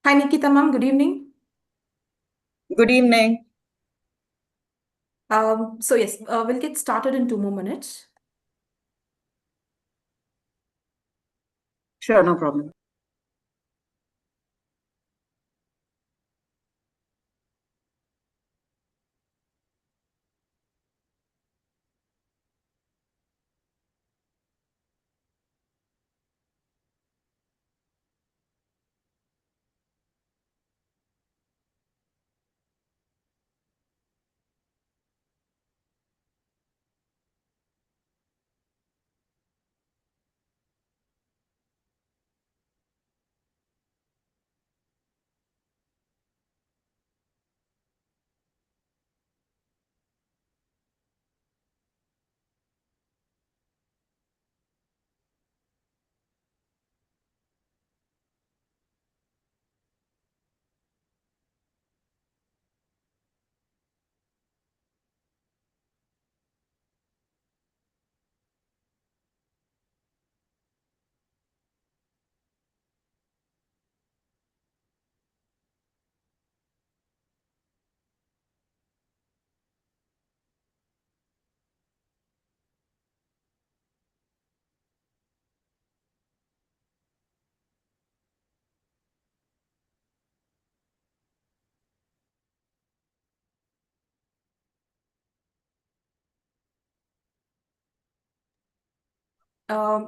Hi, Nikita ma'am. Good evening. Good evening. We'll get started in 2 more minutes. Sure, no problem.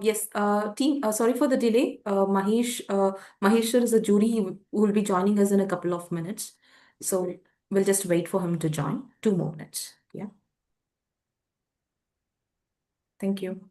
Yes, team, sorry for the delay. Mahesh is a jury who will be joining us in a couple of minutes. So we'll just wait for him to join. 2 more minutes. Yeah. Thank you.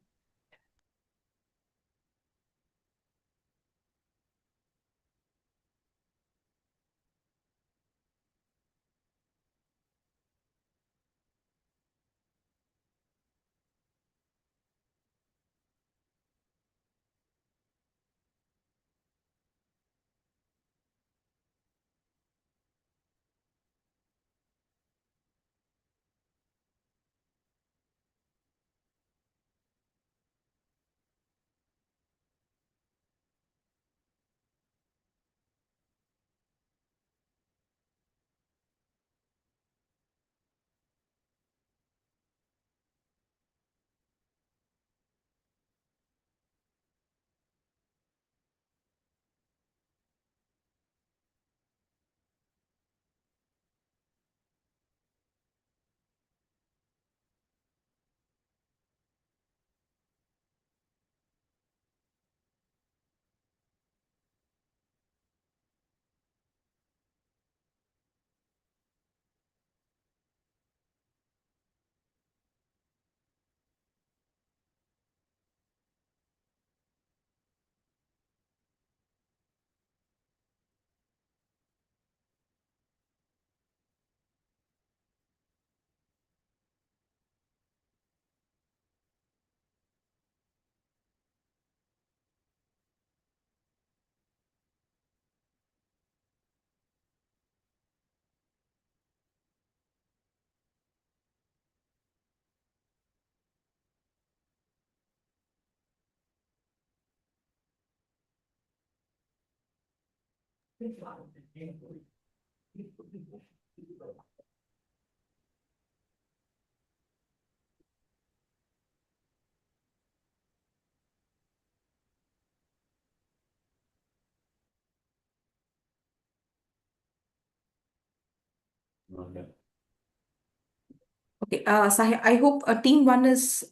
Okay. I hope team one is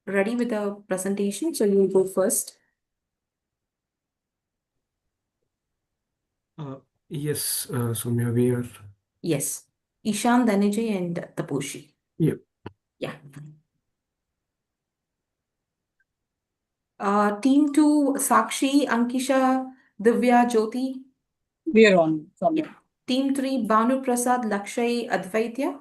ready with the presentation. So you go first. Uh, yes, Soumya, we are. Yes. Ishan, Dhananjay, and Taposhi. Yeah. Yeah. Team two, Sakshi, Ankisha, Divya, Jyoti. We are on, Yeah. Soumya. Team three, Banu Prasad, Lakshay, Advaitya.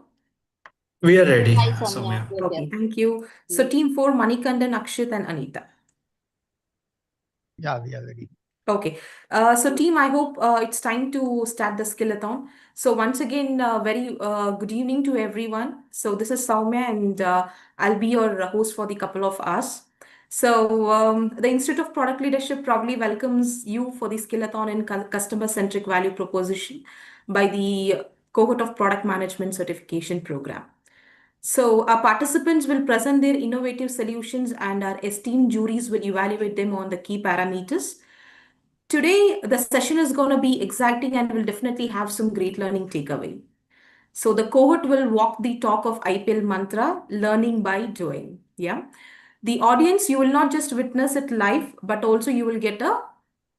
We are ready, Hi, Soumya. Soumya. Yes, Okay, yes. thank you. So team four, Manikandan, Akshit, and Anita. Yeah, we are ready. Okay. So team, I hope it's time to start the Skillathon. So once again, very good evening to everyone. So this is Soumya and I'll be your host for the couple of hours. So the Institute of Product Leadership probably welcomes you for the Skillathon and Customer-Centric Value Proposition by the Cohort of Product Management Certification Program. So our participants will present their innovative solutions and our esteemed juries will evaluate them on the key parameters. Today, the session is going to be exciting and will definitely have some great learning takeaway. So the cohort will walk the talk of IPL mantra, learning by doing. Yeah. The audience, you will not just witness it live, but also you will get a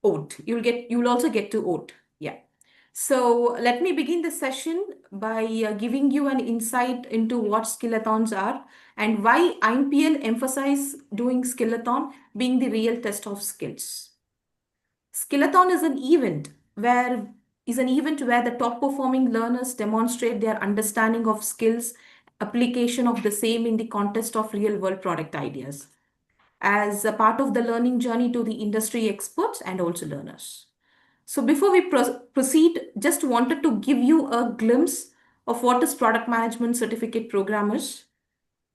vote. You will also get to vote. Yeah. So let me begin the session by giving you an insight into what skillathons are and why IPL emphasize doing skillathon being the real test of skills. Skillathon is an event where the top performing learners demonstrate their understanding of skills, application of the same in the context of real world product ideas as a part of the learning journey to the industry experts and also learners. So before we proceed, just wanted to give you a glimpse of what is product management certificate program is.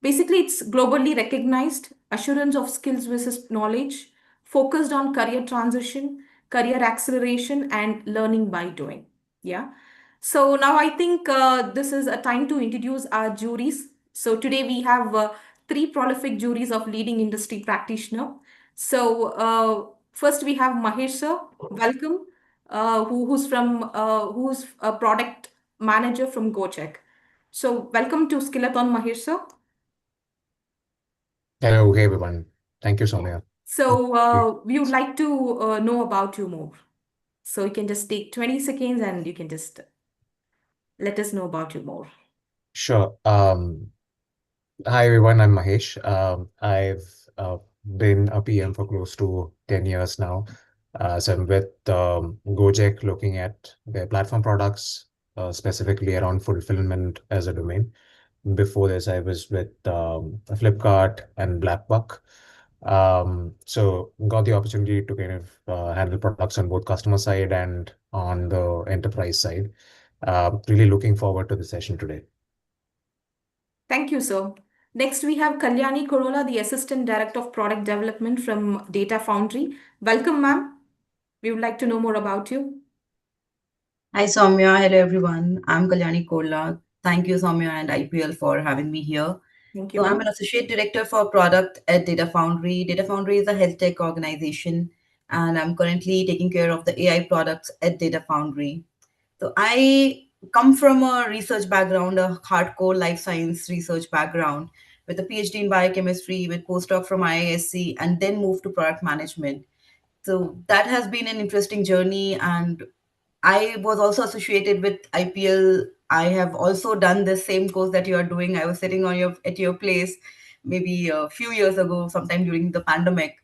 Basically, it's globally recognized assurance of skills versus knowledge, focused on career transition, career acceleration, and learning by doing. Yeah. So now I think this is a time to introduce our juries. So today we have three prolific juries of leading industry practitioner. So first we have Mahesh sir. Welcome. Who's a product manager from GoCheck. So welcome to Skillathon, Mahesh sir. Hello, hey everyone. Thank you, Soumya. So we would like to know about you more. So you can just take 20 seconds and you can just let us know about you more. Sure. Hi everyone, I'm Mahesh. I've been a PM for close to 10 years now. So I'm with Gojek looking at their platform products, specifically around fulfillment as a domain. Before this, I was with Flipkart and Blackbuck. So got the opportunity to kind of handle products on both customer side and on the enterprise side. Really looking forward to the session today. Thank you, sir. Next, we have Kalyani Korola, the Assistant Director of Product Development from Data Foundry. Welcome, ma'am. We would like to know more about you. Hi, Soumya. Hello, everyone. I'm Kalyani Kola. Thank you, Soumya and IPL, for having me here. Thank you, So, I'm ma'am. an associate director for product at Data Foundry. Data Foundry is a health tech organization, and I'm currently taking care of the AI products at Data Foundry. So, I come from a research background, a hardcore life science research background, with a PhD in biochemistry, with postdoc from IISc, and then moved to product management. So that has been an interesting journey, and I was also associated with IPL. I have also done the same course that you are doing. I was sitting on your at your place maybe a few years ago, sometime during the pandemic.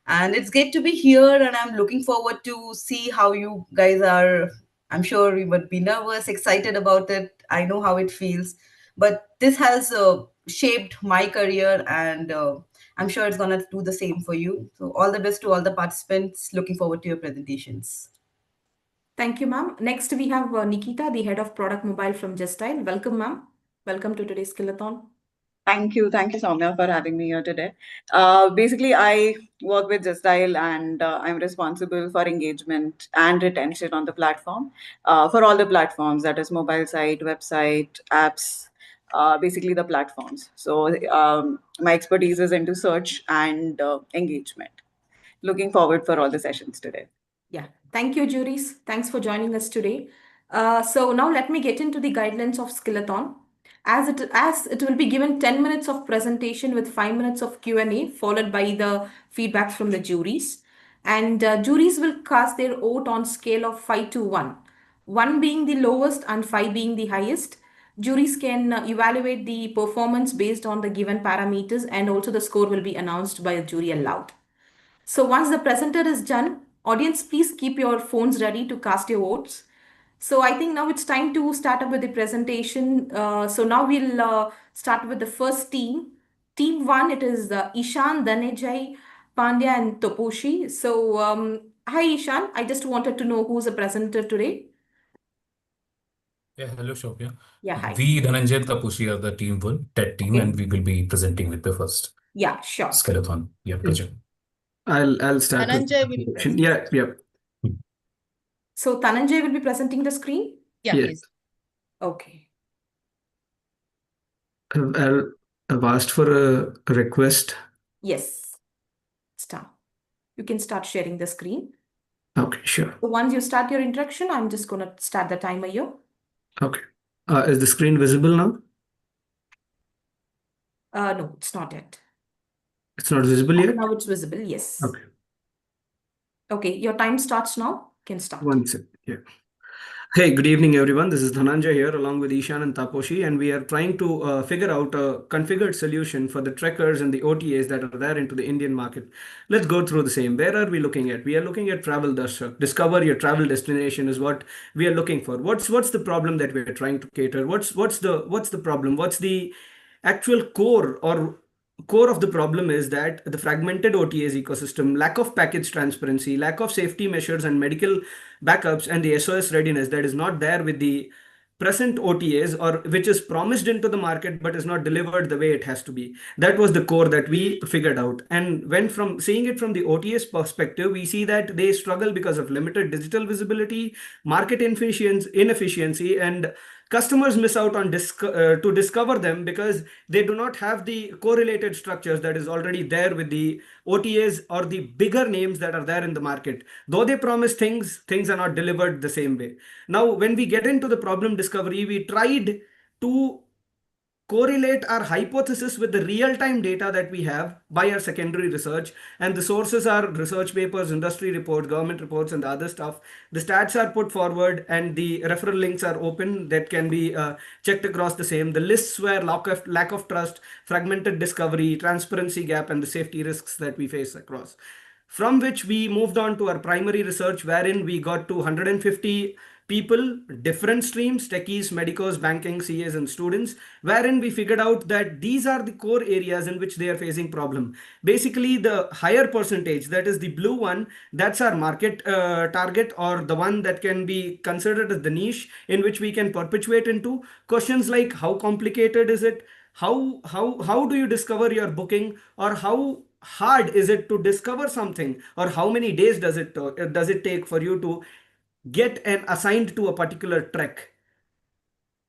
And it's great to be here, and I'm looking forward to see how you guys are. I'm sure you would be nervous, excited about it. I know how it feels, but this has shaped my career, and I'm sure it's gonna do the same for you. So all the best to all the participants. Looking forward to your presentations. Thank you, ma'am. Next, we have Nikita, the Head of Product Mobile from Justile. Welcome, ma'am. Welcome to today's Skillathon. Thank you. Thank you, Soumya, for having me here today. Basically, I work with Justile and I'm responsible for engagement and retention on the platform for all the platforms, that is mobile site, website, apps, basically the platforms. So my expertise is into search and engagement. Looking forward for all the sessions today. Yeah, thank you, juries. Thanks for joining us today. So now let me get into the guidelines of Skillathon. As it will be given 10 minutes of presentation with 5 minutes of Q&A, followed by the feedback from the juries. And juries will cast their vote on scale of 5 to 1. 1 being the lowest and 5 being the highest. Juries can evaluate the performance based on the given parameters, and also the score will be announced by a jury aloud. So once the presenter is done, audience, please keep your phones ready to cast your votes. So I think now it's time to start up with the presentation. So now we'll start with the first team. Team one, it is Ishan, Dhanejay, Pandya, and Toposhi. So hi Ishan, I just wanted to know who's the presenter today. Yeah, hello, Shobya. Yeah, hi. We, Dhananjay and Tapushi, are the team one, TED team, Okay. and we will be presenting with the first. Yeah, sure. Skillathon. Yeah, project. I'll start with Dhananjay will presentation. present. Yeah. So Dhananjay will be presenting the screen? Yeah, Yeah. please. Okay. I've asked for a request. Yes. Start. You can start sharing the screen. Okay, sure. So once you start your introduction, I'm just going to start the timer here. Okay. Is the screen visible now? No, it's not yet. It's not visible yet? Now it's visible, yes. Okay. Okay, your time starts now. You can start. One second. Yeah. Hey, good evening, everyone. This is Dhananjay here, along with Ishan and Taposhi, and we are trying to figure out a configured solution for the trekkers and the OTAs that are there into the Indian market. Let's go through the same. Where are we looking at? We are looking at travel Darshak. Discover your travel destination is what we are looking for. What's the problem that we are trying to cater? What's the problem? What's the actual core of the problem is that the fragmented OTAs ecosystem, lack of package transparency, lack of safety measures and medical backups, and the SOS readiness that is not there with the present OTAs, or which is promised into the market but is not delivered the way it has to be. That was the core that we figured out. And when from seeing it from the OTAs perspective, we see that they struggle because of limited digital visibility, market inefficiency, and customers miss out on to discover them because they do not have the correlated structures that is already there with the OTAs or the bigger names that are there in the market. Though they promise things, things are not delivered the same way. Now, when we get into the problem discovery, we tried to correlate our hypothesis with the real-time data that we have by our secondary research, and the sources are research papers, industry reports, government reports, and the other stuff. The stats are put forward and the referral links are open that can be checked across the same. The lists were lack of trust, fragmented discovery, transparency gap, and the safety risks that we face across. From which we moved on to our primary research, wherein we got to 150 people, different streams, techies, medicos, banking, CAs, and students, wherein we figured out that these are the core areas in which they are facing problem. Basically, the higher percentage, that is the blue one, that's our market target, or the one that can be considered as the niche in which we can perpetuate into. Questions like how complicated is it? How do you discover your booking, or how hard is it to discover something, or how many days does it take for you to get assigned to a particular trek?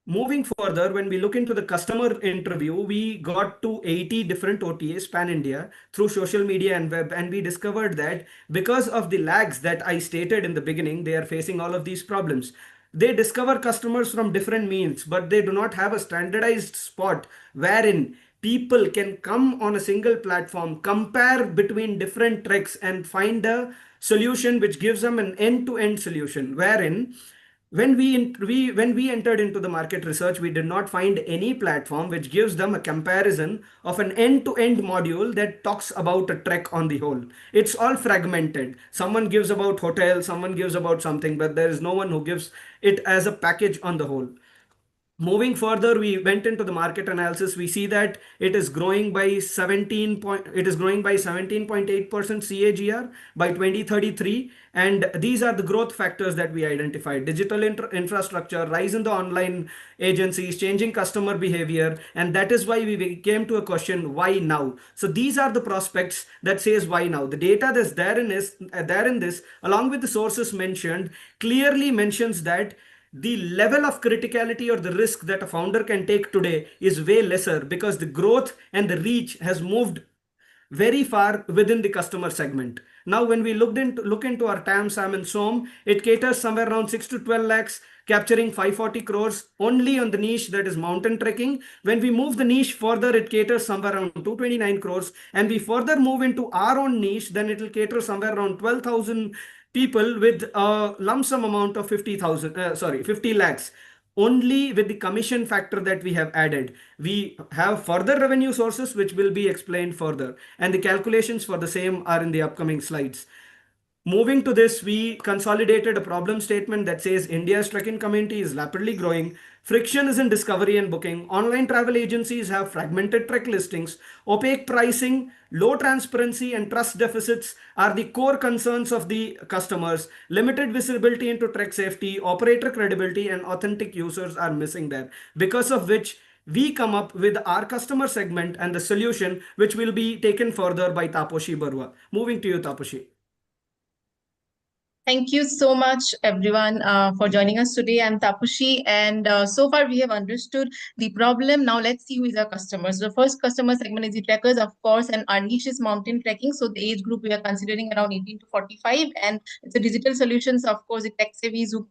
Moving further, when we look into the customer interview, we got to 80 different OTAs pan India through social media and web, and we discovered that because of the lags that I stated in the beginning, they are facing all of these problems. They discover customers from different means, but they do not have a standardized spot wherein people can come on a single platform, compare between different treks, and find a solution which gives them an end-to-end solution. Wherein when we entered into the market research, we did not find any platform which gives them a comparison of an end-to-end module that talks about a trek on the whole. It's all fragmented. Someone gives about hotel, someone gives about something, but there is no one who gives it as a package on the whole. Moving further, we went into the market analysis. We see that it is growing by 17.8% CAGR by 2033, and these are the growth factors that we identified: digital infrastructure, rise in the online agencies, changing customer behavior, and that is why we came to a question: why now? So these are the prospects that says why now. The data that's there in this, along with the sources mentioned, clearly mentions that the level of criticality or the risk that a founder can take today is way lesser, because the growth and the reach has moved very far within the customer segment. Now, when we look into our TAM, SAM, and SOM, it caters somewhere around 6 to 12 lakhs, capturing 540 crores only on the niche that is mountain trekking. When we move the niche further, it caters somewhere around 229 crores, and we further move into our own niche, then it will cater somewhere around 12,000 people with a lump sum amount of 50 lakhs. Only with the commission factor that we have added, we have further revenue sources which will be explained further, and the calculations for the same are in the upcoming slides. Moving to this, we consolidated a problem statement that says India's trekking community is rapidly growing. Friction is in discovery and booking. Online travel agencies have fragmented trek listings. Opaque pricing, low transparency, and trust deficits are the core concerns of the customers. Limited visibility into trek safety, operator credibility, and authentic users are missing there, because of which we come up with our customer segment and the solution, which will be taken further by Taposhi Barua. Moving to you, Taposhi. Thank you so much, everyone, for joining us today. I'm Tapushi, and so far we have understood the problem. Now let's see who is our customers. The first customer segment is the trekkers, of course, and our niche is mountain trekking. So the age group we are considering around 18 to 45, and it's a digital solutions, of course, the tech savvy who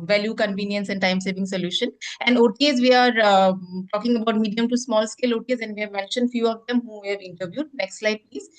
value convenience and time-saving solution. And OTAs, we are talking about medium to small scale OTAs, and we have mentioned few of them who we have interviewed. Next slide, please.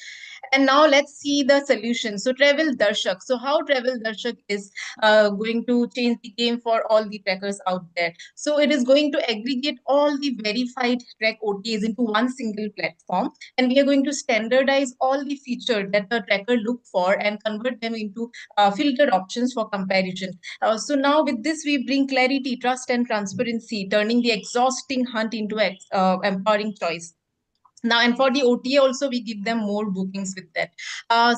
And now let's see the solution. So Travel Darshak. So how Travel Darshak is going to change the game for all the trackers out there. So it is going to aggregate all the verified track OTAs into one single platform. And we are going to standardize all the features that the tracker look for and convert them into filtered options for comparison. So now with this, we bring clarity, trust, and transparency, turning the exhausting hunt into empowering choice. Now, and for the OTA also, we give them more bookings with that.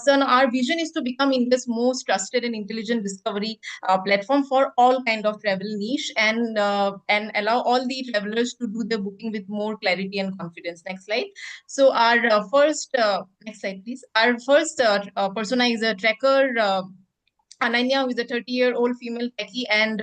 So now our vision is to become India's most trusted and intelligent discovery platform for all kind of travel niche, and allow all the travelers to do the booking with more clarity and confidence. Next slide. So our next slide, please. Our first persona is a tracker. Ananya, who is a 30-year-old female techie, and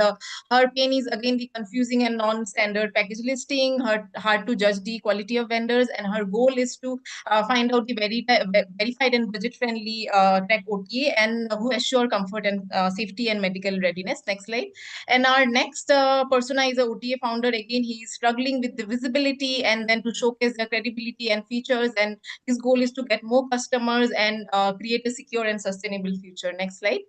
her pain is again the confusing and non-standard package listing, hard to judge the quality of vendors, and her goal is to find out the verified and budget-friendly tech OTA and who assure comfort and safety and medical readiness. Next slide. And our next persona is a OTA founder. Again, he is struggling with the visibility and then to showcase the credibility and features, and his goal is to get more customers and create a secure and sustainable future. Next slide.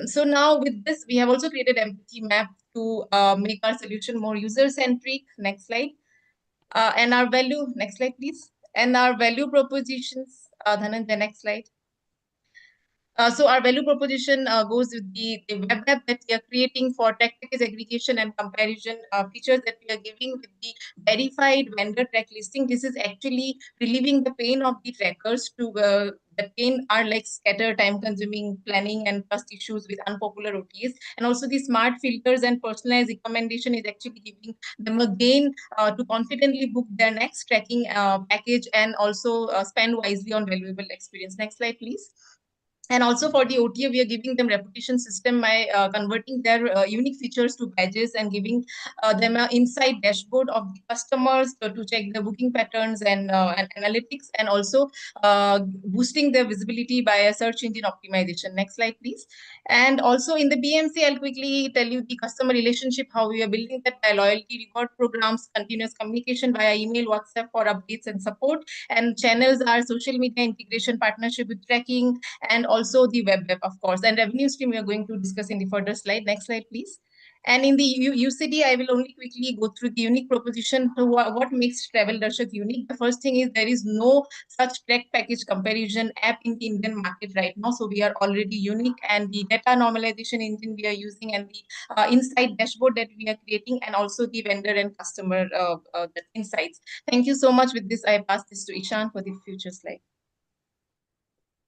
So now with this, we have also created empathy map to make our solution more user-centric. Next slide. And our value, next slide, please. And our value propositions, Dhananjay, next slide. So our value proposition goes with the web app that we are creating for tech package aggregation and comparison features that we are giving with the verified vendor track listing. This is actually relieving the pain of the trackers to the pain are like scatter, time-consuming planning and trust issues with unpopular OTAs. And also the smart filters and personalized recommendation is actually giving them a gain to confidently book their next tracking package and also spend wisely on valuable experience. Next slide, please. And also for the OTA, we are giving them reputation system by converting their unique features to badges and giving them an inside dashboard of the customers to check the booking patterns and analytics, and also boosting their visibility by a search engine optimization. Next slide, please. And also in the BMC, I'll quickly tell you the customer relationship, how we are building that by loyalty reward programs, continuous communication via email, WhatsApp for updates and support, and channels are social media integration, partnership with tracking, and also the web app, of course. And revenue stream we are going to discuss in the further slide. Next slide, please. And in the UCD, I will only quickly go through the unique proposition to what makes Travel Darshak unique. The first thing is there is no such track package comparison app in the Indian market right now. So we are already unique, and the data normalization engine we are using, and the inside dashboard that we are creating, and also the vendor and customer insights. Thank you so much. With this, I pass this to Ishan for the future slide.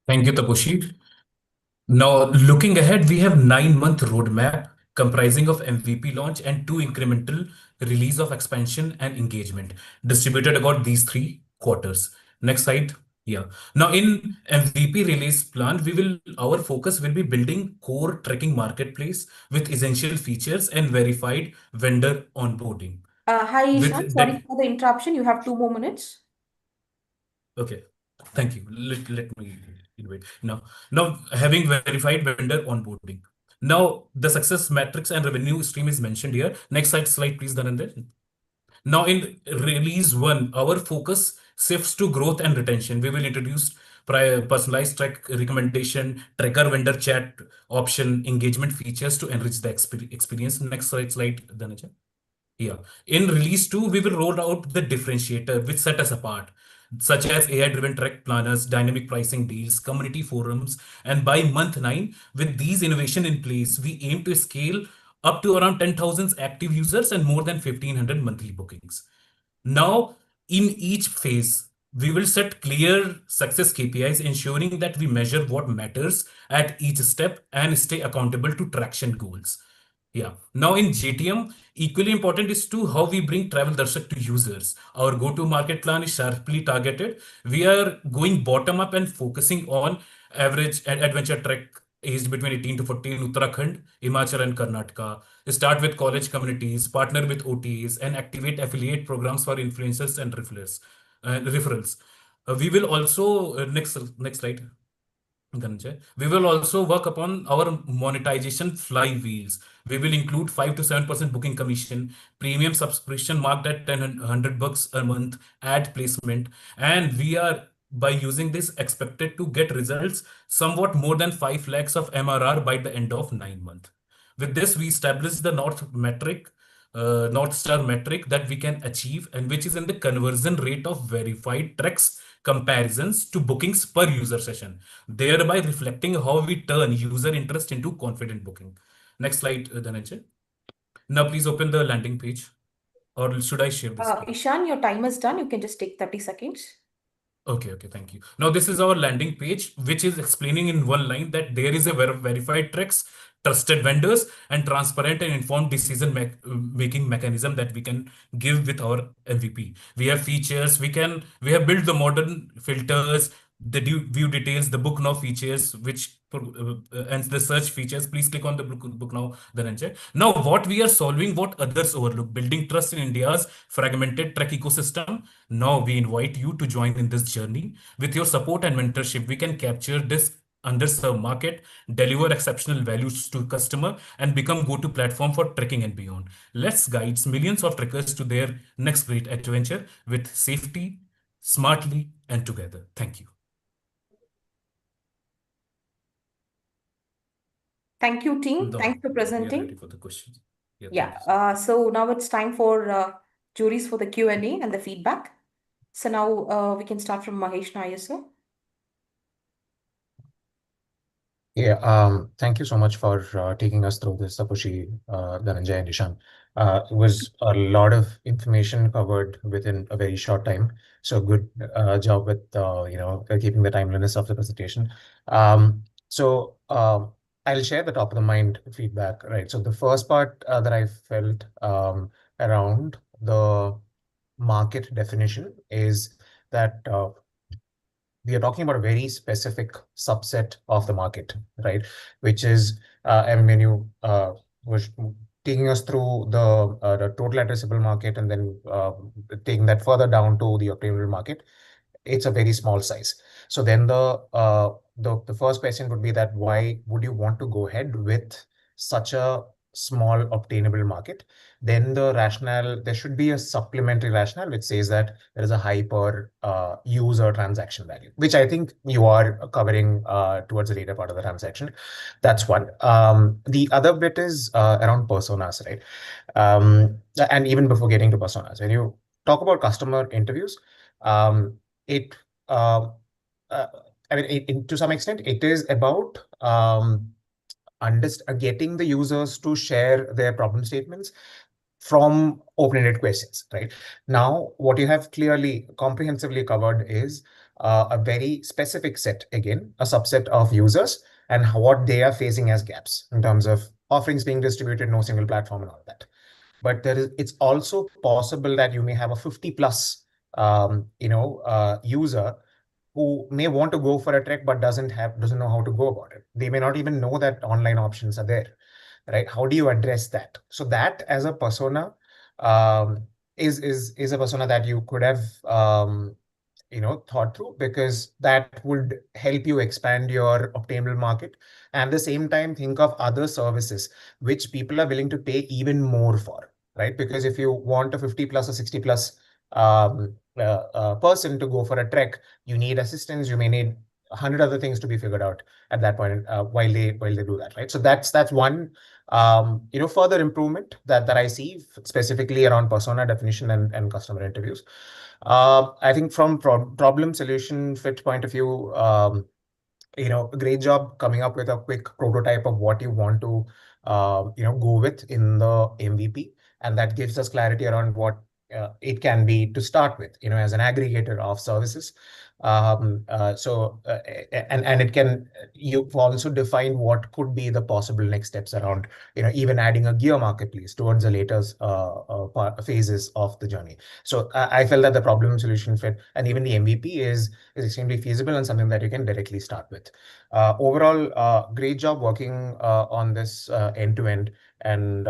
Thank you, Taposhi. Now, looking ahead, we have 9-month roadmap comprising of MVP launch and 2 incremental release of expansion and engagement distributed across these 3 quarters. Next slide. Yeah. Now, in MVP release plan, our focus will be building core tracking marketplace with essential features and verified vendor onboarding. Hi, Ishan. With Sorry that, for the interruption. You have 2 more minutes. okay. Thank you. Let me invite. Now having verified vendor onboarding. Now the success metrics and revenue stream is mentioned here. Next slide, please, Dhananjay. Now in release 1, our focus shifts to growth and retention. We will introduce personalized track recommendation, tracker vendor chat option, engagement features to enrich the experience. Next slide, Dhananjay. Yeah. In release 2, we will roll out the differentiator which set us apart, such as AI-driven track planners, dynamic pricing deals, community forums. And by month 9, with these innovation in place, we aim to scale up to around 10,000 active users and more than 1,500 monthly bookings. Now, in each phase, we will set clear success KPIs, ensuring that we measure what matters at each step and stay accountable to traction goals. Yeah. Now in GTM, equally important is to how we bring Travel Darshak to users. Our go-to-market plan is sharply targeted. We are going bottom up and focusing on average adventure trek aged between 18 to 40 in Uttarakhand, Himachal and Karnataka. Start with college communities, partner with OTs, and activate affiliate programs for influencers and referrals. We will also next slide. Dhananjay. We will also work upon our monetization flywheels. We will include 5 to 7% booking commission, premium subscription marked at 100 bucks a month, ad placement, and we are by using this expected to get results somewhat more than 5 lakhs of MRR by the end of 9 months. With this, we establish the North Star metric that we can achieve, and which is in the conversion rate of verified treks comparisons to bookings per user session, thereby reflecting how we turn user interest into confident booking. Next slide, Dhananjay. Now, please open the landing page, or should I share the screen? Ishan, your time is done. You can just take 30 seconds. Okay, thank you. Now, this is our landing page, which is explaining in one line that there is a verified tracks, trusted vendors, and transparent and informed decision making mechanism that we can give with our MVP. We have features, we have built the modern filters, the view details, the book now features, which and the search features. Please click on the book now, Dhananjay. Now, what we are solving, what others overlook, building trust in India's fragmented tech ecosystem. Now, we invite you to join in this journey. With your support and mentorship, we can capture this underserved market, deliver exceptional values to customer, and become go-to platform for trekking and beyond. Let's guide millions of trekkers to their next great adventure with safety, smartly, and together. Thank you. Thank you, team. No, Thanks for we are presenting. ready for the questions. Yeah, thank Yeah. you, sir. So now it's time for juries for the Q&A and the feedback. So now we can start from Mahesh Nair, sir. Yeah, thank you so much for taking us through this, Tapushi, Dhananjay, and Ishan. It was a lot of information covered within a very short time. So good job with keeping the timeliness of the presentation. I'll share the top of the mind feedback, right? So the first part that I felt around the market definition is that we are talking about a very specific subset of the market, right? Which is, and when you was taking us through the total addressable market and then taking that further down to the obtainable market, it's a very small size. So then the first question would be that why would you want to go ahead with such a small obtainable market? Then the rationale, there should be a supplementary rationale which says that there is a high per user transaction value, which I think you are covering towards the later part of the transaction. That's one. The other bit is around personas, right? And even before getting to personas, when you talk about customer interviews, it I mean, to some extent, it is about getting the users to share their problem statements from open-ended questions, right? Now, what you have clearly, comprehensively covered is a very specific set, again, a subset of users and what they are facing as gaps in terms of offerings being distributed, no single platform and all that. But it's also possible that you may have a 50 plus user who may want to go for a trek but doesn't know how to go about it. They may not even know that online options are there, right? How do you address that? So that as a persona is a persona that you could have thought through, because that would help you expand your obtainable market, and at the same time think of other services which people are willing to pay even more for, right? Because if you want a 50 plus or 60 plus person to go for a trek, you need assistance, you may need 100 other things to be figured out at that point while they do that, right? So that's one further improvement that I see specifically around persona definition and customer interviews. I think from problem solution fit point of view, great job coming up with a quick prototype of what you want to go with in the MVP, and that gives us clarity around what it can be to start with, as an aggregator of services. And it can, you've also defined what could be the possible next steps around, even adding a gear marketplace towards the later phases of the journey. So I felt that the problem solution fit, and even the MVP is extremely feasible and something that you can directly start with. Overall, great job working on this end to end. And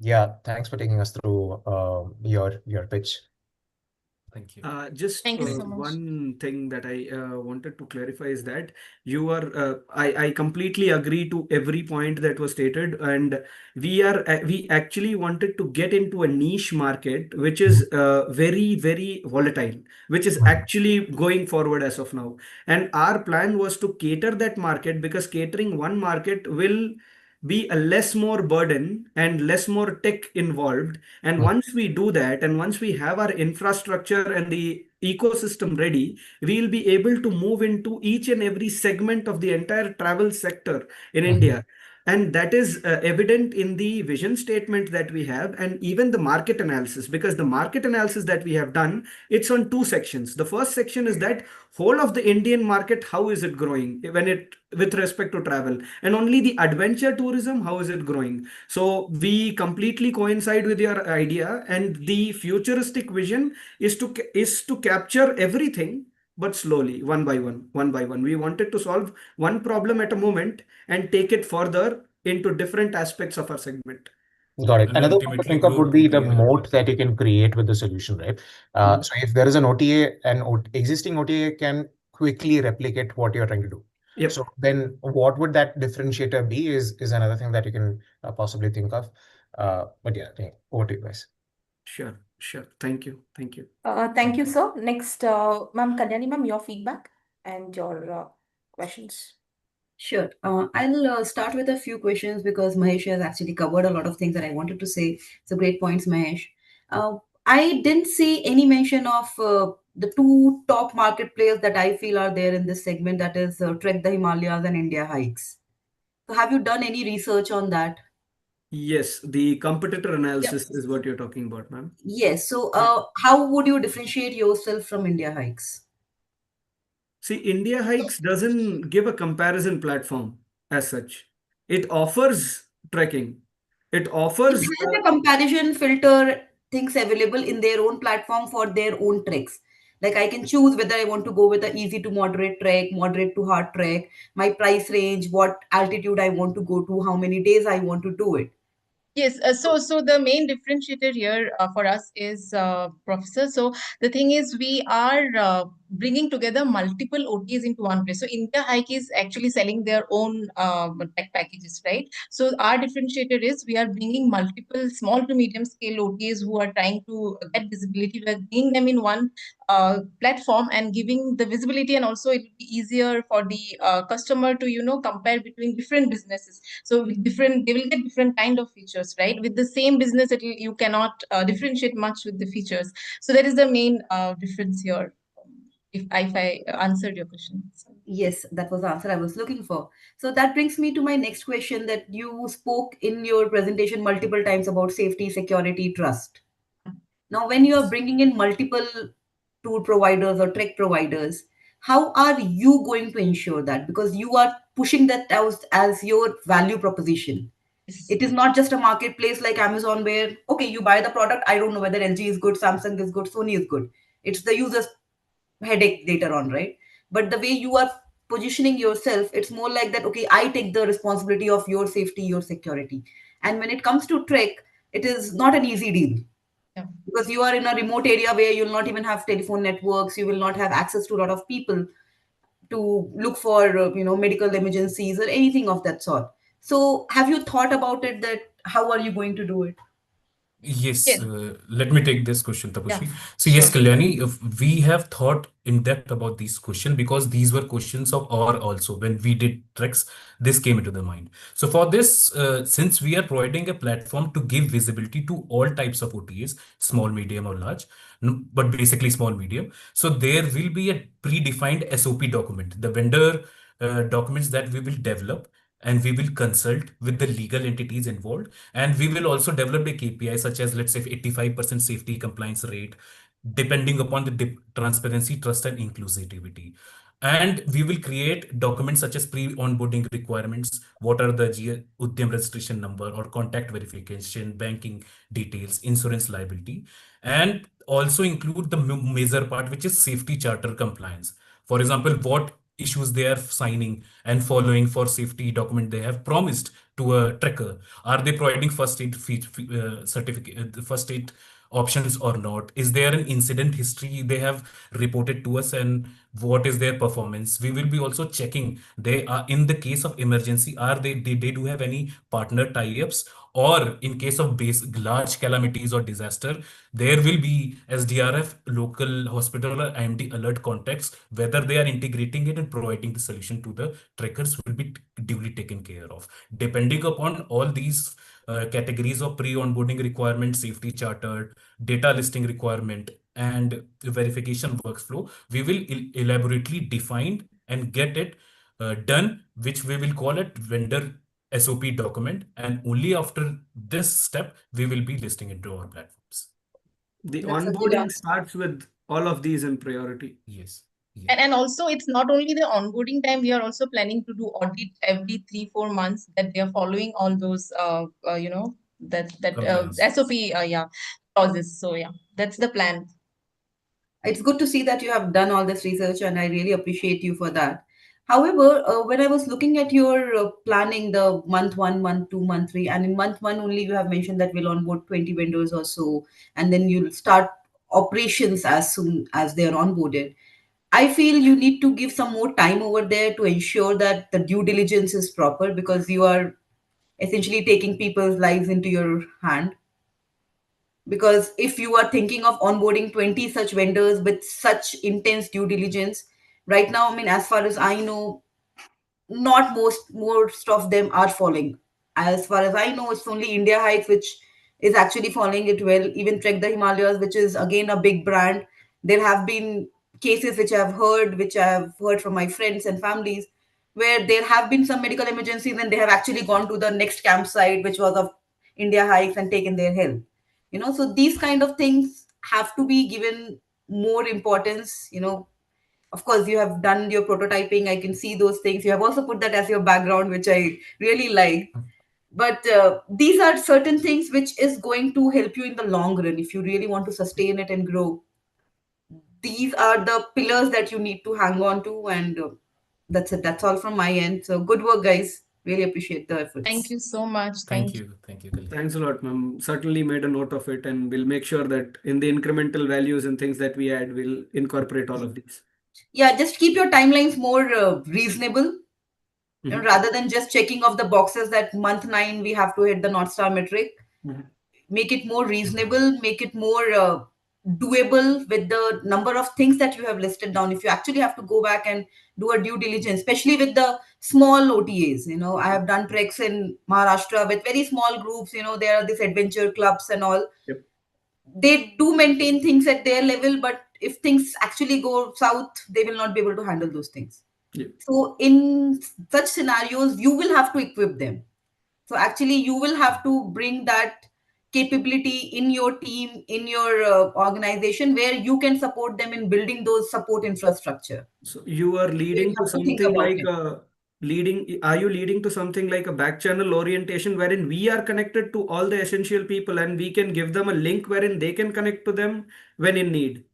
yeah, thanks for taking us through your pitch. Thank you. Just Thank you so much. one thing that I wanted to clarify is that I completely agree to every point that was stated, and we actually wanted to get into a niche market which is very, very volatile, which is actually going forward as of now. And our plan was to cater that market, because catering one market will be a less more burden and less more tech involved. And once we do that, and once we have our infrastructure and the ecosystem ready, we'll be able to move into each and every segment of the entire travel sector in India. And that is evident in the vision statement that we have, and even the market analysis, because the market analysis that we have done, it's on two sections. The first section is that whole of the Indian market, how is it growing when it with respect to travel, and only the adventure tourism, how is it growing. So we completely coincide with your idea, and the futuristic vision is to capture everything, but slowly, one by one, one by one. We wanted to solve one problem at a moment and take it further into different aspects of our segment. Got it. And Another one to ultimately think of grow would be to the real. moat that you can create with the solution, right? Mhm. So if there is an OTA, and existing OTA can quickly replicate what you're trying to do. Yep. So then what would that differentiator be is another thing that you can possibly think of. But yeah, over to you guys. Sure, sure. Thank you. Thank you. Thank you, sir. Next, ma'am, Kalyani ma'am, your feedback and your questions. Sure. I'll start with a few questions because Mahesh has actually covered a lot of things that I wanted to say. So great points, Mahesh. I didn't see any mention of the two top market players that I feel are there in this segment, that is Trek the Himalayas and India Hikes. So have you done any research on that? Yes, the competitor analysis is what you're talking about, ma'am. Yes. So Yeah. how would you differentiate yourself from India Hikes? See, India Hikes doesn't give a comparison platform as such. It offers trekking. It It offers, has a comparison filter things available in their own platform for their own treks. Like I can choose whether I want to go with a easy to moderate trek, moderate to hard trek, my price range, what altitude I want to go to, how many days I want to do it. Yes, so the main differentiator here for us is Professor. So the thing is, we are bringing together multiple OTAs into one place. So India Hike is actually selling their own tech packages, right? So our differentiator is we are bringing multiple small to medium scale OTAs who are trying to get visibility. We are bringing them in one platform and giving the visibility, and also it will be easier for the customer to compare between different businesses. So with different, they will get different kind of features, right? With the same business, you cannot differentiate much with the features. So that is the main difference here. If I answered your question. Yes, that was the answer I was looking for. So that brings me to my next question, that you spoke in your presentation multiple times about safety, security, trust. Now, when you are bringing in multiple tour providers or trek providers, how are you going to ensure that? Because you are pushing that as your value proposition. Yes. It is not just a marketplace like Amazon where, okay, you buy the product. I don't know whether LG is good, Samsung is good, Sony is good. It's the user's headache later on, right? But the way you are positioning yourself, it's more like that, okay, I take the responsibility of your safety, your security. And when it comes to trek, it is not an easy deal Yeah. because you are in a remote area where you'll not even have telephone networks, you will not have access to a lot of people to look for medical emergencies or anything of that sort. So have you thought about it, that how are you going to do it? Yes, Yes. let me take this question, Yeah. Tapushi. So yes, Sure. Kalyani, if we have thought in depth about these questions because these were questions of our also when we did treks, this came into the mind. So for this, since we are providing a platform to give visibility to all types of OTAs, small, medium, or large, but basically small, medium. So there will be a predefined SOP document, the vendor documents that we will develop, and we will consult with the legal entities involved, and we will also develop a KPI such as, let's say, 85% safety compliance rate, depending upon the transparency, trust, and inclusivity. And we will create documents such as pre-onboarding requirements, what are the Udyam registration number or contact verification, banking details, insurance liability, and also include the major part, which is safety charter compliance. For example, what issues they are signing and following for safety document they have promised to a tracker. Are they providing first aid certificate, first aid options or not? Is there an incident history they have reported to us, and what is their performance? We will be also checking they are, in the case of emergency, are they do have any partner tie-ups, or in case of large calamities or disaster, there will be SDRF, local hospital or IMD alert contacts. Whether they are integrating it and providing the solution to the trackers will be duly taken care of. Depending upon all these categories of pre-onboarding requirement, safety charter, data listing requirement, and verification workflow, we will elaborately define and get it done, which we will call it vendor SOP document. And only after this step, we will be listing into our platforms. The That's a good onboarding answer. starts with all of these in priority. Yes. And also, it's not only the onboarding time, we are also planning to do audit every 3-4 months, that they are following all those, that Compliance. SOP, clauses. So yeah, that's the plan. It's good to see that you have done all this research, and I really appreciate you for that. However, when I was looking at your planning, the month one, month two, month three, and in month one only, you have mentioned that we'll onboard 20 vendors or so, and then you'll start operations as soon as they are onboarded. I feel you need to give some more time over there to ensure that the due diligence is proper, because you are essentially taking people's lives into your hand. Because if you are thinking of onboarding 20 such vendors with such intense due diligence, right now, I mean, as far as I know, not most of them are following. As far as I know, it's only India Heights which is actually following it well. Even Trek the Himalayas, which is again a big brand, there have been cases which I have heard from my friends and families, where there have been some medical emergencies and they have actually gone to the next campsite, which was of India Heights, and taken their help. So these kind of things have to be given more importance. Of course, you have done your prototyping. I can see those things. You have also put that as your background, which I really like. But these are certain things which is going to help you in the long run if you really want to sustain it and grow. These are the pillars that you need to hang on to, and that's it. That's all from my end. So good work, guys. Really appreciate the efforts. Thank you so much. Thank you. Thank you, Kalyan. Thanks a lot, ma'am. Certainly made a note of it, and we'll make sure that in the incremental values and things that we add, we'll incorporate all of these. Yeah, just keep your timelines more reasonable, Mhm. rather than just checking off the boxes that month 9 we have to hit the North Star metric. Mhm. Make it more reasonable, make it more doable with the number of things that you have listed down. If you actually have to go back and do a due diligence, especially with the small OTAs, I have done treks in Maharashtra with very small groups. There are these adventure clubs and all. Yep. They do maintain things at their level, but if things actually go south, they will not be able to handle those things. Yep. So in such scenarios, you will have to equip them. So actually, you will have to bring that capability in your team, in your organization, where you can support them in building those support infrastructure. So you are So you leading to have to think something about like it. are you leading to something like a back channel orientation wherein we are connected to all the essential people and we can give them a link wherein they can connect to them when in need?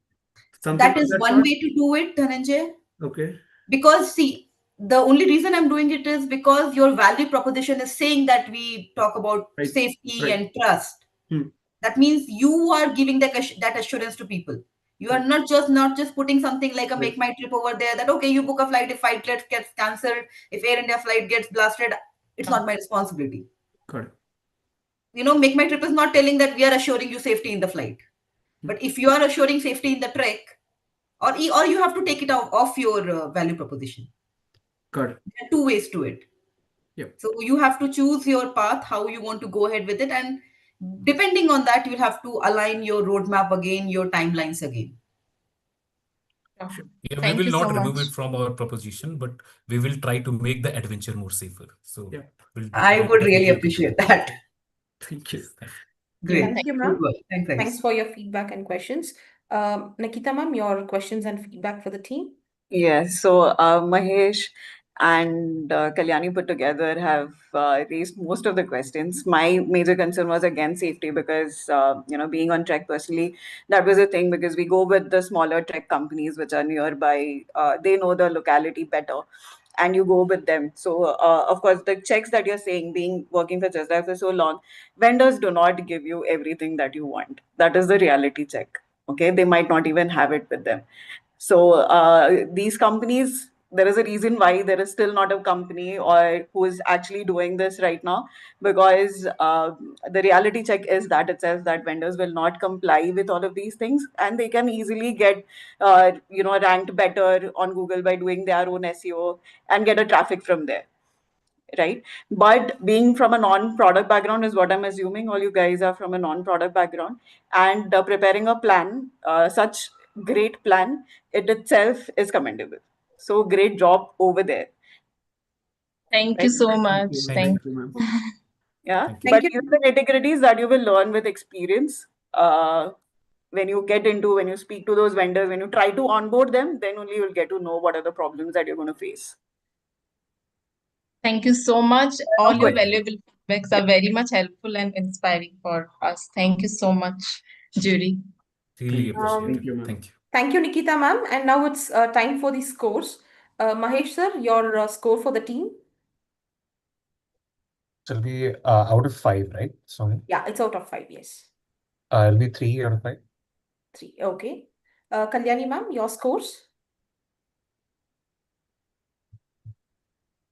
Something That of is that one sort? way to do it, Dhananjay. Okay. Because see, the only reason I'm doing it is because your value proposition is saying that we talk about Right. safety Right. and trust. Hmm. That means you are giving that assurance to people. You are Right. not just putting something like a Right. make my trip over there, that okay, you book a flight, if flight gets cancelled, if Air India flight gets blasted, it's not my responsibility. Got it. Make my trip is not telling that we are assuring you safety in the flight. But if you are assuring safety in the trek, or you have to take it out off your value proposition. Got it. There are two ways to it. Yep. So you have to choose your path, how you want to go ahead with it, and depending on that, you'll have to align your roadmap again, your timelines again. Sure. Yeah, we Thank will you so not remove much. it from our proposition, but we will try to make the adventure more safer. So Yeah. we'll I would really definitely look into appreciate it. that. Thank you. Yes, thank you. Great. Thank you, Good ma'am. work. Thanks, Thanks guys. for your feedback and questions. Nikita ma'am, your questions and feedback for the team? Yes, so Mahesh and Kalyani put together have raised most of the questions. My major concern was again safety because being on Trek personally, that was a thing because we go with the smaller Trek companies which are nearby. They know the locality better, and you go with them. So of course, the checks that you're saying, being working for Just Dial for so long, vendors do not give you everything that you want. That is the reality check. Okay, they might not even have it with them. So these companies, there is a reason why there is still not a company or who is actually doing this right now, because the reality check is that it says that vendors will not comply with all of these things, and they can easily get ranked better on Google by doing their own SEO and get a traffic from there, right? But being from a non-product background is what I'm assuming all you guys are from a non-product background, and preparing a plan, such great plan, it itself is commendable. So great job over there, Thank you right? so Thank much. you. Thank Thank you, ma'am. Yeah, Thank you. but Thank these you. are the nitty-gritties that you will learn with experience. When you speak to those vendors, when you try to onboard them, then only you'll get to know what are the problems that you're going to face. Thank you so much. All Of your course. valuable feedbacks are very much helpful and inspiring for us. Thank you so much, jury. Really Thank you. appreciate Thank it. you, ma'am. Thank you. Thank you, Nikita ma'am. And now it's time for the scores. Mahesh sir, your score for the team? It'll be out of 5, right? So Yeah, it's out of 5, yes. it'll be 3 out of 5. 3, okay. Kalyani ma'am, your scores?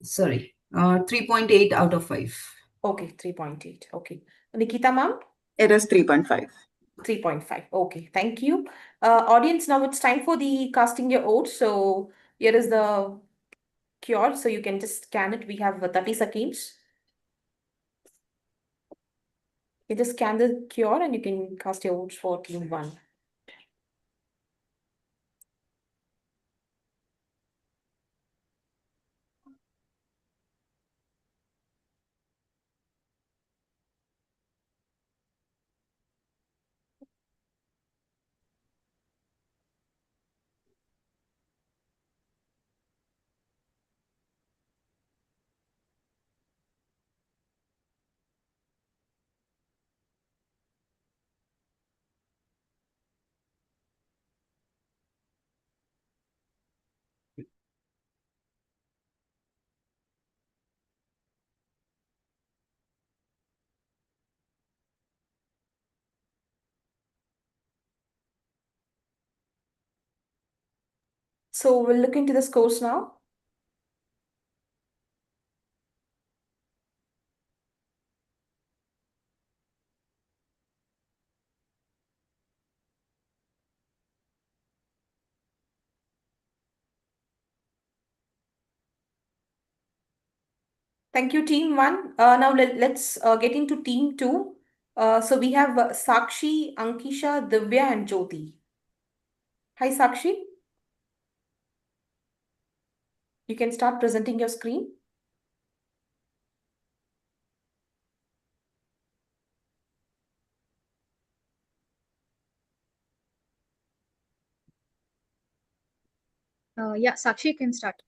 Sorry, 3.8 out of 5. Okay, 3.8, okay. Nikita ma'am? It is 3.5. 3.5, okay, thank you. Audience, now it's time for the casting your votes. So here is the QR, so you can just scan it. We have 30 seconds. You just scan the QR and you can cast your votes for team 1. So we'll look into the scores now. Thank you, team 1. Now let's get into team 2. So we have Sakshi, Ankisha, Divya, and Jyoti. Hi, Sakshi. You can start presenting your screen. Yeah, Sakshi, you can start.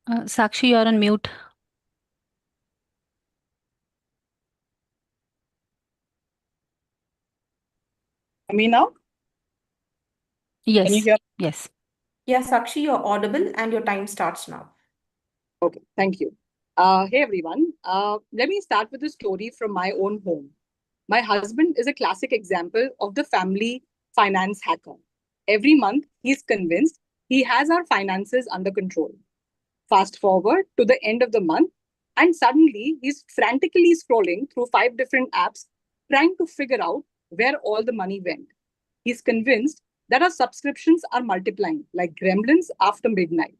Sakshi, you're on mute. Me now? Can you Yes, hear? yes. Yeah, Sakshi, you're audible and your time starts now. Okay, thank you. Hey everyone. Let me start with a story from my own home. My husband is a classic example of the family finance hacker. Every month, he's convinced he has our finances under control. Fast forward to the end of the month, and suddenly he's frantically scrolling through 5 different apps, trying to figure out where all the money went. He's convinced that our subscriptions are multiplying like gremlins after midnight.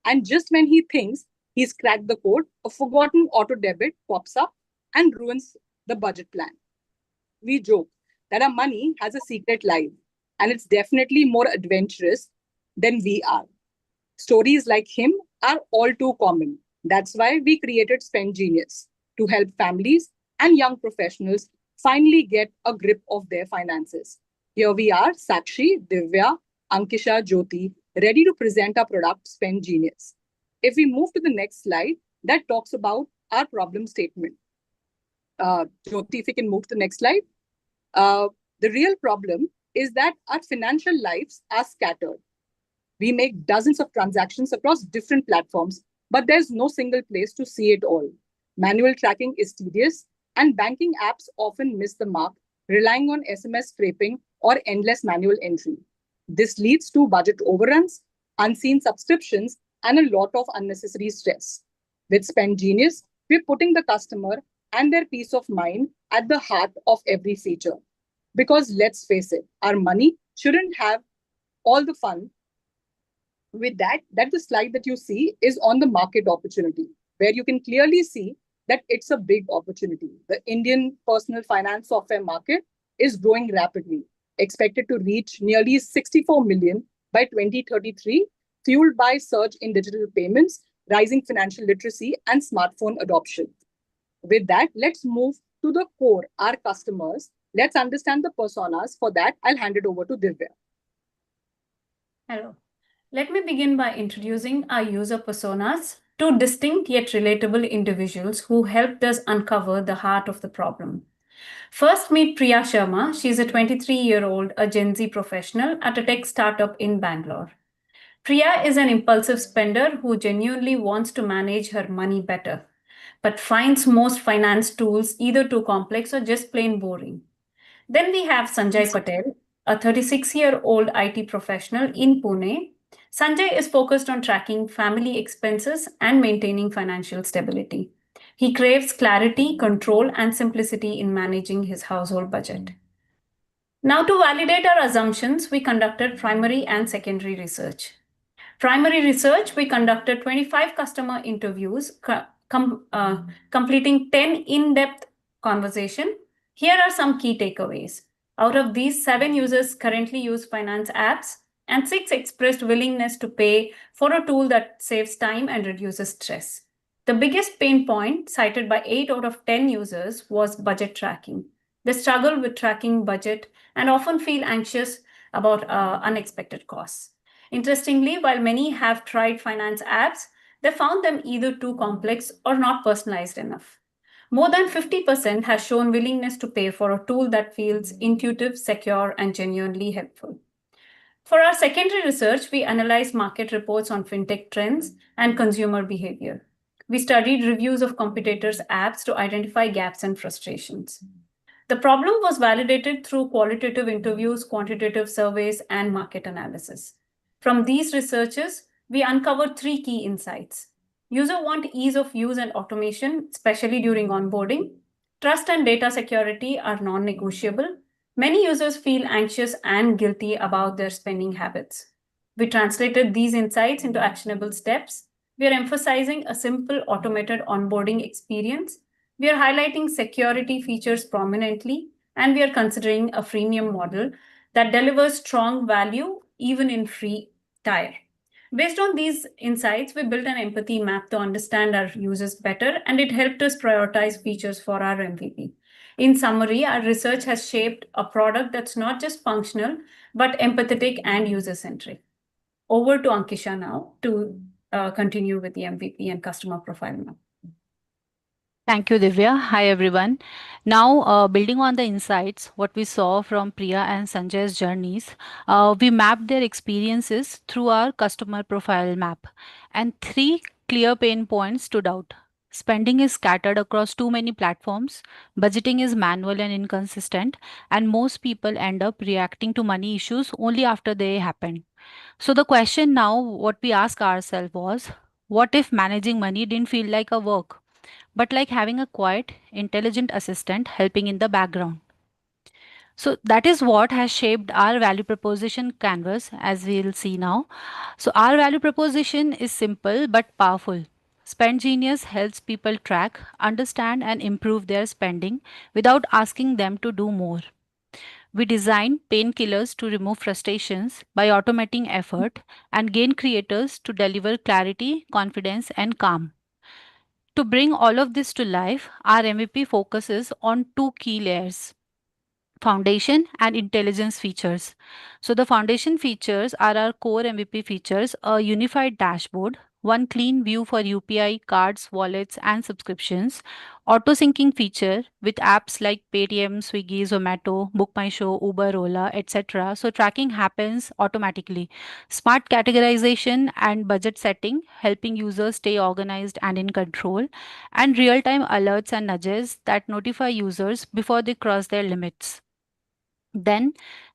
And just when he thinks he's cracked the code, a forgotten auto debit pops up and ruins the budget plan. We joke that our money has a secret life, and it's definitely more adventurous than we are. Stories like him are all too common. That's why we created Spend Genius to help families and young professionals finally get a grip of their finances. Here we are, Sakshi, Divya, Ankisha, Jyoti, ready to present our product, Spend Genius. If we move to the next slide, that talks about our problem statement. Jyoti, if we can move to the next slide. Uh, the real problem is that our financial lives are scattered. We make dozens of transactions across different platforms, but there's no single place to see it all. Manual tracking is tedious, and banking apps often miss the mark, relying on SMS scraping or endless manual entry. This leads to budget overruns, unseen subscriptions, and a lot of unnecessary stress. With Spend Genius, we're putting the customer and their peace of mind at the heart of every feature. Because let's face it, our money shouldn't have all the fun. With that the slide that you see is on the market opportunity, where you can clearly see that it's a big opportunity. The Indian personal finance software market is growing rapidly, expected to reach nearly 64 million by 2033, fueled by surge in digital payments, rising financial literacy, and smartphone adoption. With that, let's move to the core, our customers. Let's understand the personas. For that, I'll hand it over to Divya. Hello. Let me begin by introducing our user personas, two distinct yet relatable individuals who helped us uncover the heart of the problem. First, meet Priya Sharma. She's a 23-year-old, a Gen Z professional at a tech startup in Bangalore. Priya is an impulsive spender who genuinely wants to manage her money better, but finds most finance tools either too complex or just plain boring. Then we have Sanjay Patel, a 36-year-old IT professional in Pune. Sanjay is focused on tracking family expenses and maintaining financial stability. He craves clarity, control, and simplicity in managing his household budget. Now, to validate our assumptions, we conducted primary and secondary research. Primary research, we conducted 25 customer interviews, completing 10 in-depth conversations. Here are some key takeaways. Out of these, 7 users currently use finance apps, and 6 expressed willingness to pay for a tool that saves time and reduces stress. The biggest pain point cited by 8 out of 10 users was budget tracking. They struggle with tracking budget and often feel anxious about unexpected costs. Interestingly, while many have tried finance apps, they found them either too complex or not personalized enough. More than 50% has shown willingness to pay for a tool that feels intuitive, secure, and genuinely helpful. For our secondary research, we analyzed market reports on fintech trends and consumer behavior. We studied reviews of competitors' apps to identify gaps and frustrations. The problem was validated through qualitative interviews, quantitative surveys, and market analysis. From these researches, we uncovered 3 key insights. Users want ease of use and automation, especially during onboarding. Trust and data security are non-negotiable. Many users feel anxious and guilty about their spending habits. We translated these insights into actionable steps. We are emphasizing a simple automated onboarding experience. We are highlighting security features prominently, and we are considering a freemium model that delivers strong value even in free tier. Based on these insights, we built an empathy map to understand our users better, and it helped us prioritize features for our MVP. In summary, our research has shaped a product that's not just functional, but empathetic and user-centric. Over to Ankisha now to continue with the MVP and customer profile map. Thank you, Divya. Hi, everyone. Now, building on the insights, what we saw from Priya and Sanjay's journeys, we mapped their experiences through our customer profile map. And 3 clear pain points stood out. Spending is scattered across too many platforms, budgeting is manual and inconsistent, and most people end up reacting to money issues only after they happen. So, the question now, what we ask ourselves was, what if managing money didn't feel like a work, but like having a quiet, intelligent assistant helping in the background? So that is what has shaped our value proposition canvas, as we'll see now. So our value proposition is simple but powerful. Spend Genius helps people track, understand, and improve their spending without asking them to do more. We design painkillers to remove frustrations by automating effort and gain creators to deliver clarity, confidence, and calm. To bring all of this to life, our MVP focuses on two key layers: foundation and intelligence features. So the foundation features are our core MVP features: a unified dashboard, one clean view for UPI, cards, wallets, and subscriptions, auto syncing feature with apps like Paytm, Swiggy, Zomato, Book My Show, Uber, Ola, etc. So tracking happens automatically. Smart categorization and budget setting, helping users stay organized and in control, and real-time alerts and nudges that notify users before they cross their limits. Then,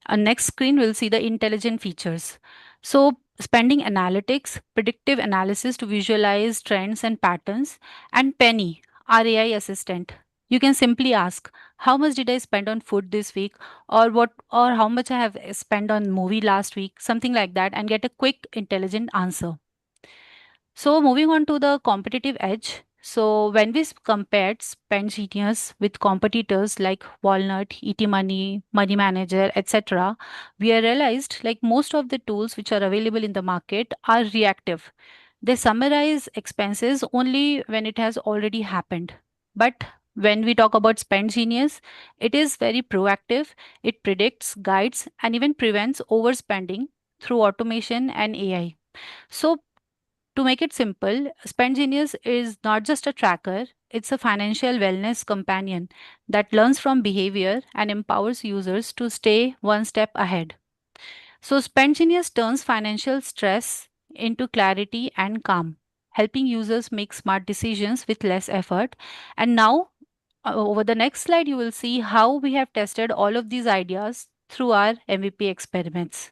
next screen, we'll see the intelligent features. So, spending analytics, predictive analysis to visualize trends and patterns, and Penny, our AI assistant. You can simply ask, how much did I spend on food this week, or how much I have spent on movie last week, something like that, and get a quick, intelligent answer. So moving on to the competitive edge. So when we compared Spend Genius with competitors like Walnut, ET Money, Money Manager, etc., we realized like most of the tools which are available in the market are reactive. They summarize expenses only when it has already happened. But when we talk about Spend Genius, it is very proactive. It predicts, guides, and even prevents overspending through automation and AI. So to make it simple, Spend Genius is not just a tracker, it's a financial wellness companion that learns from behavior and empowers users to stay one step ahead. So, Spend Genius turns financial stress into clarity and calm, helping users make smart decisions with less effort. And now, over the next slide, you will see how we have tested all of these ideas through our MVP experiments.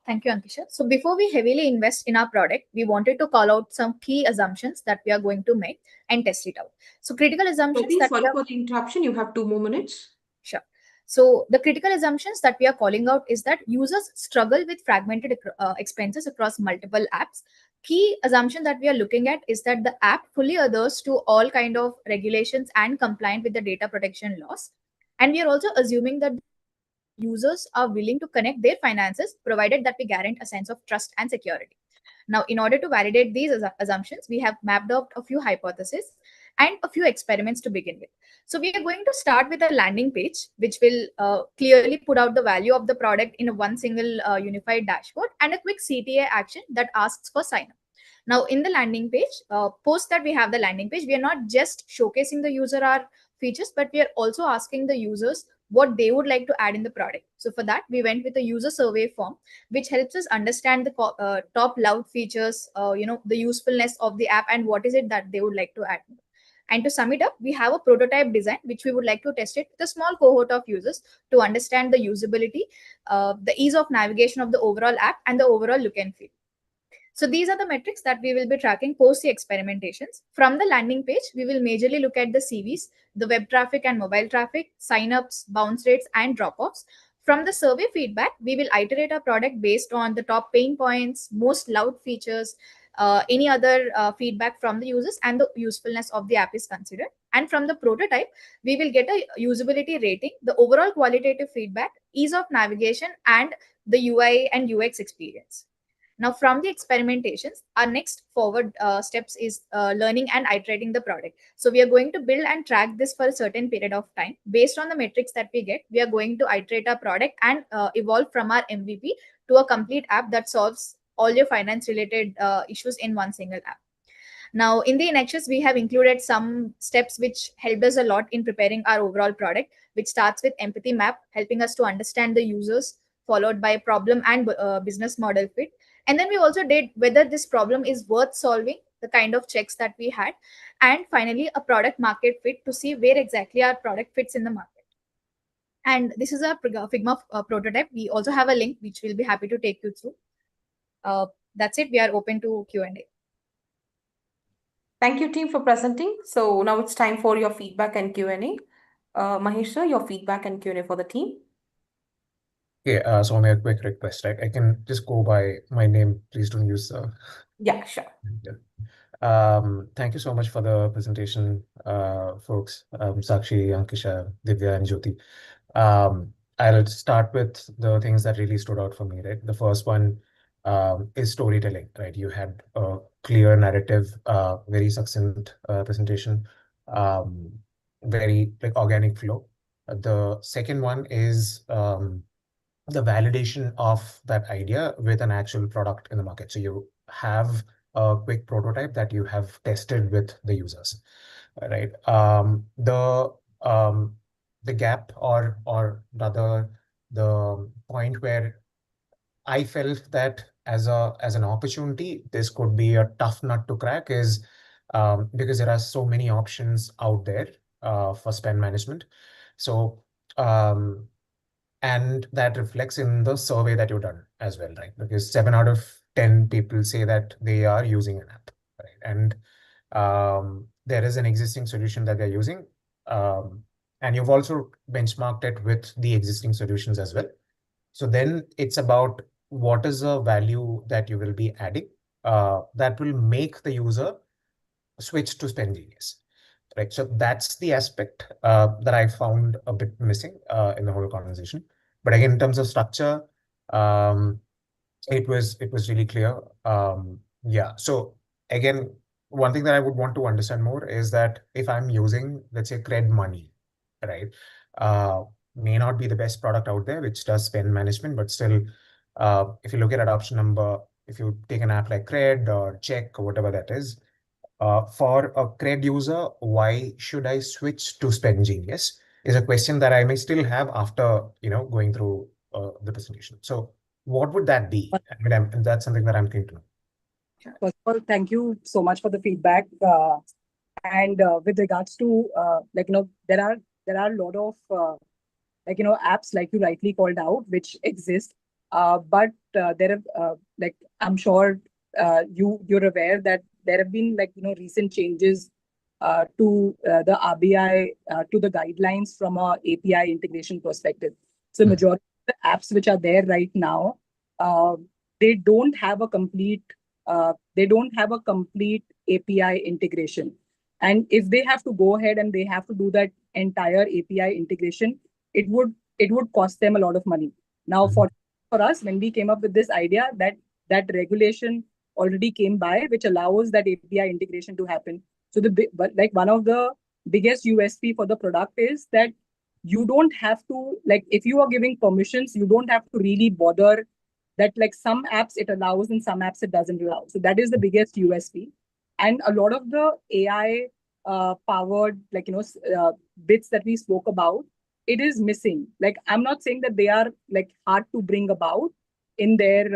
Thank you, Ankisha. So before we heavily invest in our product, we wanted to call out some key assumptions that we are going to make and test it out. So critical assumptions that Sorry for the interruption. You have 2 more minutes. Sure. So the critical assumptions that we are calling out is that users struggle with fragmented expenses across multiple apps. Key assumption that we are looking at is that the app fully adheres to all kind of regulations and compliant with the data protection laws. And we are also assuming that users are willing to connect their finances, provided that we guarantee a sense of trust and security. Now, in order to validate these assumptions, we have mapped out a few hypotheses and a few experiments to begin with. So we are going to start with a landing page, which will clearly put out the value of the product in a one single unified dashboard, and a quick CTA action that asks for sign up. Now, in the landing page, post that we have the landing page, we are not just showcasing the user our features, but we are also asking the users what they would like to add in the product. So for that, we went with a user survey form, which helps us understand the top loud features, the usefulness of the app, and what is it that they would like to add. And to sum it up, we have a prototype design, which we would like to test it with a small cohort of users to understand the usability, the ease of navigation of the overall app, and the overall look and feel. So these are the metrics that we will be tracking post the experimentations. From the landing page, we will majorly look at the CVs, the web traffic and mobile traffic, signups, bounce rates, and drop-offs. From the survey feedback, we will iterate our product based on the top pain points, most loud features, any other feedback from the users, and the usefulness of the app is considered. And from the prototype, we will get a usability rating, the overall qualitative feedback, ease of navigation, and the UI and UX experience. Now, from the experimentations, our next forward steps is learning and iterating the product. So we are going to build and track this for a certain period of time. Based on the metrics that we get, we are going to iterate our product and evolve from our MVP to a complete app that solves all your finance related issues in one single app. Now, in the annexures, we have included some steps which helped us a lot in preparing our overall product, which starts with empathy map, helping us to understand the users, followed by problem and business model fit. And then we also did whether this problem is worth solving, the kind of checks that we had, and finally a product market fit to see where exactly our product fits in the market. And this is a Figma prototype. We also have a link which we'll be happy to take you through. That's it. We are open to Q&A. Thank you, team, for presenting. So now it's time for your feedback and Q&A. Mahesh, sir, your feedback and Q&A for the team. Okay, so I have a quick request, right? I can just go by my name. Please don't use Yeah, sure. Yeah. Thank you so much for the presentation, folks. Sakshi, Ankisha, Divya, and Jyoti. I'll start with the things that really stood out for me, right? The first one is storytelling, right? You had a clear narrative, very succinct presentation, very like organic flow. The second one is the validation of that idea with an actual product in the market. So you have a quick prototype that you have tested with the users, right? The gap or rather the point where I felt that as an opportunity, this could be a tough nut to crack is because there are so many options out there for spend management. So um, and that reflects in the survey that you've done as well, right? Because 7 out of 10 people say that they are using an app, right? And there is an existing solution that they're using. And you've also benchmarked it with the existing solutions as well. So then it's about what is the value that you will be adding that will make the user switch to Spend Genius, right? So that's the aspect that I found a bit missing in the whole conversation. But again, in terms of structure, um, it was really clear. Yeah. So again, one thing that I would want to understand more is that if I'm using, let's say, Cred Money, right? Uh, may not be the best product out there, which does spend management, but still, if you look at adoption number, if you take an app like Cred or Check or whatever that is, for a Cred user, why should I switch to Spend Genius? Is a question that I may still have after going through the presentation. So what would that be? I mean, that's something that I'm keen to know. First of all, thank you so much for the feedback. And with regards to there are a lot of apps like you rightly called out which exist, but there are I'm sure you're aware that there have been recent changes to the RBI to the guidelines from a API integration perspective. So majority of the apps which are there right now, uh, they don't have a complete API integration. And if they have to go ahead and they have to do that entire API integration, it would cost them a lot of money. Now, for us, when we came up with this idea, that regulation already came by, which allows that API integration to happen. So one of the biggest USP for the product is that you don't have to, if you are giving permissions, you don't have to really bother that, some apps it allows and some apps it doesn't allow. So that is the biggest USP. And a lot of the AI powered bits that we spoke about, it is missing. I'm not saying that they are hard to bring about in their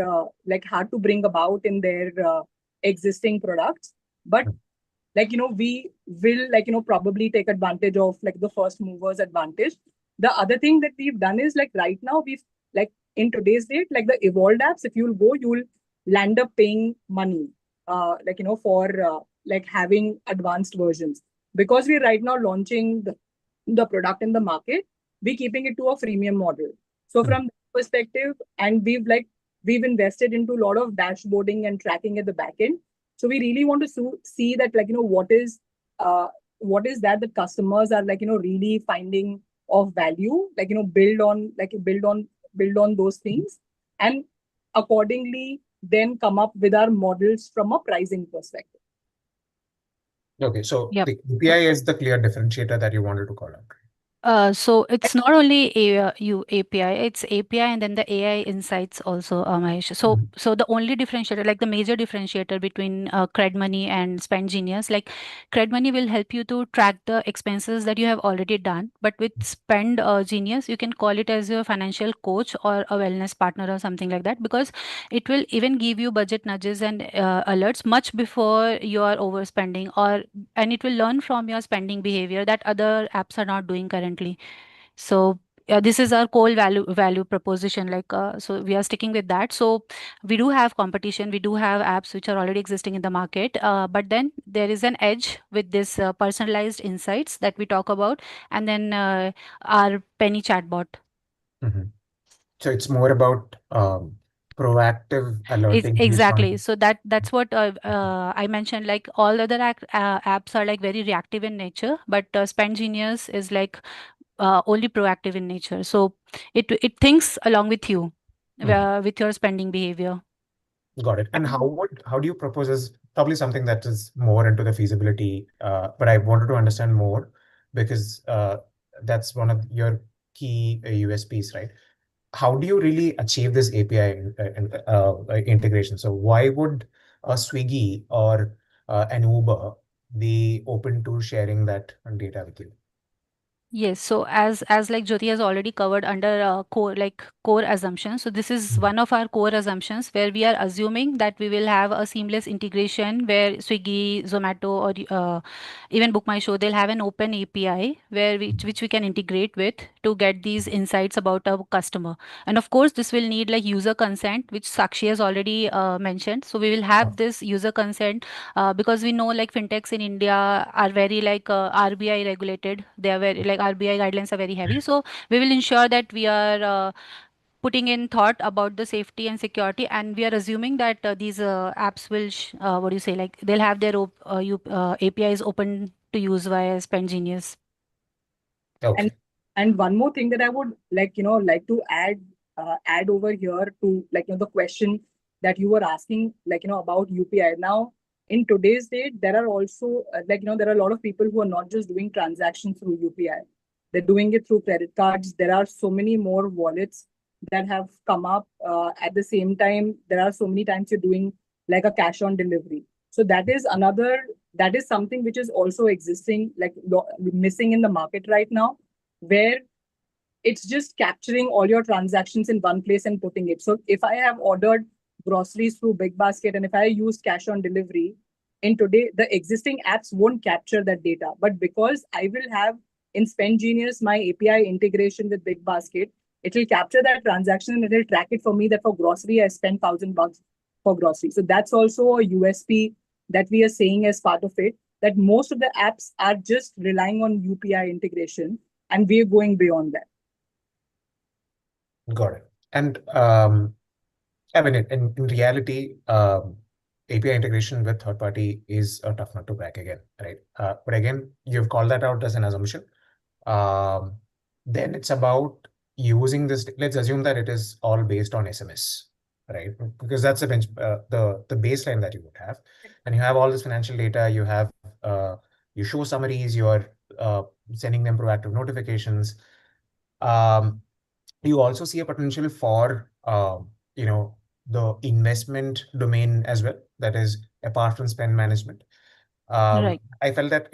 existing products, but we will probably take advantage of the first movers advantage. The other thing that we've done is right now we've in today's date, the evolved apps, if you'll go, you'll land up paying money for having advanced versions, because we're right now launching the product in the market. We're keeping it to a freemium model. So from that perspective, and we've invested into a lot of dashboarding and tracking at the back end. So we really want to see that what is that the customers are really finding of value, build on those things, and accordingly then come up with our models from a pricing perspective. Okay, so Yep. the API is the clear differentiator that you wanted to call out. So it's not only API, it's API and then the AI insights also, Mahesh. So the only differentiator, like the major differentiator between Cred Money and Spend Genius, like Cred Money will help you to track the expenses that you have already done. But with Spend Genius, you can call it as your financial coach or a wellness partner or something like that, because it will even give you budget nudges and alerts much before you are overspending, and it will learn from your spending behavior that other apps are not doing currently. So this is our core value proposition. So we are sticking with that. So we do have competition. We do have apps which are already existing in the market. But then there is an edge with this personalized insights that we talk about, and then our Penny chatbot. So it's more about proactive alerting. Exactly. So that's what I mentioned. Like all other apps are like very reactive in nature, but Spend Genius is like only proactive in nature. So it thinks along with you with your spending behavior. Got it. And how do you propose is probably something that is more into the feasibility, but I wanted to understand more because that's one of your key USPs, right? How do you really achieve this API integration? So why would a Swiggy or an Uber be open to sharing that data with you? Yes, so as like Jyoti has already covered under core assumptions. So this is one of our core assumptions where we are assuming that we will have a seamless integration where Swiggy, Zomato, or even Book My Show, they'll have an open API where which we can integrate with to get these insights about a customer. And of course, this will need like user consent, which Sakshi has already mentioned. So we will have this user consent because we know like fintechs in India are very like RBI regulated. They are very like RBI guidelines are very heavy. So we will ensure that we are putting in thought about the safety and security, and we are assuming that these apps will what do you say, like they'll have their APIs open to use via Spend Genius. And Okay. and one more thing that I would like to add over here to the question that you were asking about UPI. Now in today's date, there are also there are a lot of people who are not just doing transactions through UPI. They're doing it through credit cards. There are so many more wallets that have come up. At the same time, there are so many times you're doing like a cash on delivery. So that is something which is also existing, missing in the market right now, where it's just capturing all your transactions in one place and putting it. So if I have ordered groceries through Big Basket and if I use cash on delivery, in today, the existing apps won't capture that data. But because I will have in Spend Genius my API integration with Big Basket, it will capture that transaction and it will track it for me that for grocery, I spent $1,000 for grocery. So that's also a USP that we are saying as part of it, that most of the apps are just relying on UPI integration and we're going beyond that. Got it. And I mean, in reality, API integration with third party is a tough nut to crack again, right? But again, you've called that out as an assumption. Then it's about using this. Let's assume that it is all based on SMS, right? Because that's the baseline that you would have, and you have all this financial data. You show summaries. You're sending them proactive notifications. Um, you also see a potential for the investment domain as well. That is apart from spend management. Right. I felt that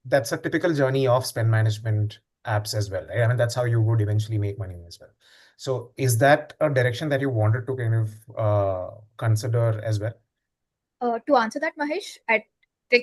that's a typical journey of spend management apps as well, right? I mean, that's how you would eventually make money as well. So is that a direction that you wanted to kind of consider as well? To answer that, Mahesh,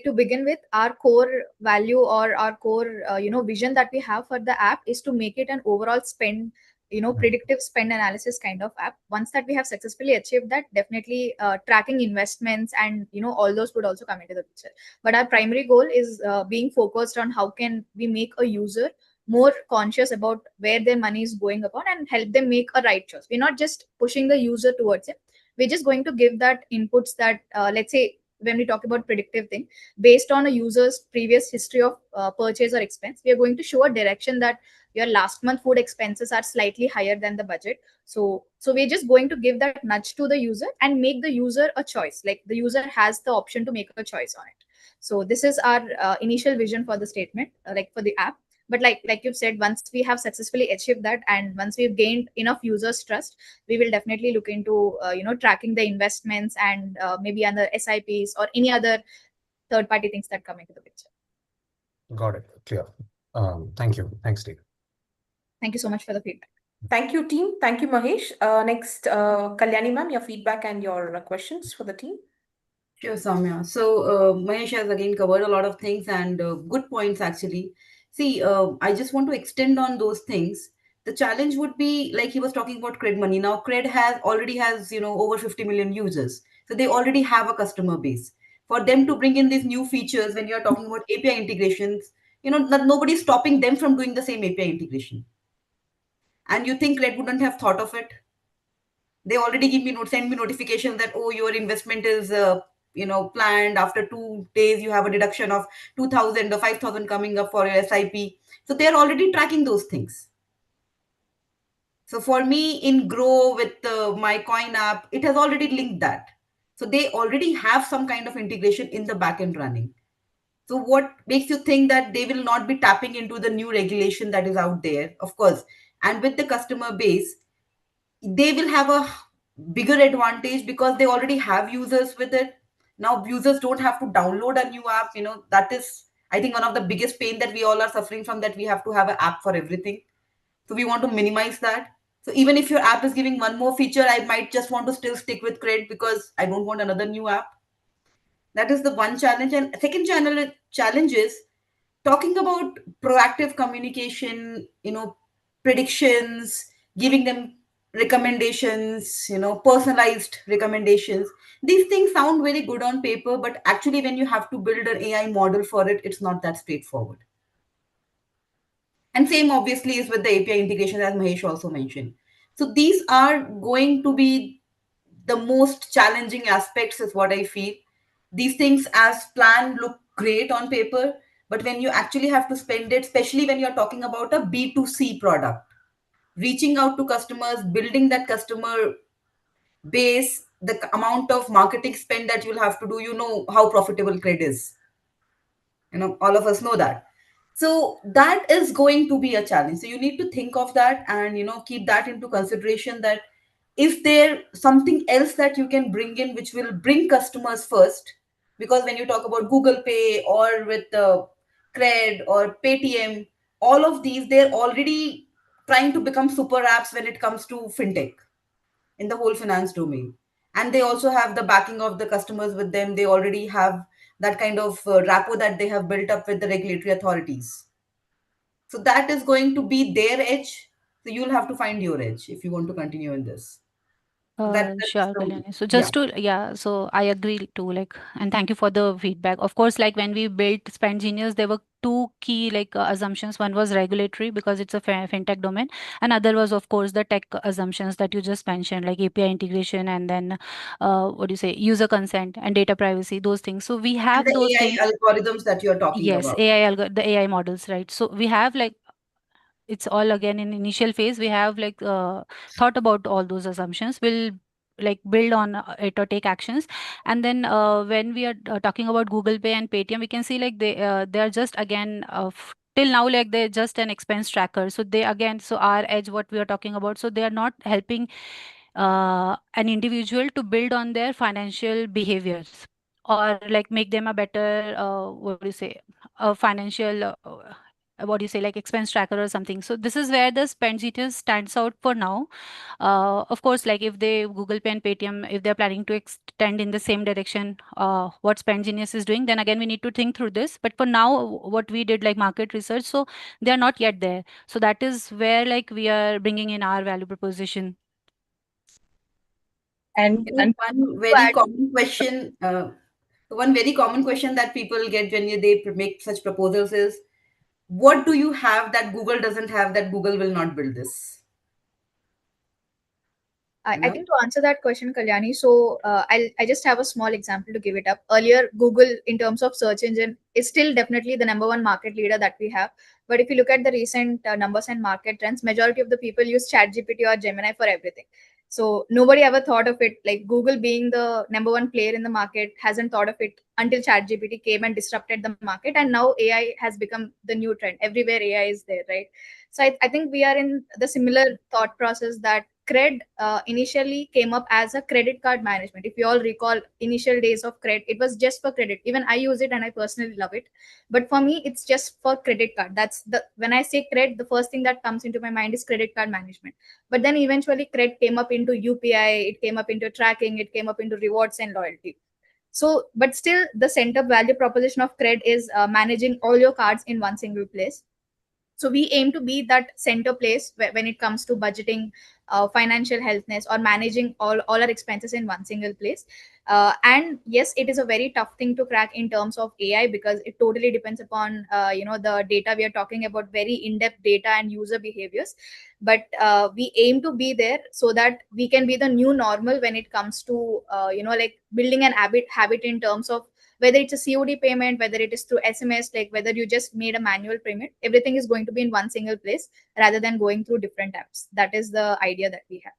to begin with, our core value or our core vision that we have for the app is to make it an overall spend, predictive spend analysis kind of app. Once that we have successfully achieved that, definitely tracking investments and all those would also come into the picture. But our primary goal is being focused on how can we make a user more conscious about where their money is going upon and help them make a right choice. We're not just pushing the user towards it, we're just going to give that inputs that let's say when we talk about predictive thing, based on a user's previous history of purchase or expense, we are going to show a direction that your last month food expenses are slightly higher than the budget. So we're just going to give that nudge to the user and make the user a choice, like the user has the option to make a choice on it. So this is our initial vision for the statement, like for the app. But like you've said, once we have successfully achieved that and once we've gained enough users trust, we will definitely look into tracking the investments and maybe under SIPs or any other third party things that come into the picture. Got it. Clear. Thank you. Thanks, Steve. Thank you so much for the feedback. Thank you, team. Thank you, Mahesh. Next, Kalyani ma'am, your feedback and your questions for the team. Sure, Soumya. So, Mahesh has again covered a lot of things and good points actually. See, I just want to extend on those things. The challenge would be like he was talking about Cred Money. Now, Cred already has over 50 million users, so they already have a customer base. For them to bring in these new features, when you're talking about API integrations, nobody's stopping them from doing the same API integration. And you think Cred wouldn't have thought of it? They already send me notification that, oh, your investment is planned. After 2 days you have a deduction of 2,000 or 5,000 coming up for your SIP. So they're already tracking those things. So for me, in Grow with my Coin app, it has already linked that. So they already have some kind of integration in the backend running. So what makes you think that they will not be tapping into the new regulation that is out there? Of course. And with the customer base, they will have a bigger advantage because they already have users with it. Now users don't have to download a new app. That is, I think, one of the biggest pain that we all are suffering from, that we have to have an app for everything. So we want to minimize that. So even if your app is giving one more feature, I might just want to still stick with credit because I don't want another new app. That is the one challenge. And second challenge is talking about proactive communication, predictions, giving them recommendations, personalized recommendations. These things sound very good on paper, but actually when you have to build an AI model for it, it's not that straightforward. And same obviously is with the API integration, as Mahesh also mentioned. So these are going to be the most challenging aspects, is what I feel. These things as planned look great on paper, but when you actually have to spend it, especially when you're talking about a B2C product, reaching out to customers, building that customer base, the amount of marketing spend that you'll have to do, how profitable credit is. All of us know that. So that is going to be a challenge. So you need to think of that and keep that into consideration, that if there something else that you can bring in which will bring customers first, because when you talk about Google Pay or with Cred or Paytm, all of these, they're already trying to become super apps when it comes to fintech in the whole finance domain. And they also have the backing of the customers with them. They already have that kind of rapport that they have built up with the regulatory authorities. So that is going to be their edge. So you'll have to find your edge if you want to continue in this. So Sure, Kalyani. So yeah. just to, yeah, so I agree too, like, and thank you for the feedback. Of course, like when we built Spend Genius, there were two key assumptions. One was regulatory because it's a fintech domain, and other was of course the tech assumptions that you just mentioned, like API integration and then what do you say, user consent and data privacy, those things. So we And have the those AI things. algorithms that you're talking Yes, about. the AI models, right? So we have like, it's all again in initial phase. We have thought about all those assumptions. We'll like build on it or take actions. And then when we are talking about Google Pay and Paytm, we can see like they are just again till now, like they're just an expense tracker. So they again, so our edge, what we are talking about, so they are not helping an individual to build on their financial behaviors or like make them a better what do you say, a financial what do you say, like expense tracker or something. So this is where the Spend Genius stands out for now. Of course, like if they Google Pay and Paytm, if they're planning to extend in the same direction what Spend Genius is doing, then again we need to think through this. But for now, what we did like market research, so they are not yet there. So that is where like we are bringing in our value proposition. And one very common question, one very common question that people get when they make such proposals is, what do you have that Google doesn't have, that Google will not build this? I think to answer that question, Kalyani, so I just have a small example to give it up. Earlier, Google, in terms of search engine, is still definitely the number one market leader that we have. But if you look at the recent numbers and market trends, majority of the people use ChatGPT or Gemini for everything. So nobody ever thought of it, like Google being the number one player in the market hasn't thought of it until ChatGPT came and disrupted the market. And now AI has become the new trend. Everywhere AI is there, right? So I think we are in the similar thought process that Cred initially came up as a credit card management. If you all recall, initial days of Cred, it was just for credit. Even I use it and I personally love it. But for me, it's just for credit card. That's the when I say Cred, the first thing that comes into my mind is credit card management. But then eventually, Cred came up into UPI, it came up into tracking, it came up into rewards and loyalty. So, but still, the center value proposition of Cred is managing all your cards in one single place. So we aim to be that center place when it comes to budgeting, financial healthness, or managing all our expenses in one single place. And yes, it is a very tough thing to crack in terms of AI because it totally depends upon the data we are talking about, very in-depth data and user behaviors. But we aim to be there so that we can be the new normal when it comes to like building an habit in terms of whether it's a COD payment, whether it is through SMS, like whether you just made a manual payment, everything is going to be in one single place rather than going through different apps. That is the idea that we have.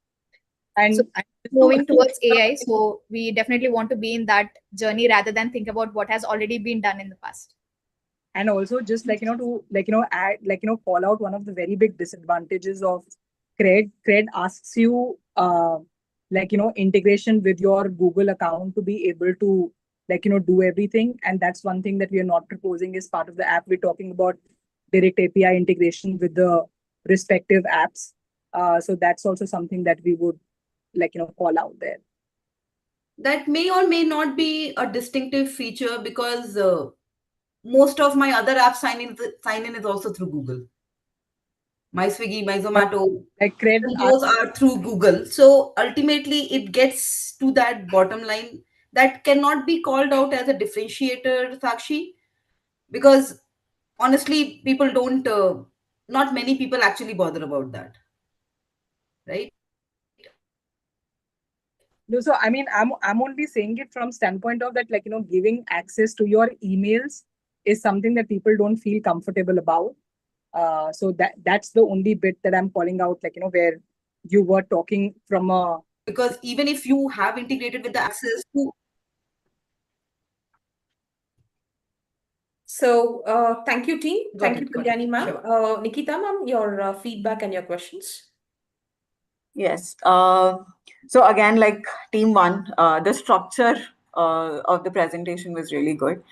So moving towards AI, so we definitely want to be in that journey rather than think about what has already been done in the past. And also just to add, call out one of the very big disadvantages of Cred. Cred asks you integration with your Google account to be able to do everything. And that's one thing that we are not proposing as part of the app. We're talking about direct API integration with the respective apps. So that's also something that we would call out there. That may or may not be a distinctive feature because most of my other apps sign in is also through Google. My Swiggy, my Zomato, those are through Google. So ultimately, it gets to that bottom line that cannot be called out as a differentiator, Sakshi, because honestly, people don't. Not many people actually bother about that, right? No, so I mean, I'm only saying it from standpoint of that, giving access to your emails is something that people don't feel comfortable about. So that's the only bit that I'm calling out, where you were talking from a. Because even if you have integrated with the access to. So thank you, team. Got Thank it, you, got it. Kalyani ma'am. Sure. Nikita ma'am, your feedback and your questions. Yes. So again, like team one, the structure of the presentation was really good.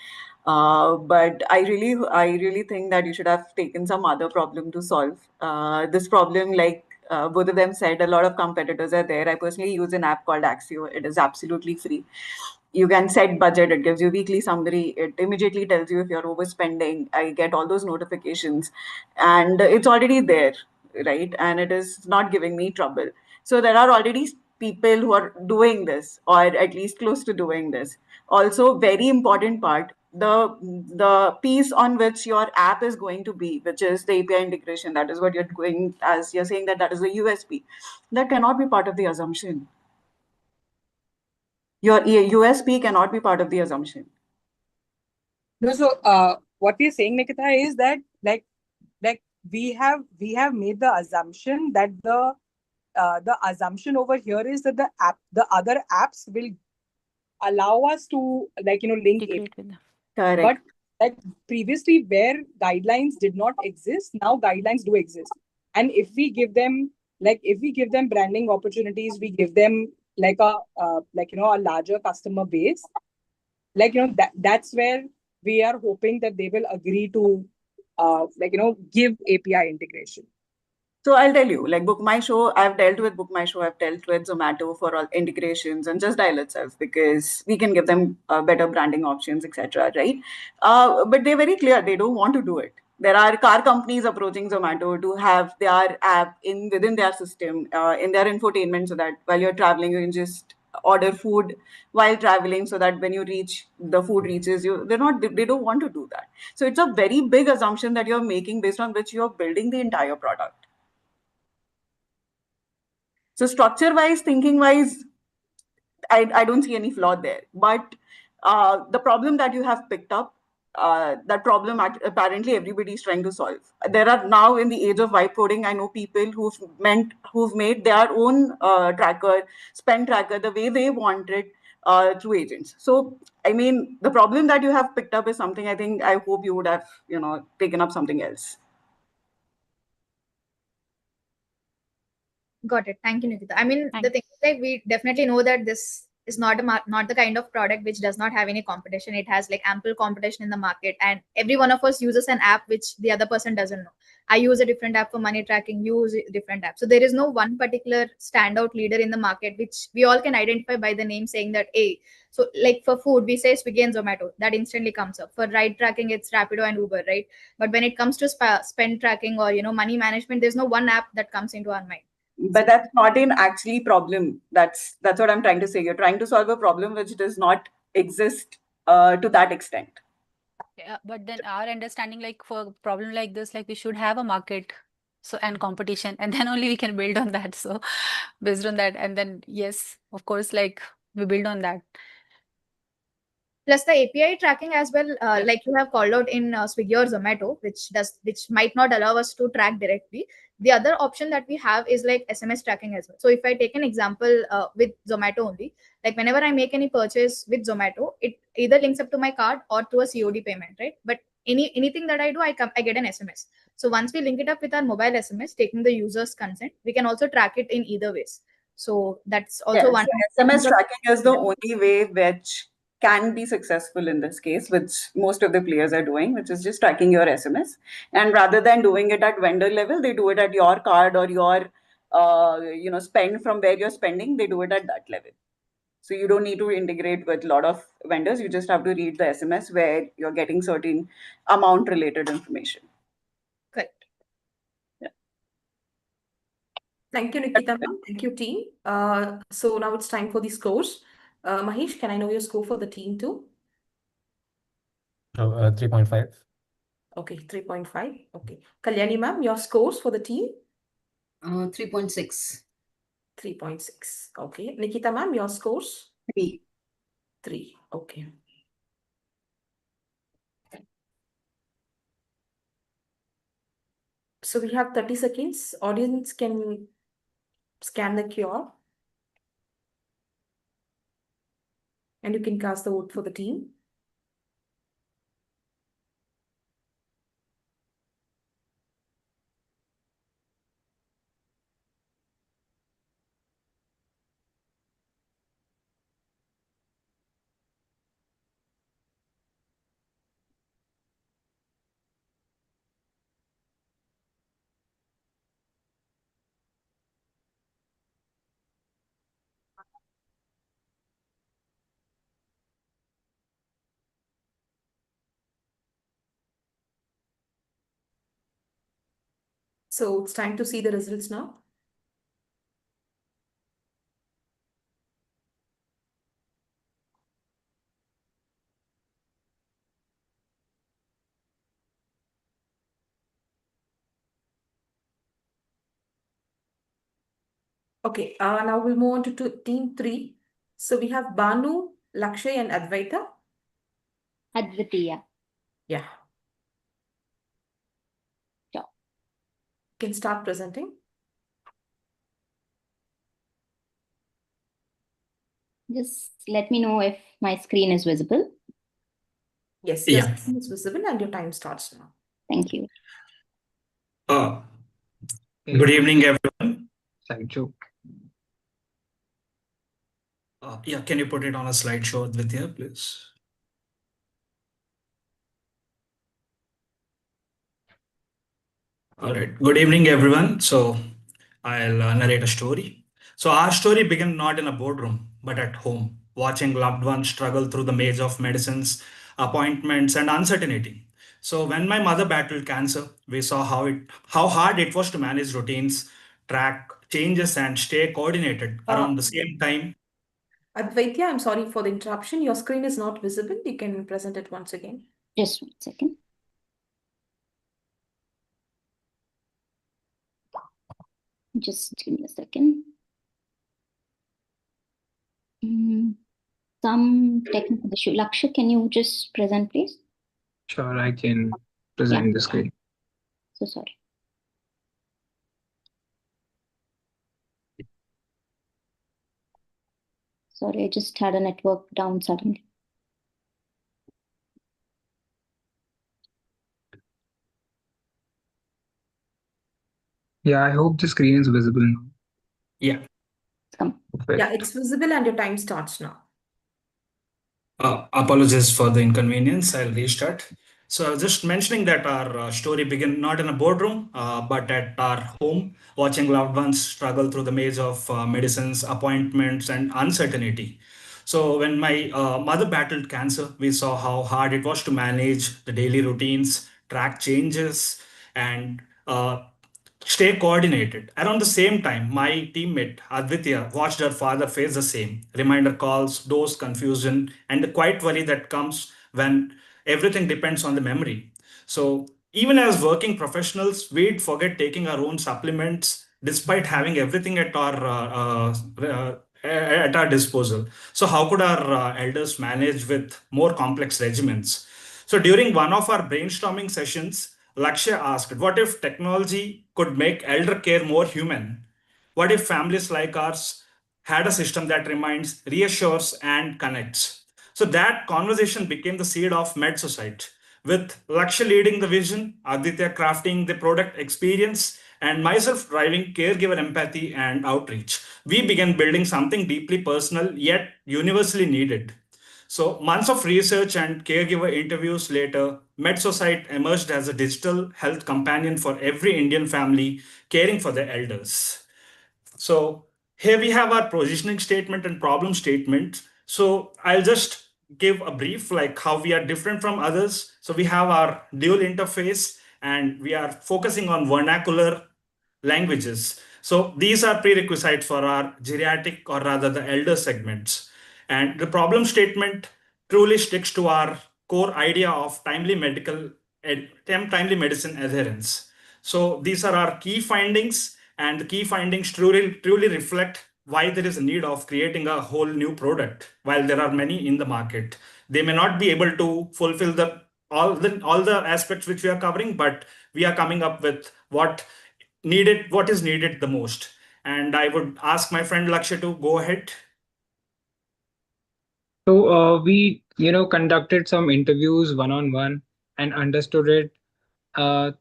But I really think that you should have taken some other problem to solve. This problem, like both of them said, a lot of competitors are there. I personally use an app called Axio. It is absolutely free. You can set budget. It gives you weekly summary. It immediately tells you if you're overspending. I get all those notifications, and it's already there, right? And it is not giving me trouble. So there are already people who are doing this, or at least close to doing this. Also, very important part, the piece on which your app is going to be, which is the API integration. That is what you're going, as you're saying, that is the USP. That cannot be part of the assumption. Your USP cannot be part of the assumption. No, so what we're saying, Nikita, is that we have made the assumption that the assumption over here is that the other apps will allow us to link it. Correct. But previously, where guidelines did not exist, now guidelines do exist. And if we give them branding opportunities, we give them a larger customer base, that's where we are hoping that they will agree to give API integration. So I'll tell you, like Book My Show, I've dealt with Book My Show, I've dealt with Zomato for all integrations and Just Dial itself, because we can give them better branding options, etc. Right? But they're very clear; they don't want to do it. There are car companies approaching Zomato to have their app within their system, in their infotainment, so that while you're traveling, you can just order food while traveling, so that when you reach, the food reaches you. They don't want to do that. So it's a very big assumption that you're making based on which you're building the entire product. So structure-wise, thinking-wise, I don't see any flaw there. But the problem that you have picked up, that problem apparently everybody is trying to solve. There are now, in the age of vibe coding, I know people who've made their own tracker, spend tracker, the way they want it, through agents. So I mean, the problem that you have picked up is something I hope you would have taken up something else. Got it. Thank you, Nikita. I mean, the thing is, like, we definitely know that this is not not the kind of product which does not have any competition. It has like ample competition in the market, and every one of us uses an app which the other person doesn't know. I use a different app for money tracking. You use a different app. So there is no one particular standout leader in the market which we all can identify by the name, saying that, hey, so like for food, we say Swiggy and Zomato. That instantly comes up. For ride tracking, it's Rapido and Uber, right? But when it comes to spend tracking or money management, there's no one app that comes into our mind. But that's not an actually problem. That's what I'm trying to say. You're trying to solve a problem which does not exist to that extent. Yeah, but then our understanding, like for a problem like this, like we should have a market, so and competition, and then only we can build on that. So based on that, and then yes, of course, like we build on that. Plus the API tracking as well, like you have called out in Swiggy or Zomato, which might not allow us to track directly. The other option that we have is like SMS tracking as well. So if I take an example with Zomato only, like whenever I make any purchase with Zomato, it either links up to my card or to a COD payment, right? But anything that I do, I get an SMS. So once we link it up with our mobile SMS, taking the user's consent, we can also track it in either ways. So that's also one. So SMS tracking is the only way which can be successful in this case, which most of the players are doing, which is just tracking your SMS. And rather than doing it at vendor level, they do it at your card or your spend from where you're spending. They do it at that level. So you don't need to integrate with a lot of vendors. You just have to read the SMS where you're getting certain amount related information. Correct. Yeah. Thank you, Nikita ma'am. Thank you, team. So now it's time for the scores. Mahesh, can I know your score for the team too? 3.5. Okay, 3.5. Okay. Kalyani ma'am, your scores for the team? 3.6. 3.6. Okay. Nikita ma'am, your scores? 3. 3. Okay. So we have 30 seconds. Audience can scan the QR. And you can cast the vote for the team. So it's time to see the results now. Okay, now we'll move on to team 3. So we have Banu, Lakshay, and Advaita. Advitiya. Yeah. Sure. You can start presenting. Just let me know if my screen is visible. Yes, your Yeah. screen is visible and your time starts now. Thank you. Good evening, everyone. Thank you. Yeah, can you put it on a slideshow, Advitya, please? All right. Good evening, everyone. So I'll narrate a story. So our story began not in a boardroom, but at home, watching loved ones struggle through the maze of medicines, appointments, and uncertainty. So when my mother battled cancer, we saw how hard it was to manage routines, track changes, and stay coordinated around the same time. Advaitya, I'm sorry for the interruption. Your screen is not visible. You can present it once again. Just 1 second. Just give me a second. Some technical issue. Lakshay, can you just present, please? Sure, I can present the screen. So sorry. Sorry, I just had a network down suddenly. Yeah, I hope the screen is visible now. Yeah. Perfect. Yeah, it's visible and your time starts now. Apologies for the inconvenience. I'll restart. So I was just mentioning that our story began not in a boardroom, but at our home, watching loved ones struggle through the maze of medicines, appointments, and uncertainty. So when my mother battled cancer, we saw how hard it was to manage the daily routines, track changes, and stay coordinated. Around the same time, my teammate Advitya watched her father face the same reminder calls, dose confusion, and the quiet worry that comes when everything depends on the memory. So, even as working professionals, we'd forget taking our own supplements despite having everything at our disposal. So how could our elders manage with more complex regimens? So during one of our brainstorming sessions, Lakshya asked, what if technology could make elder care more human? What if families like ours had a system that reminds, reassures, and connects? So that conversation became the seed of Med Society, with Lakshya leading the vision, Aditya crafting the product experience, and myself driving caregiver empathy and outreach. We began building something deeply personal yet universally needed. So, months of research and caregiver interviews later, MedSociety emerged as a digital health companion for every Indian family caring for their elders. So here we have our positioning statement and problem statement. So I'll just give a brief like how we are different from others. So we have our dual interface and we are focusing on vernacular languages. So these are prerequisites for our geriatric or rather the elder segments. And the problem statement truly sticks to our core idea of timely medicine adherence. So these are our key findings, and the key findings truly reflect why there is a need of creating a whole new product. While there are many in the market, they may not be able to fulfill all the aspects which we are covering, but we are coming up with what is needed the most. And I would ask my friend Lakshya to go ahead. So we, conducted some interviews one-on-one and understood it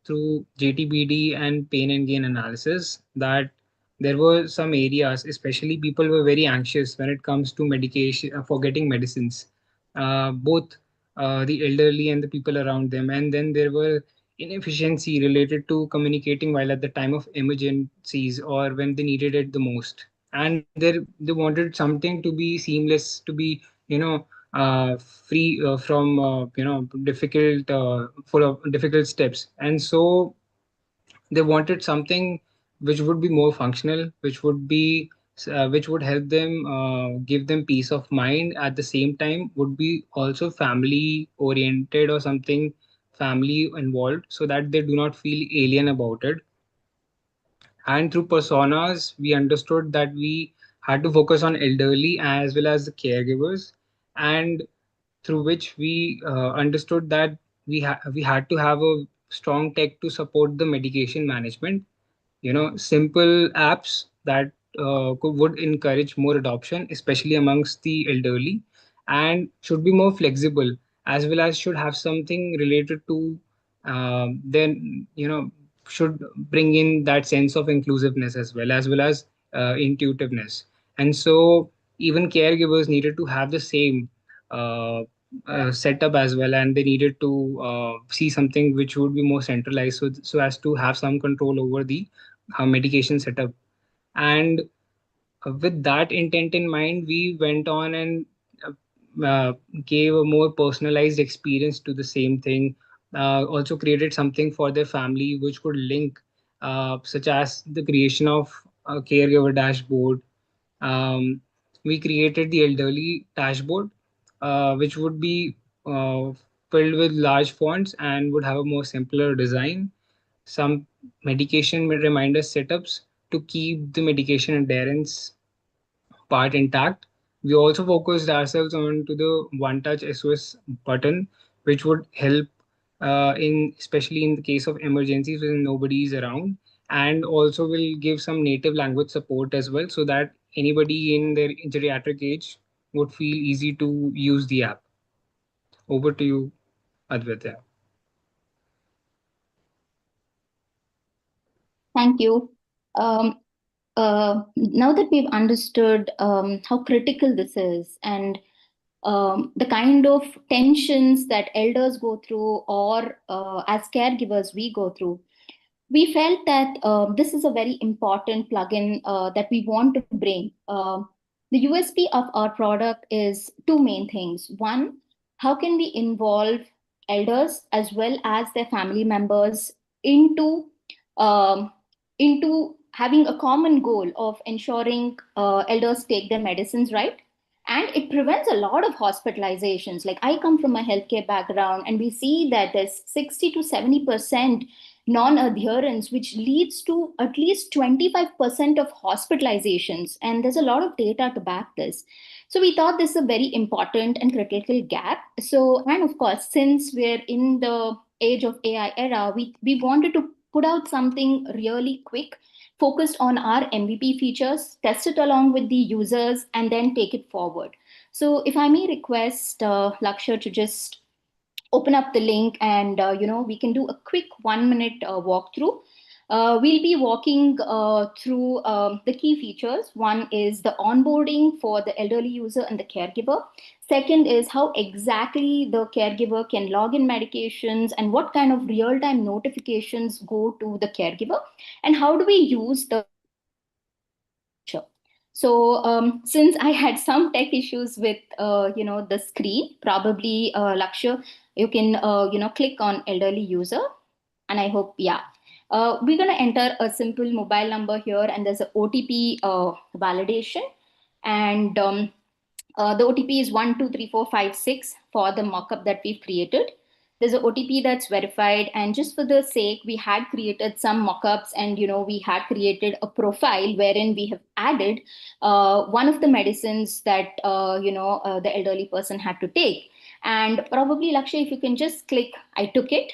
through JTBD and pain and gain analysis that there were some areas, especially people were very anxious when it comes to medication for getting medicines, both the elderly and the people around them. And then there were inefficiency related to communicating while at the time of emergencies or when they needed it the most. And they wanted something to be seamless, to be, free from difficult full of difficult steps. And so they wanted something which would be more functional, which would help them, give them peace of mind, at the same time would be also family oriented or something family involved, so that they do not feel alien about it. And through personas, we understood that we had to focus on elderly as well as the caregivers, and through which we understood that we had to have a strong tech to support the medication management. Simple apps that would encourage more adoption, especially amongst the elderly, and should be more flexible, as well as should have something related to, then should bring in that sense of inclusiveness as well as intuitiveness. And so even caregivers needed to have the same uh, setup as well, and they needed to see something which would be more centralized, so as to have some control over the medication setup. And with that intent in mind, we went on and gave a more personalized experience to the same thing. Also created something for their family which could link, such as the creation of a caregiver dashboard. um, we created the elderly dashboard, which would be filled with large fonts and would have a more simpler design, some medication reminder setups to keep the medication adherence part intact. We also focused ourselves on to the one touch SOS button, which would help in especially in the case of emergencies when nobody is around, and also will give some native language support as well, so that anybody in their geriatric age would feel easy to use the app. Over to you, Advitya. Thank you. Um, now that we've understood how critical this is and the kind of tensions that elders go through, or as caregivers we go through, we felt that this is a very important plugin that we want to bring. The USP of our product is two main things. One, how can we involve elders as well as their family members into um, having a common goal of ensuring elders take their medicines right, and it prevents a lot of hospitalizations. Like, I come from a healthcare background, and we see that there's 60 to 70% non-adherence, which leads to at least 25% of hospitalizations. And there's a lot of data to back this. So we thought this is a very important and critical gap. So, and of course, since we're in the age of AI era, we wanted to put out something really quick, focused on our MVP features, test it along with the users, and then take it forward. So if I may request Lakshya to just open up the link, and we can do a quick 1 minute walkthrough. We'll be walking through the key features. One is the onboarding for the elderly user and the caregiver. Second is how exactly the caregiver can log in medications and what kind of real-time notifications go to the caregiver, and how do we use the. So since I had some tech issues with the screen, probably Lakshya, you can click on elderly user, and I hope, yeah. We're going to enter a simple mobile number here, and there's an OTP validation, and the OTP is 123456 for the mockup that we've created. There's an OTP that's verified, and just for the sake, we had created some mockups, and we had created a profile wherein we have added one of the medicines that the elderly person had to take. And probably, Lakshya, if you can just click I took it.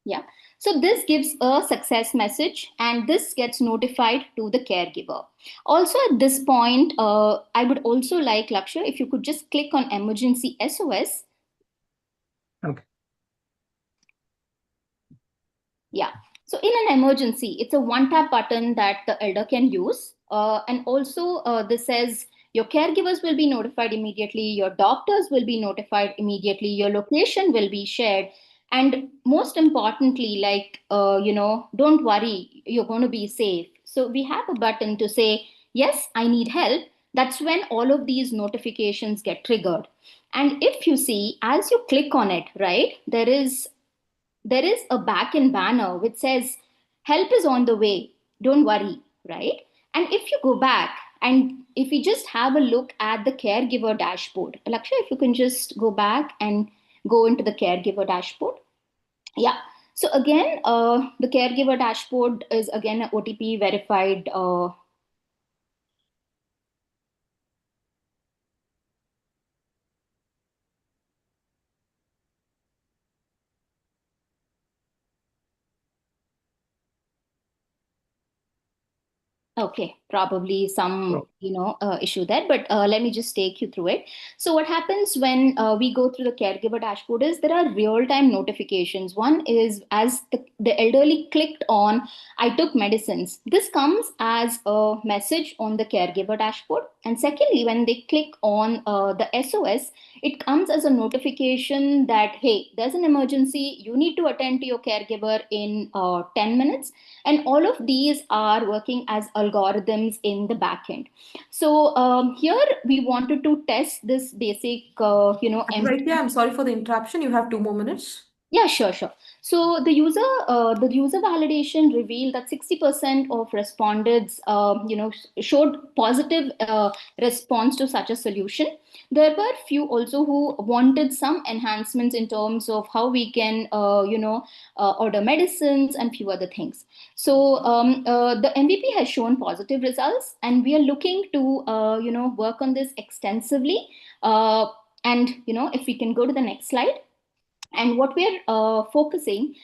Yeah. So this gives a success message, and this gets notified to the caregiver. Also at this point, I would also like, Lakshya, if you could just click on emergency SOS. Okay. Yeah. So in an emergency, it's a one-tap button that the elder can use. And also this says your caregivers will be notified immediately, your doctors will be notified immediately, your location will be shared. And most importantly, don't worry, you're going to be safe. So we have a button to say, yes, I need help. That's when all of these notifications get triggered. And if you see, as you click on it, right, there is a back-end banner which says, help is on the way, don't worry, right? And if you go back, and if you just have a look at the caregiver dashboard, Lakshya, if you can just go back and go into the caregiver dashboard. Yeah. So again, the caregiver dashboard is again an OTP verified Okay, probably some issue there, but let me just take you through it. So what happens when we go through the caregiver dashboard is there are real-time notifications. One is as the elderly clicked on I took medicines. This comes as a message on the caregiver dashboard. And secondly, when they click on the SOS, it comes as a notification that, hey, there's an emergency, you need to attend to your caregiver in 10 minutes. And all of these are working as algorithms in the backend. So here we wanted to test this basic, Right, yeah, I'm sorry for the interruption. You have 2 more minutes. Yeah, sure. So the user validation revealed that 60% of respondents, showed positive response to such a solution. There were few also who wanted some enhancements in terms of how we can, order medicines and few other things. So the MVP has shown positive results, and we are looking to, work on this extensively. And if we can go to the next slide. And what we're focusing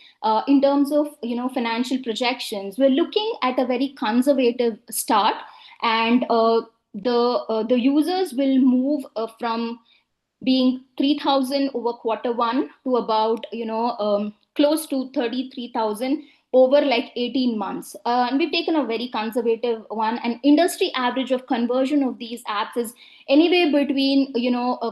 in terms of financial projections, we're looking at a very conservative start, and the users will move from being 3,000 over Q1 to about close to 33,000 over like 18 months. And we've taken a very conservative one. And industry average of conversion of these apps is anywhere between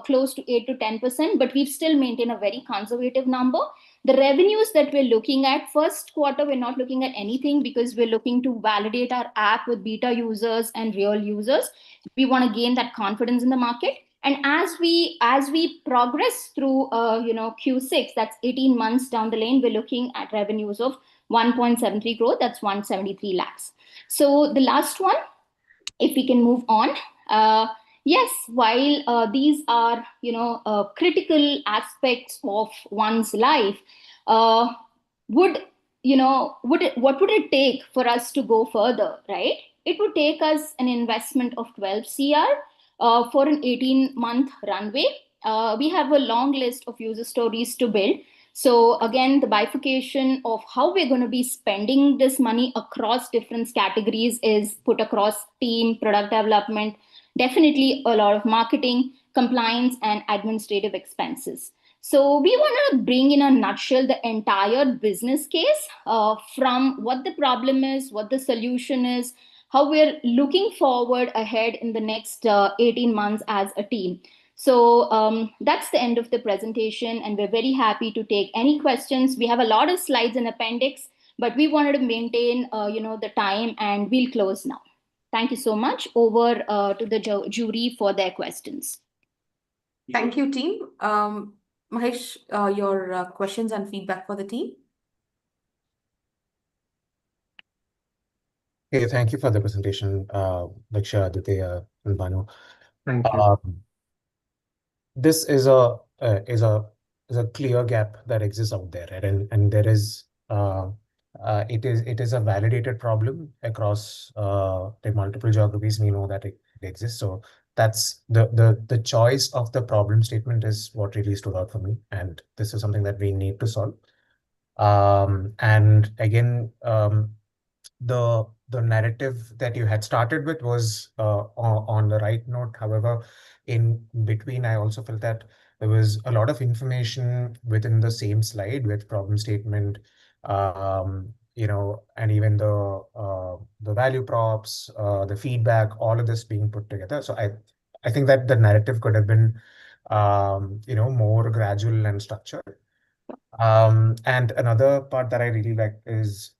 close to 8 to 10%, but we've still maintained a very conservative number. The revenues that we're looking at, first quarter, we're not looking at anything because we're looking to validate our app with beta users and real users. We want to gain that confidence in the market. And as we progress through Q6, that's 18 months down the lane, we're looking at revenues of 1.73 crore, that's 173 lakhs. So the last one, if we can move on. Yes, while these are critical aspects of one's life, would what would it take for us to go further, right? It would take us an investment of 12 cr for an 18-month runway. We have a long list of user stories to build. So again, the bifurcation of how we're going to be spending this money across different categories is put across team, product development, definitely a lot of marketing, compliance, and administrative expenses. So we want to bring in a nutshell the entire business case, from what the problem is, what the solution is, how we're looking forward ahead in the next 18 months as a team. So that's the end of the presentation, and we're very happy to take any questions. We have a lot of slides in appendix, but we wanted to maintain the time, and we'll close now. Thank you so much. Over to the jury for their questions. Thank you, team. Mahesh, your questions and feedback for the team. Hey, thank you for the presentation, Laksha, Aditya, and Banu. Thank you. This is a clear gap that exists out there, right? And there is it is a validated problem across the multiple geographies. We know that it exists. So that's the choice of the problem statement is what really stood out for me, and this is something that we need to solve. And again, the narrative that you had started with was on the right note. However, in between, I also felt that there was a lot of information within the same slide with problem statement, and even the value props, the feedback, all of this being put together. So I think that the narrative could have been more gradual and structured. And another part that I really like is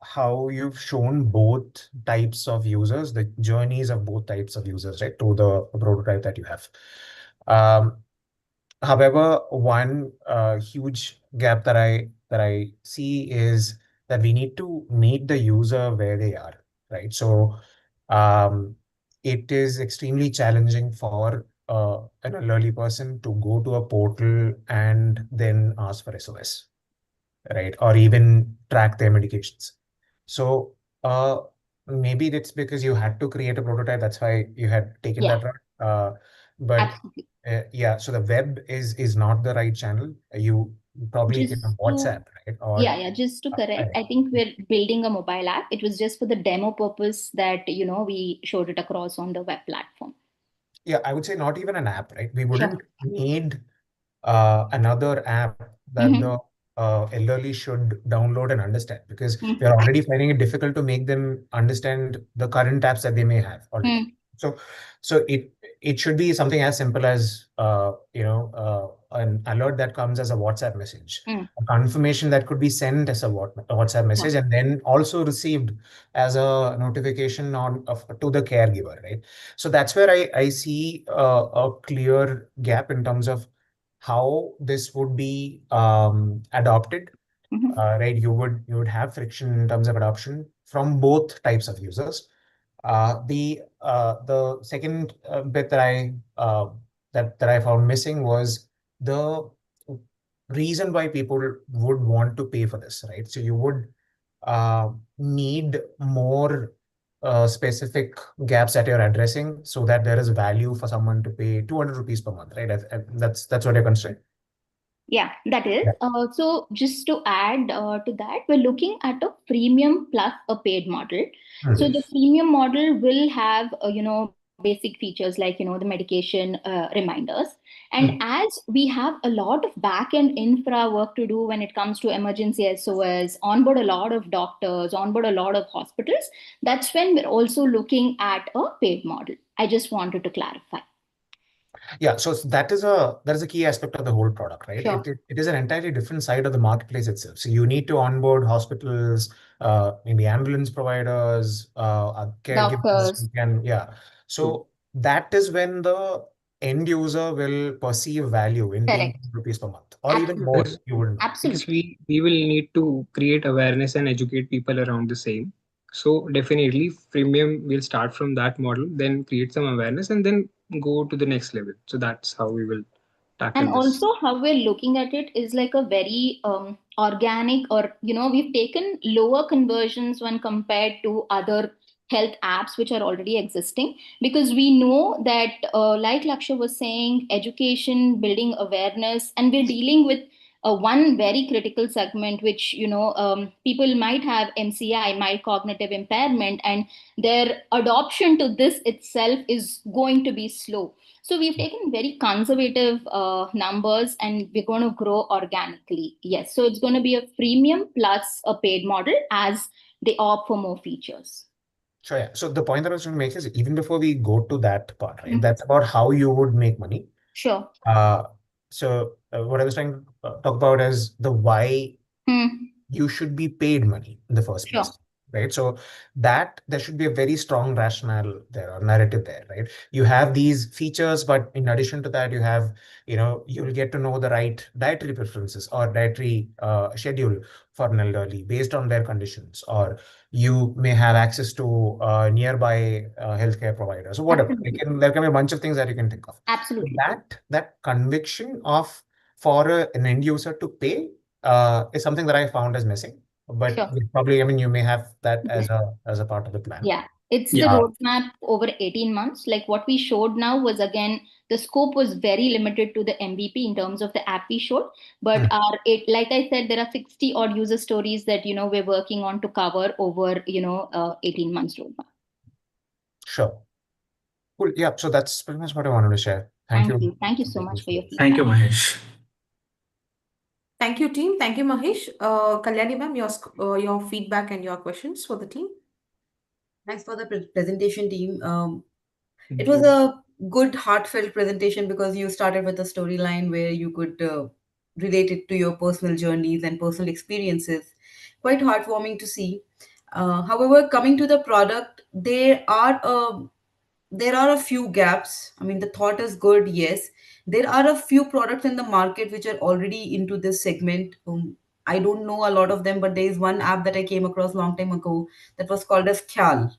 how you've shown both types of users, the journeys of both types of users, right, to the prototype that you have. However, one huge gap that I see is that we need to meet the user where they are, right? So it is extremely challenging for an elderly person to go to a portal and then ask for SOS, right? Or even track their medications. So maybe that's because you had to create a prototype. That's why you had taken that route. But yeah, so the web is not the right channel. You probably can WhatsApp, right? Or Just to correct, I think we're building a mobile app. It was just for the demo purpose that we showed it across on the web platform. Yeah, I would say not even an app, right? We wouldn't need another app that the elderly should download and understand, because we are already finding it difficult to make them understand the current apps that they may have already. So it should be something as simple as an alert that comes as a WhatsApp message, a confirmation that could be sent as a WhatsApp message, and then also received as a notification to the caregiver, right? So that's where I see a clear gap in terms of how this would be adopted, right? You would have friction in terms of adoption from both types of users. The second bit that I found missing was the reason why people would want to pay for this, right? So you would need more specific gaps that you're addressing so that there is value for someone to pay 200 rupees per month, right? That's what you're considering. Yeah, that is. So just to add to that, we're looking at a freemium plus a paid model. So the freemium model will have, basic features like, the medication reminders. And as we have a lot of back-end infra work to do when it comes to emergency SOS, onboard a lot of doctors, onboard a lot of hospitals, that's when we're also looking at a paid model. I just wanted to clarify. Yeah, so that is a key aspect of the whole product, right? Sure. It is an entirely different side of the marketplace itself. So you need to onboard hospitals, maybe ambulance providers, caregivers. Doctors. So that is when the end user will perceive value in paying rupees per month, or even more. You will know. Absolutely. Because we will need to create awareness and educate people around the same. So definitely freemium will start from that model, then create some awareness, and then go to the next level. So that's how we will tackle And this. also how we're looking at it is like a very organic, or we've taken lower conversions when compared to other health apps which are already existing, because we know that like Laksha was saying, education, building awareness, and we're dealing with one very critical segment, which people might have MCI, mild cognitive impairment, and their adoption to this itself is going to be slow. So we've taken very conservative numbers, and we're going to grow organically. Yes. So it's going to be a freemium plus a paid model as they opt for more features. Sure, yeah. So the point that I was trying to make is, even before we go to that part, right? That's about how you would make money. Sure. What I was trying to talk about is the why you should be paid money in the first Sure. place, right? So that there should be a very strong rationale there, or narrative there, right? You have these features, but in addition to that, you have, you'll get to know the right dietary preferences or dietary schedule for an elderly based on their conditions, or you may have access to nearby healthcare providers or whatever. There can be a bunch of things that you can think of. Absolutely. That conviction of an end user to pay is something that I found as missing. But Sure. probably, you may have that as a part of the plan. Yeah, it's the roadmap over 18 months. Like what we showed now was, again, the scope was very limited to the MVP in terms of the app we showed. But like I said, there are 60 odd user stories that we're working on to cover over 18 months roadmap. Sure. Cool. Yeah. So that's pretty much what I wanted to share. Thank you. Thank you so much for your feedback. Thank you, Mahesh. Thank you, team. Thank you, Mahesh. Kalyani ma'am, your feedback and your questions for the team. Thanks for the presentation, team. It was a good, heartfelt presentation because you started with a storyline where you could relate it to your personal journeys and personal experiences. Quite heartwarming to see. However, coming to the product, there are a few gaps. I mean, the thought is good, yes. There are a few products in the market which are already into this segment. I don't know a lot of them, but there is one app that I came across long time ago that was called as Khyal.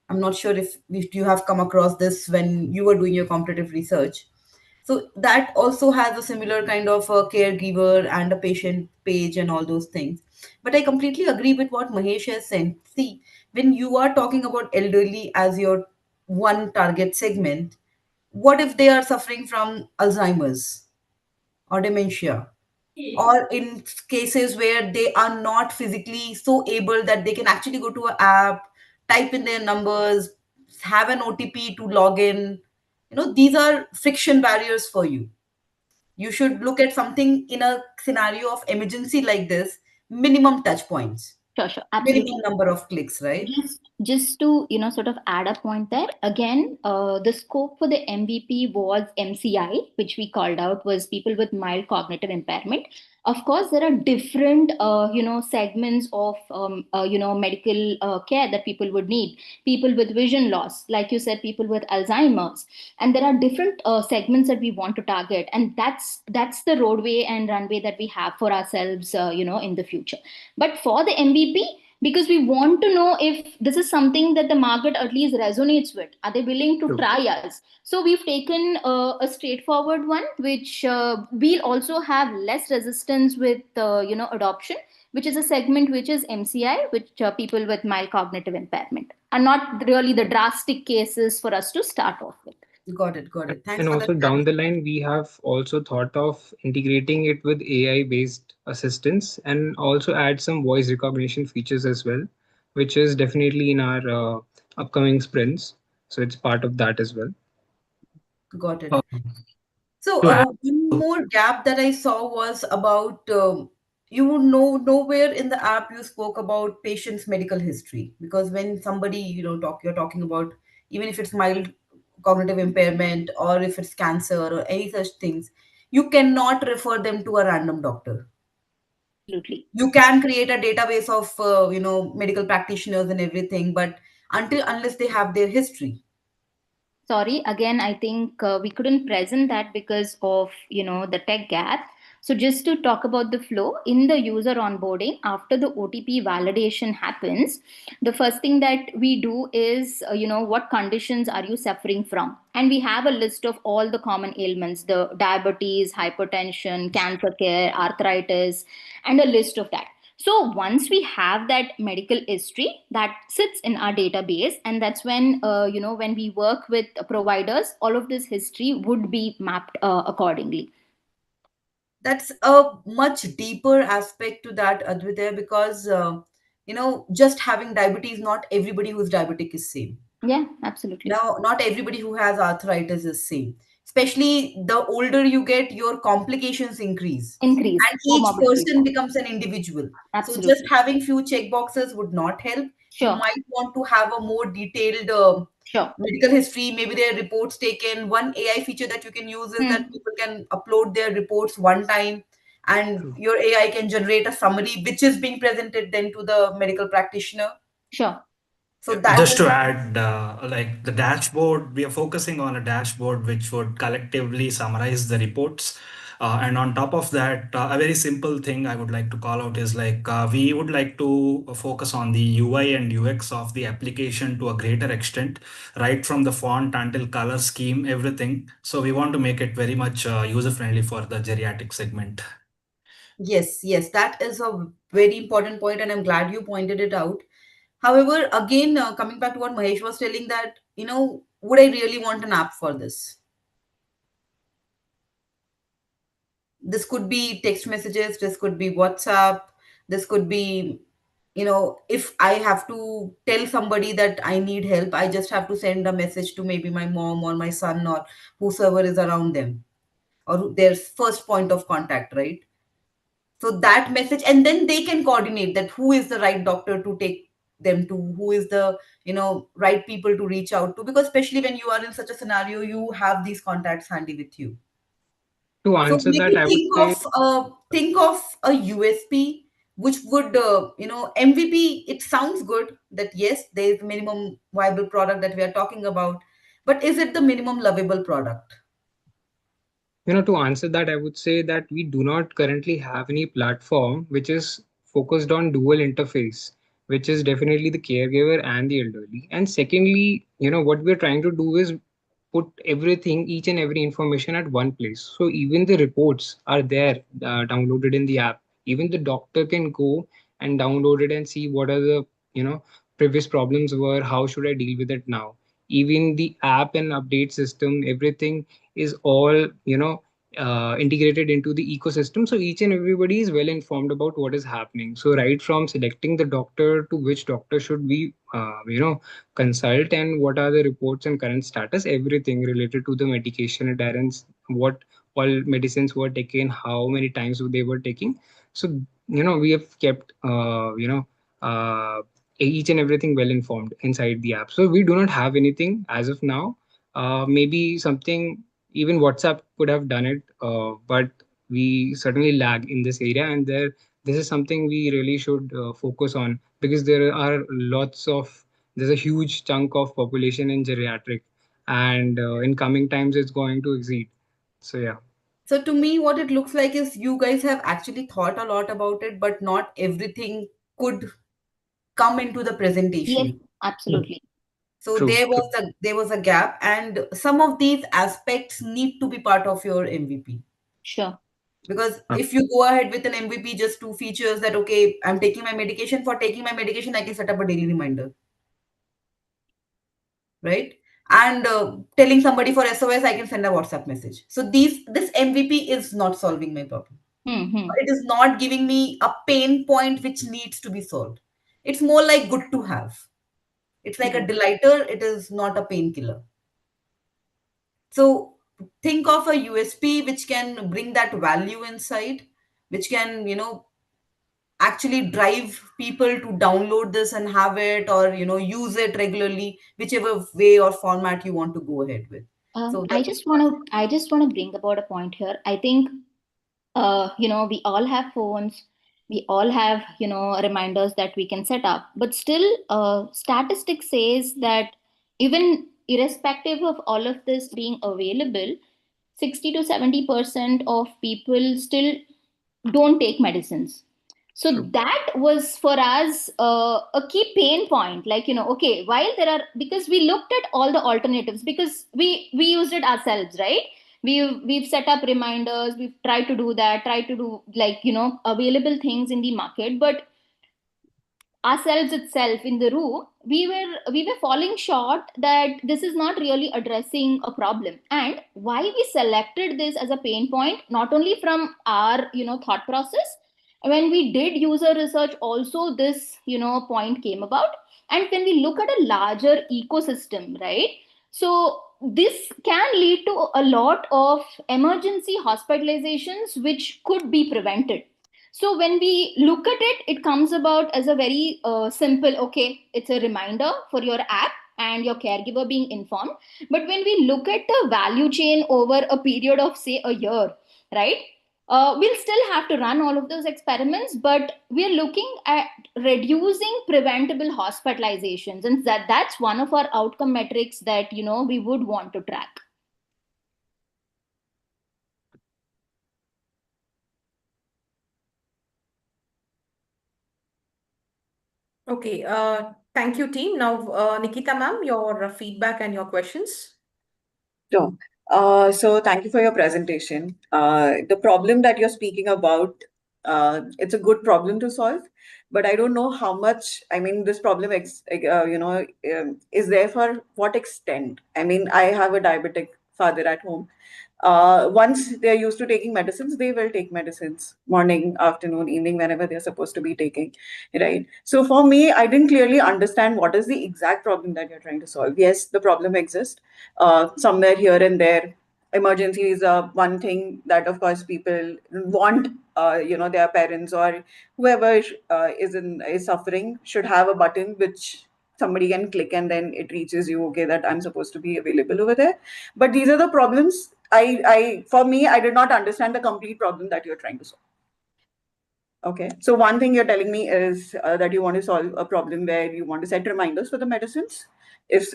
I'm not sure if you have come across this when you were doing your competitive research. So that also has a similar kind of a caregiver and a patient page and all those things. But I completely agree with what Mahesh has said. See, when you are talking about elderly as your one target segment, what if they are suffering from Alzheimer's or dementia? Or in cases where they are not physically so able that they can actually go to an app, type in their numbers, have an OTP to log in. These are friction barriers for you. You should look at something in a scenario of emergency like this, minimum touch points, Sure, absolutely. minimum number of clicks, right? Just to sort of add a point there again, the scope for the MVP was MCI, which we called out was people with mild cognitive impairment. Of course, there are different segments of medical care that people would need. People with vision loss, like you said, people with Alzheimer's, and there are different segments that we want to target, and that's the roadway and runway that we have for ourselves in the future. But for the MVP, because we want to know if this is something that the market at least resonates with, are they willing to try us? So we've taken a straightforward one, which we'll also have less resistance with adoption, which is a segment which is MCI, which people with mild cognitive impairment, are not really the drastic cases for us to start off with. Got it. Thanks And for also that. down the line, we have also thought of integrating it with AI-based assistance and also add some voice recognition features as well, which is definitely in our upcoming sprints. So it's part of that as well. Got it. So one more gap that I saw was about nowhere in the app you spoke about patient's medical history, because when somebody you're talking about, even if it's mild cognitive impairment or if it's cancer or any such things, you cannot refer them to a random doctor. Absolutely. You can create a database of medical practitioners and everything, but unless they have their history. Sorry, again, I think we couldn't present that because of the tech gap. So just to talk about the flow, in the user onboarding, after the OTP validation happens, the first thing that we do is, what conditions are you suffering from? And we have a list of all the common ailments, the diabetes, hypertension, cancer care, arthritis, and a list of that. So once we have that medical history, that sits in our database, and that's when, when we work with providers, all of this history would be mapped accordingly. That's a much deeper aspect to that, Advitya, because just having diabetes, not everybody who's diabetic is same. Yeah, absolutely. Now, not everybody who has arthritis is same. Especially the older you get, your complications increase. Increase. And each person becomes an individual. Absolutely. So just having few check boxes would not help. Sure. You might want to have a more detailed medical history, maybe their reports taken. One AI feature that you can use is that people can upload their reports one time and your AI can generate a summary which is being presented then to the medical practitioner. Sure. So that Just is to add, like the dashboard, we are focusing on a dashboard which would collectively summarize the reports. And on top of that, a very simple thing I would like to call out is like we would like to focus on the UI and UX of the application to a greater extent, right from the font until color scheme, everything. So we want to make it very much user friendly for the geriatric segment. Yes, that is a very important point, and I'm glad you pointed it out. However, again, coming back to what Mahesh was telling, that, would I really want an app for this? This could be text messages, this could be WhatsApp, this could be, if I have to tell somebody that I need help, I just have to send a message to maybe my mom or my son or whosoever is around them, or their first point of contact, right? So that message, and then they can coordinate that who is the right doctor to take them to, who is the right people to reach out to, because especially when you are in such a scenario, you have these contacts handy with you. To So answer that, maybe I would say, think of a USP which would MVP. It sounds good that yes, there is minimum viable product that we are talking about, but is it the minimum lovable product? to answer that, I would say that we do not currently have any platform which is focused on dual interface, which is definitely the caregiver and the elderly. And secondly, what we're trying to do is put everything, each and every information at one place. So even the reports are there, downloaded in the app. Even the doctor can go and download it and see what are the, previous problems were, how should I deal with it now. Even the app and update system, everything is all, integrated into the ecosystem. So each and everybody is well informed about what is happening. So right from selecting the doctor to which doctor should we, consult, and what are the reports and current status, everything related to the medication adherence, what all medicines were taken, how many times they were taking. So we have kept each and everything well informed inside the app. So we do not have anything as of now. Maybe something, even WhatsApp could have done it, but we certainly lag in this area, and this is something we really should focus on, because there's a huge chunk of population in geriatric, and in coming times it's going to exceed. So yeah. So to me, what it looks like is you guys have actually thought a lot about it, but not everything could come into the presentation. Yes, absolutely. So True. there was a gap, and some of these aspects need to be part of your MVP. Sure. Because if you go ahead with an MVP, just two features that, okay, I'm taking my medication. For taking my medication, I can set up a daily reminder, right? And telling somebody for SOS, I can send a WhatsApp message. So this MVP is not solving my problem. It is not giving me a pain point which needs to be solved. It's more like good to have. It's like a delighter. It is not a painkiller. So think of a USP which can bring that value inside, which can, actually drive people to download this and have it, or, use it regularly, whichever way or format you want to go ahead with. So I just want to bring about a point here. I think we all have phones, we all have reminders that we can set up, but still statistics says that even irrespective of all of this being available, 60 to 70% of people still don't take medicines. So True. that was for us a key pain point. Like, okay, while there are, because we looked at all the alternatives, because we used it ourselves, right? We've set up reminders, we've tried to do that, try to do, like, available things in the market, but ourselves itself in the room, we were falling short that this is not really addressing a problem. And why we selected this as a pain point, not only from our thought process, when we did user research also, this point came about. And when we look at a larger ecosystem, right, so this can lead to a lot of emergency hospitalizations which could be prevented. So when we look at it, it comes about as a very simple, okay, it's a reminder for your app and your caregiver being informed. But when we look at the value chain over a period of, say, a year, right, we'll still have to run all of those experiments, but we're looking at reducing preventable hospitalizations. And that's one of our outcome metrics that, we would want to track. Okay, thank you, team. Now, Nikita ma'am, your feedback and your questions. Sure. So thank you for your presentation. The problem that you're speaking about, it's a good problem to solve, but I don't know how much, I mean, this problem, is there for what extent? I mean, I have a diabetic father at home. Once they're used to taking medicines, they will take medicines morning, afternoon, evening, whenever they're supposed to be taking, right? So for me, I didn't clearly understand what is the exact problem that you're trying to solve. Yes, the problem exists somewhere here and there. Emergency is one thing that, of course, people want. Their parents or whoever is suffering should have a button which somebody can click and then it reaches you. Okay, that I'm supposed to be available over there. But these are the problems. For me, I did not understand the complete problem that you're trying to solve. Okay, so one thing you're telling me is that you want to solve a problem where you want to set reminders for the medicines. If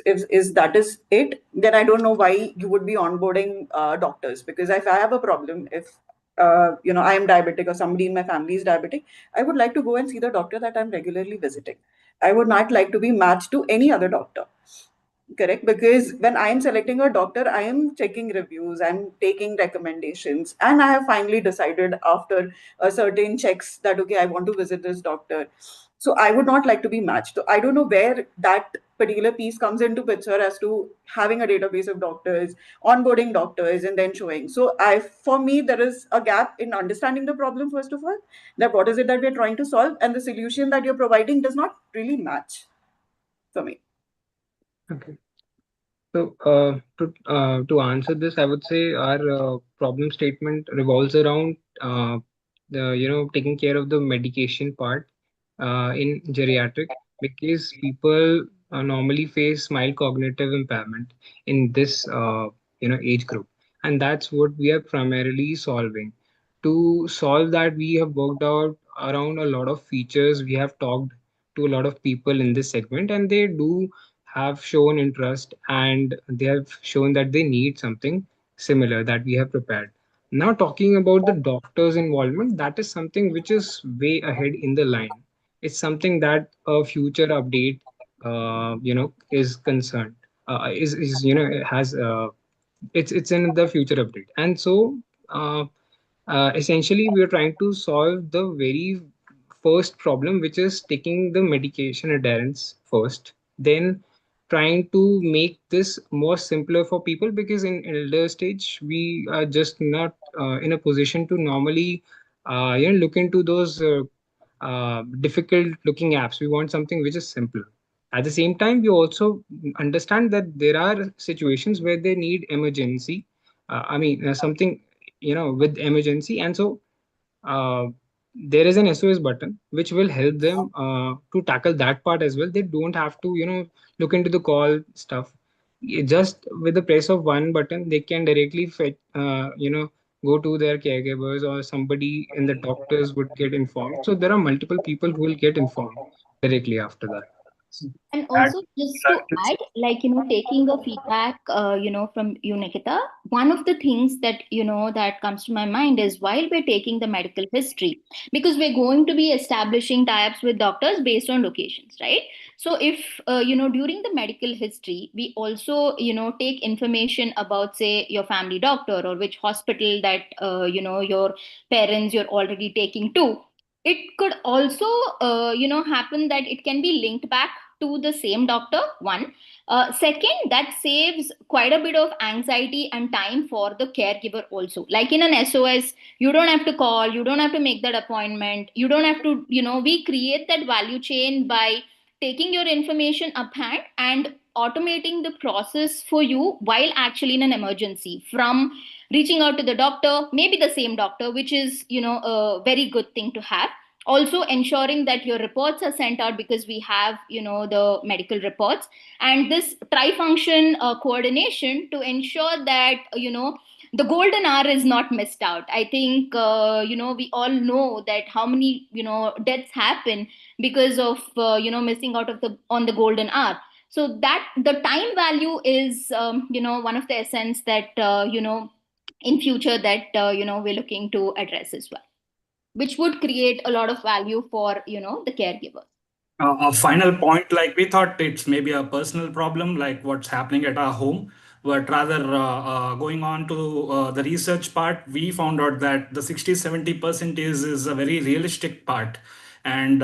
that is it, then I don't know why you would be onboarding doctors. Because if I have a problem, if I am diabetic or somebody in my family is diabetic, I would like to go and see the doctor that I'm regularly visiting. I would not like to be matched to any other doctor. Correct, because when I am selecting a doctor, I am checking reviews, I'm taking recommendations, and I have finally decided after a certain checks that okay, I want to visit this doctor. So I would not like to be matched. So I don't know where that particular piece comes into picture as to having a database of doctors, onboarding doctors, and then showing. So for me, there is a gap in understanding the problem, first of all, that what is it that we're trying to solve, and the solution that you're providing does not really match for me. Okay. So, to answer this, I would say our problem statement revolves around the taking care of the medication part in geriatric, because people normally face mild cognitive impairment in this age group, and that's what we are primarily solving. To solve that, we have worked out around a lot of features. We have talked to a lot of people in this segment, and they do have shown interest, and they have shown that they need something similar that we have prepared. Now, talking about the doctor's involvement, that is something which is way ahead in the line. It's something that a future update, is concerned. Is has it's in the future update, and so essentially we are trying to solve the very first problem, which is taking the medication adherence first, then trying to make this more simpler for people, because in elder stage we are just not in a position to normally look into those difficult looking apps. We want something which is simple. At the same time, we also understand that there are situations where they need emergency, something with emergency, and so uh, there is an SOS button which will help them to tackle that part as well. They don't have to look into the call stuff. Just with the press of one button, they can directly fetch, go to their caregivers, or somebody in the doctors would get informed. So there are multiple people who will get informed directly after that. And also, just to add, like, taking a feedback, from you, Nikita, one of the things that, that comes to my mind is while we're taking the medical history, because we're going to be establishing tie-ups with doctors based on locations, right? So if, during the medical history, we also, take information about, say, your family doctor or which hospital that, your parents you're already taking to, it could also happen that it can be linked back to the same doctor. One, second, that saves quite a bit of anxiety and time for the caregiver also. Like in an SOS, you don't have to call, you don't have to make that appointment, you don't have to, we create that value chain by taking your information up hand and automating the process for you while actually in an emergency, from reaching out to the doctor, maybe the same doctor, which is, a very good thing to have. Also ensuring that your reports are sent out, because we have, the medical reports, and this trifunction coordination to ensure that, the golden hour is not missed out. I think, we all know that how many, deaths happen because of, missing out of the on the golden hour. So that the time value is, one of the essence that, in future that, we're looking to address as well, which would create a lot of value for, the caregiver. A final point, like we thought it's maybe a personal problem, like what's happening at our home, but rather going on to the research part, we found out that the 60-70% is a very realistic part. And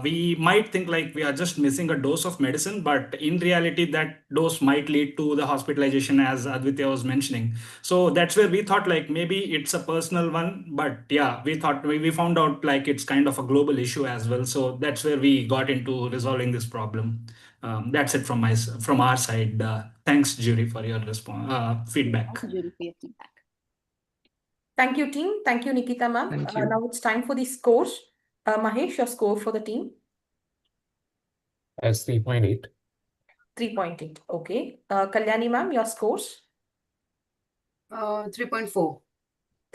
we might think like we are just missing a dose of medicine, but in reality, that dose might lead to the hospitalization, as Aditya was mentioning. So that's where we thought like maybe it's a personal one, but yeah, we thought we found out like it's kind of a global issue as well. So that's where we got into resolving this problem. That's it from our side. Thanks, Jury, for your feedback. Thank you, Judy, for your feedback. Thank you, team. Thank you, Nikita ma'am. Thank you. Now it's time for the scores. Mahesh, your score for the team? That's 3.8. 3.8. Okay. Kalyani ma'am, your scores? 3.4.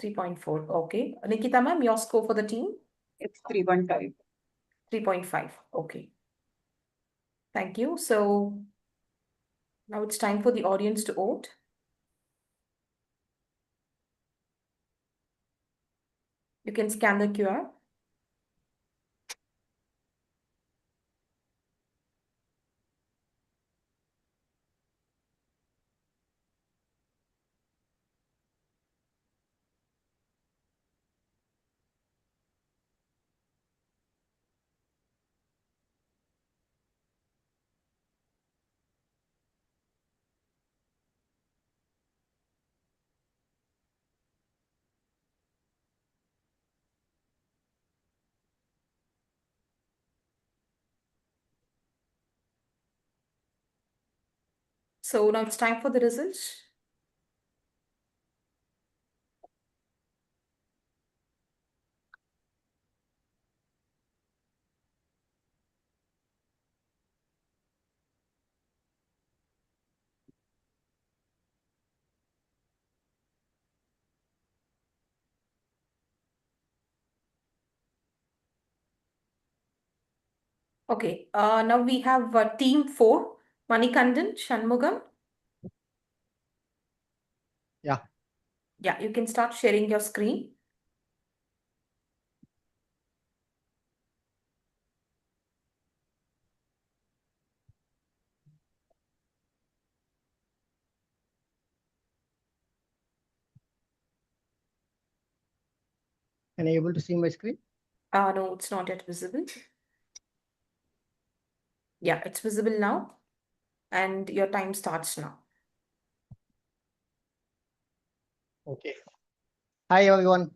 3.4. Okay. Nikita ma'am, your score for the team? It's 3.5. 3.5. Okay. Thank you. So now it's time for the audience to vote. You can scan the QR. So now it's time for the results. Okay, now we have team 4, Manikandan, Shanmugam. Yeah. Yeah, you can start sharing your screen. Can I able to see my screen? No, it's not yet visible. Yeah, it's visible now. And your time starts now. Okay. Hi, everyone.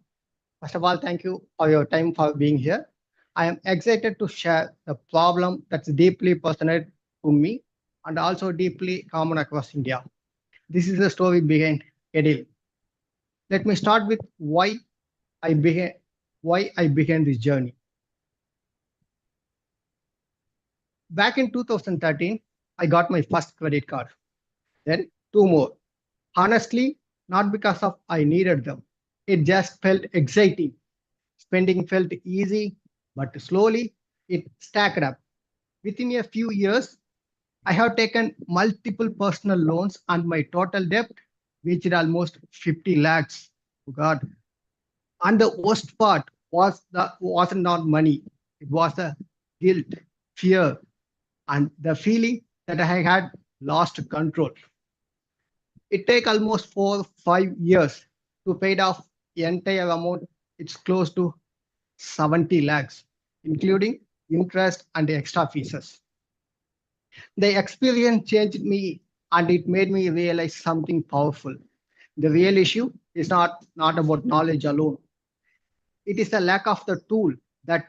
First of all, thank you for your time for being here. I am excited to share the problem that's deeply personal to me and also deeply common across India. This is the story behind Edil. Let me start with why I began this journey. Back in 2013, I got my first credit card, then 2 more. Honestly, not because of I needed them. It just felt exciting. Spending felt easy, but slowly it stacked up. Within a few years, I have taken multiple personal loans and my total debt reached almost 50 lakhs. Oh God. And the worst part wasn't not money. It was the guilt, fear, and the feeling that I had lost control. It take almost 4 5 years to pay off the entire amount. It's close to 70 lakhs, including interest and the extra fees. The experience changed me and it made me realize something powerful. The real issue is not about knowledge alone. It is the lack of the tool that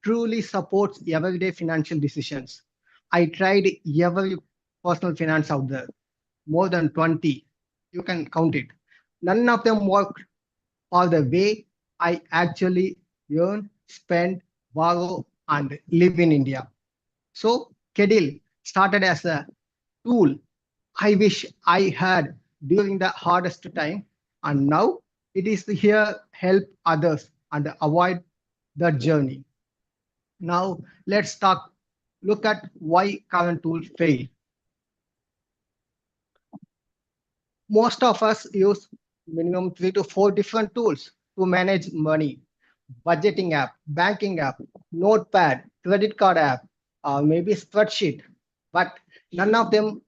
truly supports everyday financial decisions. I tried every personal finance out there, more than 20. You can count it. None of them worked for the way I actually earn, spend, borrow, and live in India. So, Kedil started as a tool I wish I had during the hardest time, and now it is here help others and avoid that journey. Now let's look at why current tools fail. Most of us use minimum 3 to 4 different tools to manage money. Budgeting app, banking app, notepad, credit card app, or maybe spreadsheet, but none of them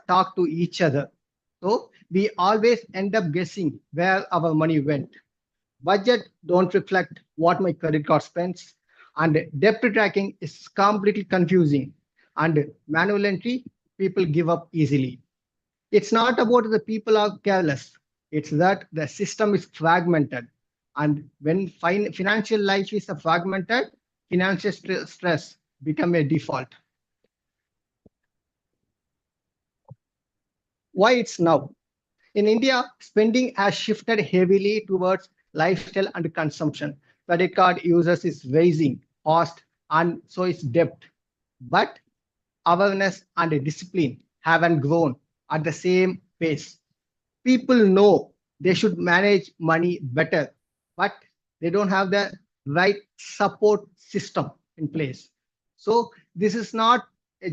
talk to each other. So we always end up guessing where our money went. Budget don't reflect what my credit card spends, and debt tracking is completely confusing. And manual entry, people give up easily. It's not about the people are careless. It's that the system is fragmented. And when financial life is fragmented, financial stress become a default. Why it's now? In India, spending has shifted heavily towards lifestyle and consumption. Credit card users is rising fast and so is debt. But awareness and discipline haven't grown at the same pace. People know they should manage money better, but they don't have the right support system in place. So this is not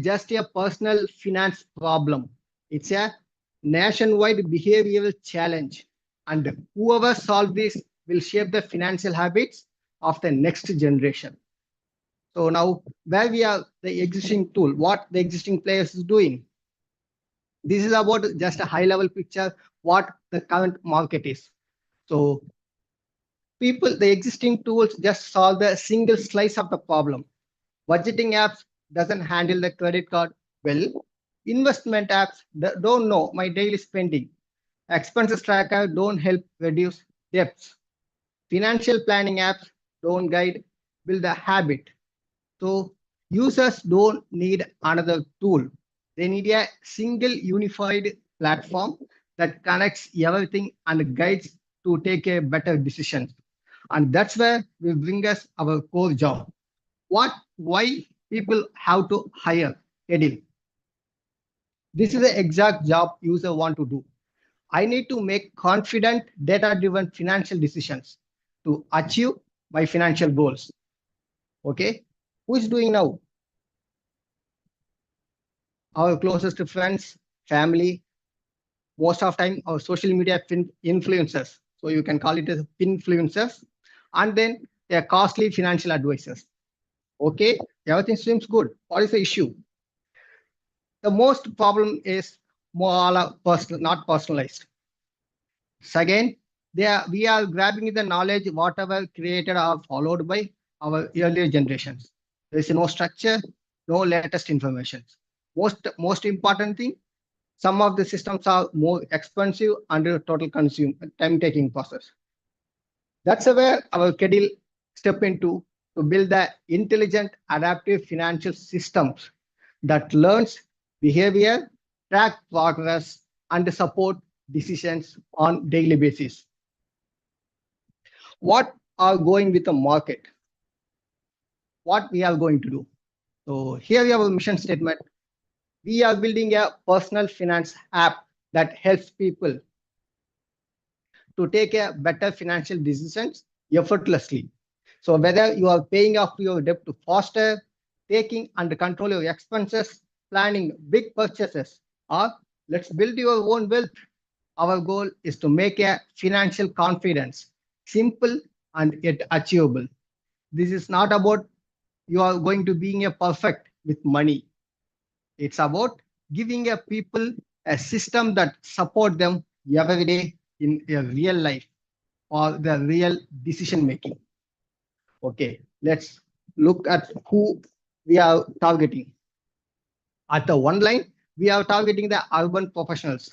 just a personal finance problem. It's a nationwide behavioral challenge. And whoever solves this will shape the financial habits of the next generation. So now where we are the existing tool, what the existing players is doing. This is about just a high level picture, what the current market is. So the existing tools just solve the single slice of the problem. Budgeting apps doesn't handle the credit card well. Investment apps don't know my daily spending. Expenses tracker don't help reduce debts. Financial planning apps don't build a habit. So users don't need another tool. They need a single unified platform that connects everything and guides to take a better decision. And that's where we bring us our core job. Why people have to hire Edil? This is the exact job user want to do. I need to make confident, data-driven financial decisions to achieve my financial goals. Okay, who is doing now? Our closest friends, family, most of time our social media influencers. So you can call it as influencers, and then they are costly financial advisors. Okay, everything seems good. What is the issue? The most problem is more personal, not personalized. Second, we are grabbing the knowledge whatever created or followed by our earlier generations. There is no structure, no latest information. Most important thing, some of the systems are more expensive and total time-taking process. That's where our Kedil step into to build the intelligent, adaptive financial systems that learns behavior, track progress, and support decisions on daily basis. What are going with the market? What we are going to do? So here we have a mission statement. We are building a personal finance app that helps people to take a better financial decisions effortlessly. So whether you are paying off your debt to faster, taking and control your expenses, planning big purchases, or let's build your own wealth. Our goal is to make a financial confidence simple and yet achievable. This is not about you are going to being a perfect with money. It's about giving a people a system that support them every day in a real life or the real decision making. Okay, let's look at who we are targeting. At the one line, we are targeting the urban professionals,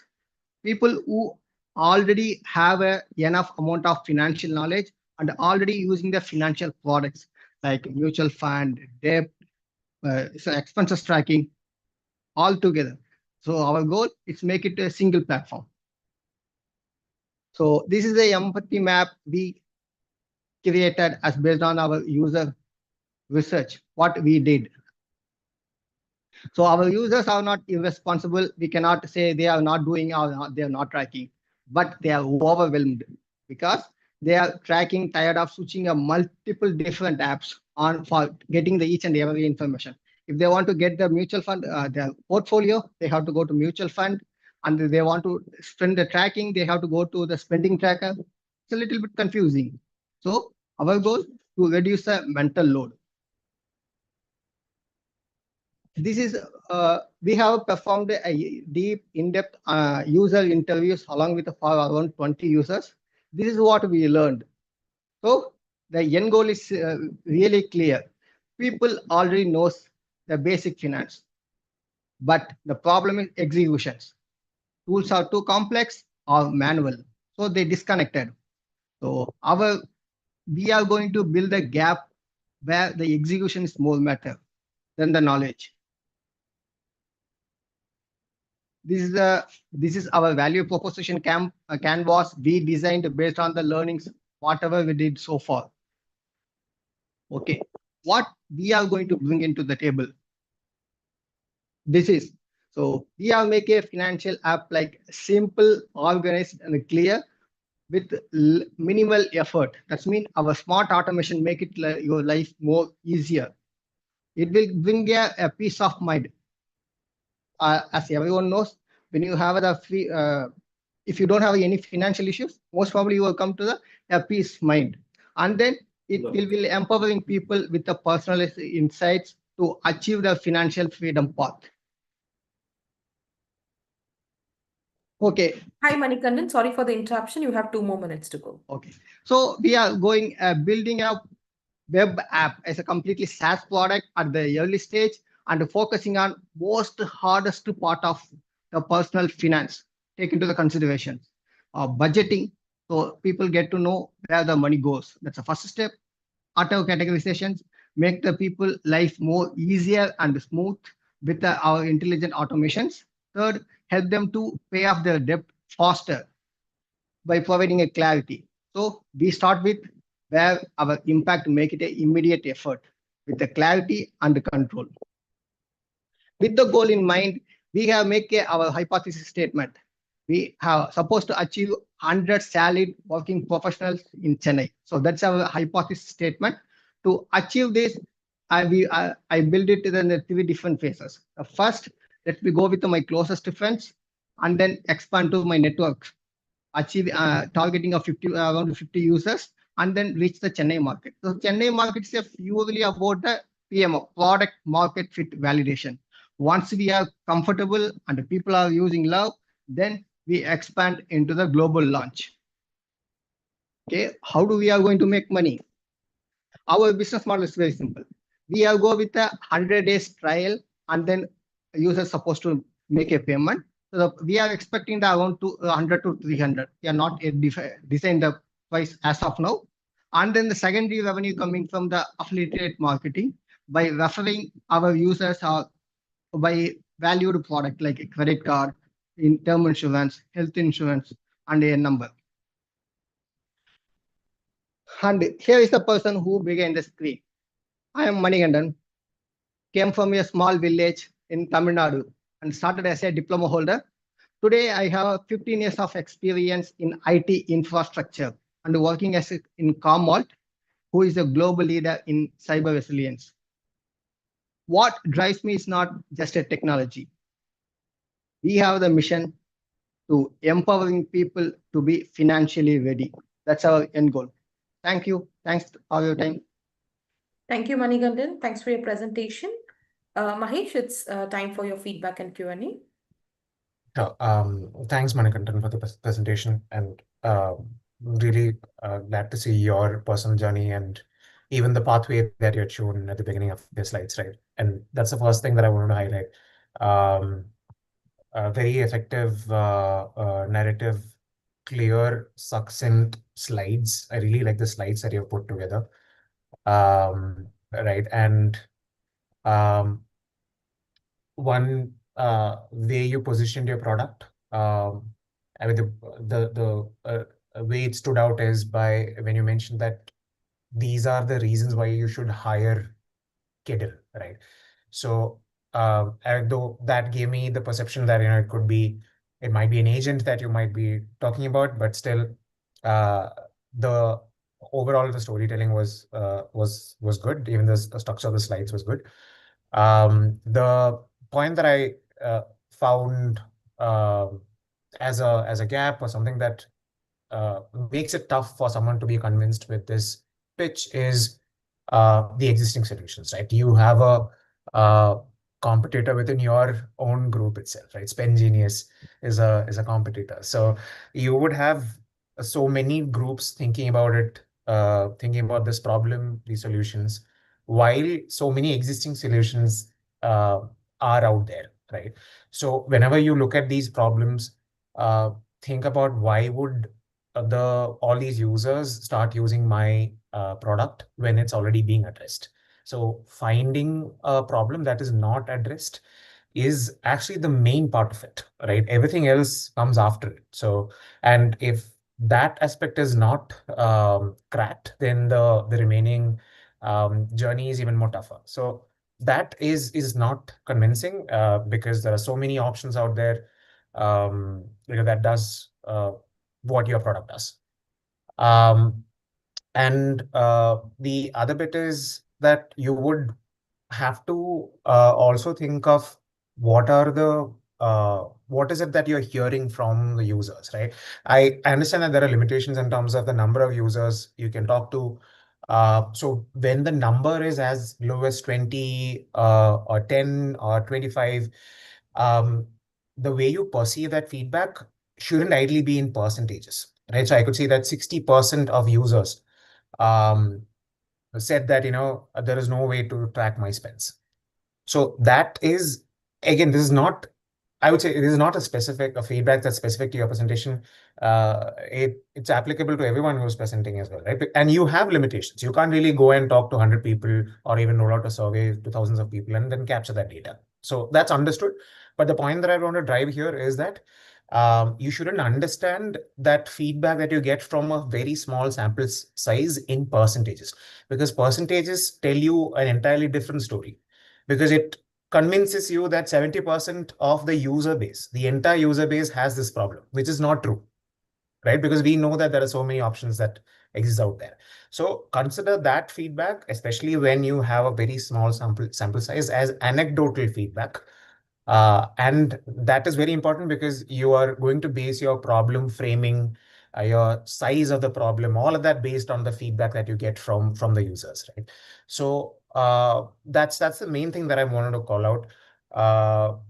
people who already have enough amount of financial knowledge and already using the financial products like mutual fund, debt, so expenses tracking all together. So our goal is make it a single platform. So this is a empathy map we created as based on our user research, what we did. So our users are not irresponsible. We cannot say they are not doing or they are not tracking, but they are overwhelmed because they are tracking, tired of switching a multiple different apps on for getting the each and every information. If they want to get the mutual fund, their portfolio, they have to go to mutual fund, and they want to spend the tracking, they have to go to the spending tracker. It's a little bit confusing. So our goal to reduce the mental load. This is we have performed a deep in-depth user interviews along with for around 20 users. This is what we learned. So the end goal is really clear. People already knows the basic finance, but the problem is executions. Tools are too complex or manual, so they disconnected. So we are going to build a gap where the execution is more matter than the knowledge. This is our value proposition canvas we designed based on the learnings, whatever we did so far. Okay, what we are going to bring into the table. So we are making a financial app like simple, organized, and clear with minimal effort. That means our smart automation make it your life more easier. It will bring a peace of mind. As everyone knows, when you have the free, if you don't have any financial issues, most probably you will come to a peace mind, and then it will be empowering people with the personal insights to achieve the financial freedom path. Okay. Hi, Manikandan. Sorry for the interruption. You have 2 more minutes to go. Okay. So we are going building a web app as a completely SaaS product at the early stage and focusing on most hardest part of the personal finance, take into the consideration. Budgeting, so people get to know where the money goes. That's the first step. Auto categorizations make the people life more easier and smooth with our intelligent automations. Third, help them to pay off their debt faster by providing a clarity. So we start with where our impact make it an immediate effort with the clarity and control. With the goal in mind, we have make our hypothesis statement. We have supposed to achieve 100 salaried working professionals in Chennai. So that's our hypothesis statement. To achieve this, I build it in the 3 different phases. First, let me go with my closest friends and then expand to my network, achieve targeting of around 50 users, and then reach the Chennai market. So Chennai market is purely about the PMO, product market fit validation. Once we are comfortable and people are using love, then we expand into the global launch. Okay, how do we are going to make money? Our business model is very simple. We are go with a 100 days trial, and then user is supposed to make a payment. So we are expecting the around 100 to 300. We are not designed the price as of now. And then the secondary revenue coming from the affiliate marketing by referring our users by valued product like a credit card, in term insurance, health insurance, and a number. And here is the person who began the screen. I am Manikandan, came from a small village in Tamil Nadu and started as a diploma holder. Today, I have 15 years of experience in IT infrastructure and working in Commvault, who is a global leader in cyber resilience. what drives me is not just a technology. We have the mission to empowering people to be financially ready. That's our end goal. Thank you. Thanks for your time. Thank you, Manikandan. Thanks for your presentation. Mahesh, it's time for your feedback and Q&A. Sure. Thanks, Manikantan, for the presentation, and really glad to see your personal journey and even the pathway that you had shown at the beginning of your slides, right? And that's the first thing that I wanted to highlight. Very effective narrative, clear, succinct slides. I really like the slides that you've put together. Right, and one way you positioned your product. I mean, the way it stood out is by when you mentioned that these are the reasons why you should hire Kiddle, right? So, though that gave me the perception that it might be an agent that you might be talking about, but still, the overall the storytelling was good. Even the structure of the slides was good. The point that I found as a gap or something that makes it tough for someone to be convinced with this pitch is the existing solutions, right? You have a competitor within your own group itself, right? Spend Genius is a competitor. So you would have so many groups thinking about it, thinking about this problem, these solutions, while so many existing solutions are out there, right? So whenever you look at these problems, think about why would all these users start using my product when it's already being addressed. So finding a problem that is not addressed is actually the main part of it, right? Everything else comes after it. So, and if that aspect is not cracked, then the remaining journey is even more tougher. So that is not convincing because there are so many options out there that does what your product does. And the other bit is that you would have to also think of what is it that you're hearing from the users, right? I understand that there are limitations in terms of the number of users you can talk to. So when the number is as low as 20 or 10 or 25, the way you perceive that feedback shouldn't ideally be in percentages, right? So I could say that 60% of users said that, there is no way to track my spends. So that is, again, this is not, I would say it is not a feedback that's specific to your presentation. It's applicable to everyone who's presenting as well, right? And you have limitations. You can't really go and talk to 100 people or even roll out a survey to thousands of people and then capture that data. So that's understood. But the point that I want to drive here is that you shouldn't understand that feedback that you get from a very small sample size in percentages, because percentages tell you an entirely different story, because it convinces you that 70% of the user base, the entire user base, has this problem, which is not true, right? Because we know that there are so many options that exist out there. So consider that feedback, especially when you have a very small sample size, as anecdotal feedback. And that is very important because you are going to base your problem framing, your size of the problem, all of that based on the feedback that you get from the users, right? So that's the main thing that I wanted to call out.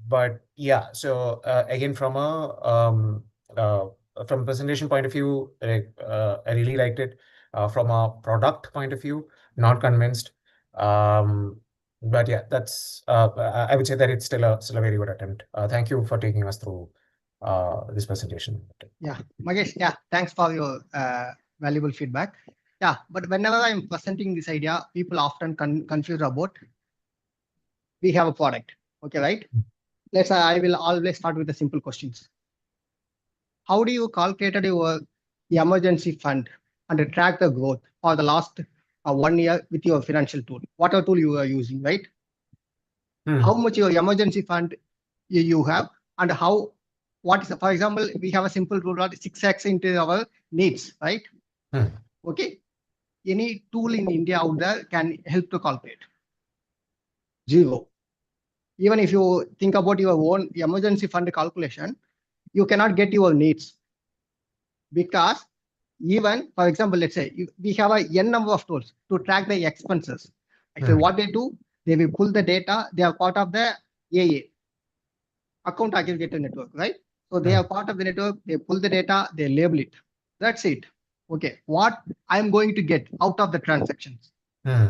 But yeah, so again, from a presentation point of view, I really liked it. From a product point of view, not convinced. But yeah, that's I would say that it's still a very good attempt. Thank you for taking us through this presentation. Yeah, Magesh, yeah, thanks for your valuable feedback. Yeah, but whenever I'm presenting this idea, people often confuse about we have a product. Okay, right? I will always start with the simple questions. How do you calculate your emergency fund and track the growth for the last 1 year with your financial tool? Whatever tool you are using, right? How much your emergency fund you have, and what is, for example, we have a simple rule of 6x into our needs, right? Okay. Any tool in India out there can help to calculate. zero. Even if you think about your own emergency fund calculation, you cannot get your needs. Because even, for example, let's say we have a n number of tools to track the expenses. Actually, what they do, they will pull the data. They are part of the AA, account aggregator network, right? So they are part of the network. They pull the data, they label it. That's it. Okay, what I'm going to get out of the transactions?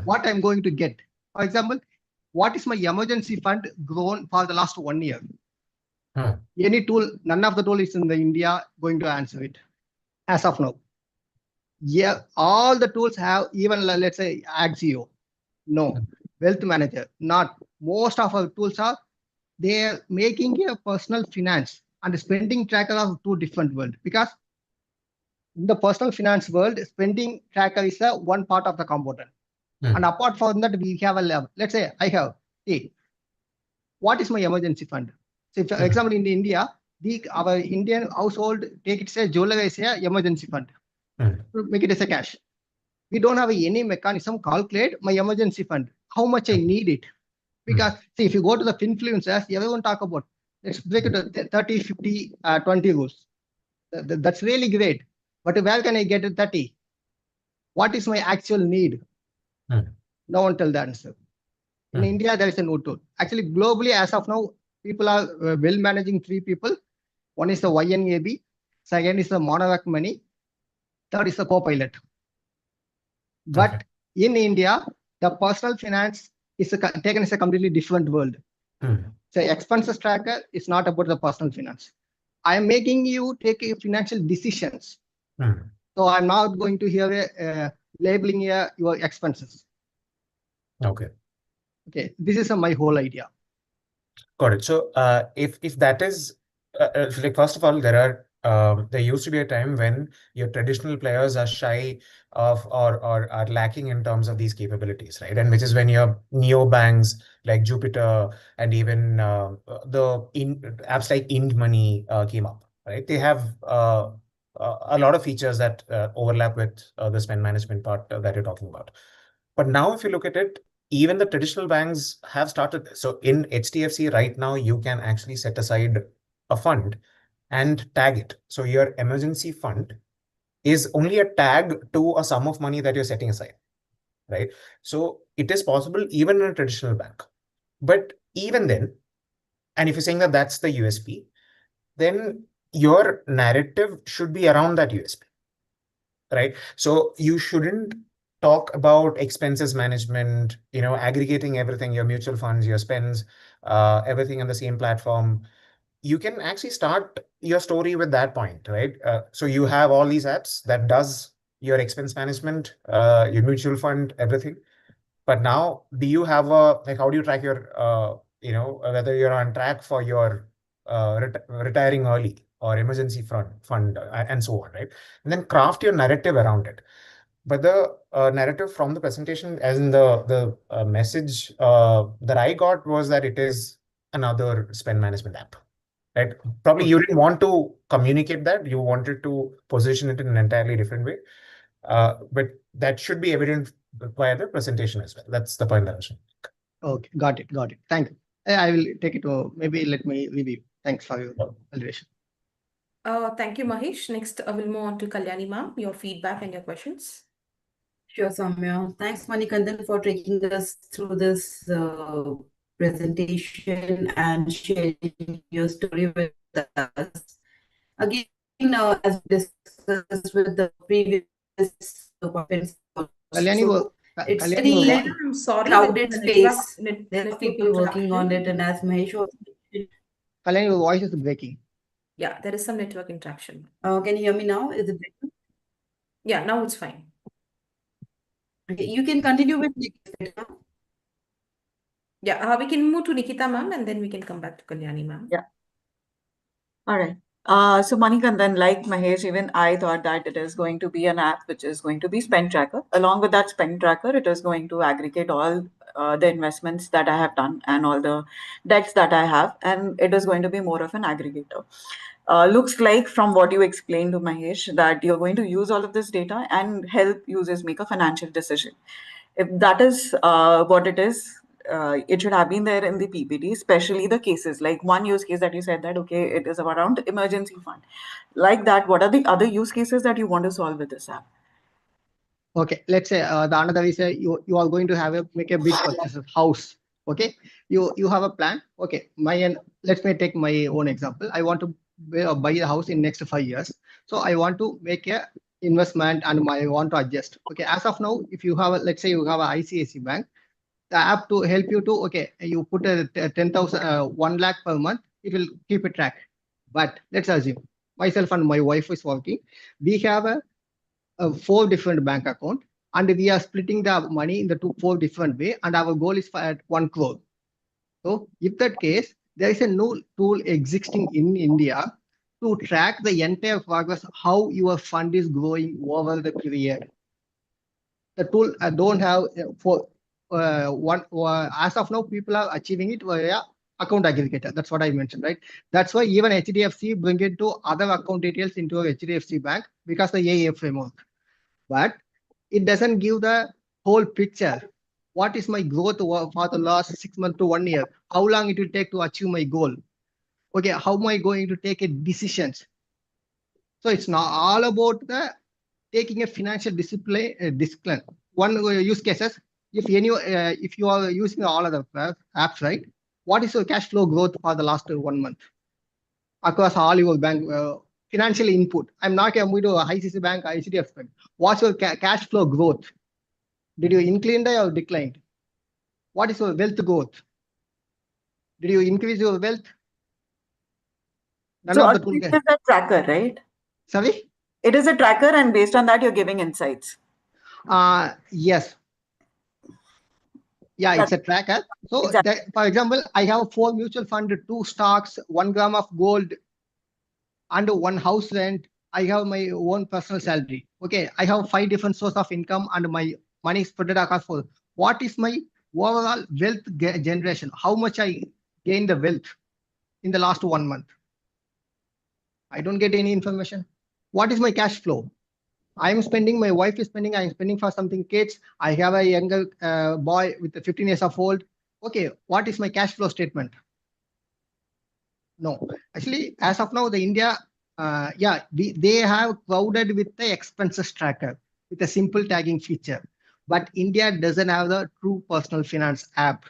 What I'm going to get? For example, what is my emergency fund grown for the last 1 year? Any tool, none of the tool is in the India going to answer it as of now. Yeah, all the tools have, even let's say Axio, no. Wealth manager, not. Most of our tools are, they're making a personal finance and spending tracker of two different worlds. Because in the personal finance world, spending tracker is a one part of the component. And apart from that, we have a level. Let's say I have, hey, what is my emergency fund? So, for example, in India, our Indian household take it as jewelry as a emergency fund. Make it as a cash. We don't have any mechanism calculate my emergency fund, how much I need it. Because see, if you go to the influencers, everyone talk about, let's break it to 30, 50, 20 rules. That's really great. But where can I get it 30? What is my actual need? No one tell the answer. In India, there is a no tool. Actually, globally, as of now, people are well managing three people. One is the YNAB, second is the Monarch Money, third is the Copilot. But in India, the personal finance is taken as a completely different world. So expenses tracker is not about the personal finance. I am making you take financial decisions. So I'm not going to hear labeling your expenses. Okay. Okay, this is my whole idea. Got it. So if that is like, first of all, there used to be a time when your traditional players are shy of or are lacking in terms of these capabilities, right? And which is when your neobanks like Jupiter and even apps like Ind Money came up, right? They have a lot of features that overlap with the spend management part that you're talking about. But now, if you look at it, even the traditional banks have started. So in HDFC right now, you can actually set aside a fund and tag it. So your emergency fund is only a tag to a sum of money that you're setting aside, right? So it is possible even in a traditional bank. But even then, and if you're saying that that's the USP, then your narrative should be around that USP, right? So you shouldn't talk about expenses management, aggregating everything, your mutual funds, your spends, everything on the same platform. You can actually start your story with that point, right? So you have all these apps that does your expense management, your mutual fund, everything. But now, do you have how do you track your, whether you're on track for your retiring early or emergency fund and so on, right? And then craft your narrative around it. But the narrative from the presentation, as in the message that I got, was that it is another spend management app, right? Probably you didn't want to communicate that. You wanted to position it in an entirely different way. But that should be evident via the presentation as well. That's the point that I was saying. Okay, got it. Thank you. I will take it to, maybe let me review. Thanks for your evaluation. Thank you, Mahesh. Next, we'll move on to Kalyani ma'am, your feedback and your questions. Sure, Soumya. Thanks, Manikandan, for taking us through this presentation and sharing your story with us. Again, as we discussed with the previous participants, Kalyani, it's Kalyani, very I'm sorry, crowded space. There are network people working on it, interaction. and as Mahesh was Kalyani, your voice is breaking. Yeah, there is some network interaction. can you hear me now? Is it better? Yeah, now it's fine. Okay, you can continue with Nikita. Yeah, we can move to Nikita ma'am and then we can come back to Kalyani ma'am. Yeah. All right. So Manikandan, like Mahesh, even I thought that it is going to be an app which is going to be spend tracker. Along with that spend tracker, it is going to aggregate all the investments that I have done and all the debts that I have, and it is going to be more of an aggregator. Looks like from what you explained to Mahesh that you're going to use all of this data and help users make a financial decision. If that is what it is, it should have been there in the PPT, especially the cases. Like one use case that you said that, okay, it is around emergency fund. Like that, what are the other use cases that you want to solve with this app? Okay, let's say the another is you are going to make a big purchase of house. Okay, you have a plan. Okay, let me take my own example. I want to buy a house in next 5 years. So I want to make a investment and I want to adjust. Okay, as of now, if you have let's say you have a ICICI bank, the app to help you to you put a 10,000 1 lakh per month, it will keep a track. But let's assume myself and my wife is working. We have a 4 different bank account and we are splitting the money in the 4 different way and our goal is at 1 crore. So if that case, there is a new tool existing in India to track the entire progress, how your fund is growing over the period. The tool don't have for one as of now, people are achieving it via account aggregator. That's what I mentioned, right? That's why even HDFC bring it to other account details into a HDFC bank because the AA framework. But it doesn't give the whole picture. What is my growth for the last 6 months to 1 year? How long it will take to achieve my goal? Okay, how am I going to take a decisions? So it's not all about the taking a financial discipline. One use cases, if you are using all other apps, right? What is your cash flow growth for the last 1 month across all your bank financial input? I'm not going to ICICI Bank, ICDF Bank. What's your cash flow growth? Did you incline or declined? What is your wealth growth? Did you increase your wealth? None So of the tool it is a tracker, right? Sorry? It is a tracker, and based on that, you're giving insights. Yes. Yeah, it's a tracker. So, Exactly. for example, I have 4 mutual fund, 2 stocks, 1 gram of gold, and 1 house rent. I have my own personal salary. Okay, I have 5 different sources of income, and my money is spread across 4. What is my overall wealth generation? How much I gain the wealth in the last 1 month? I don't get any information. What is my cash flow? I'm spending, my wife is spending, I'm spending for something kids. I have a younger boy with 15 years of old. Okay, what is my cash flow statement? No, actually, as of now, the India, they have crowded with the expenses tracker with a simple tagging feature. But India doesn't have the true personal finance app.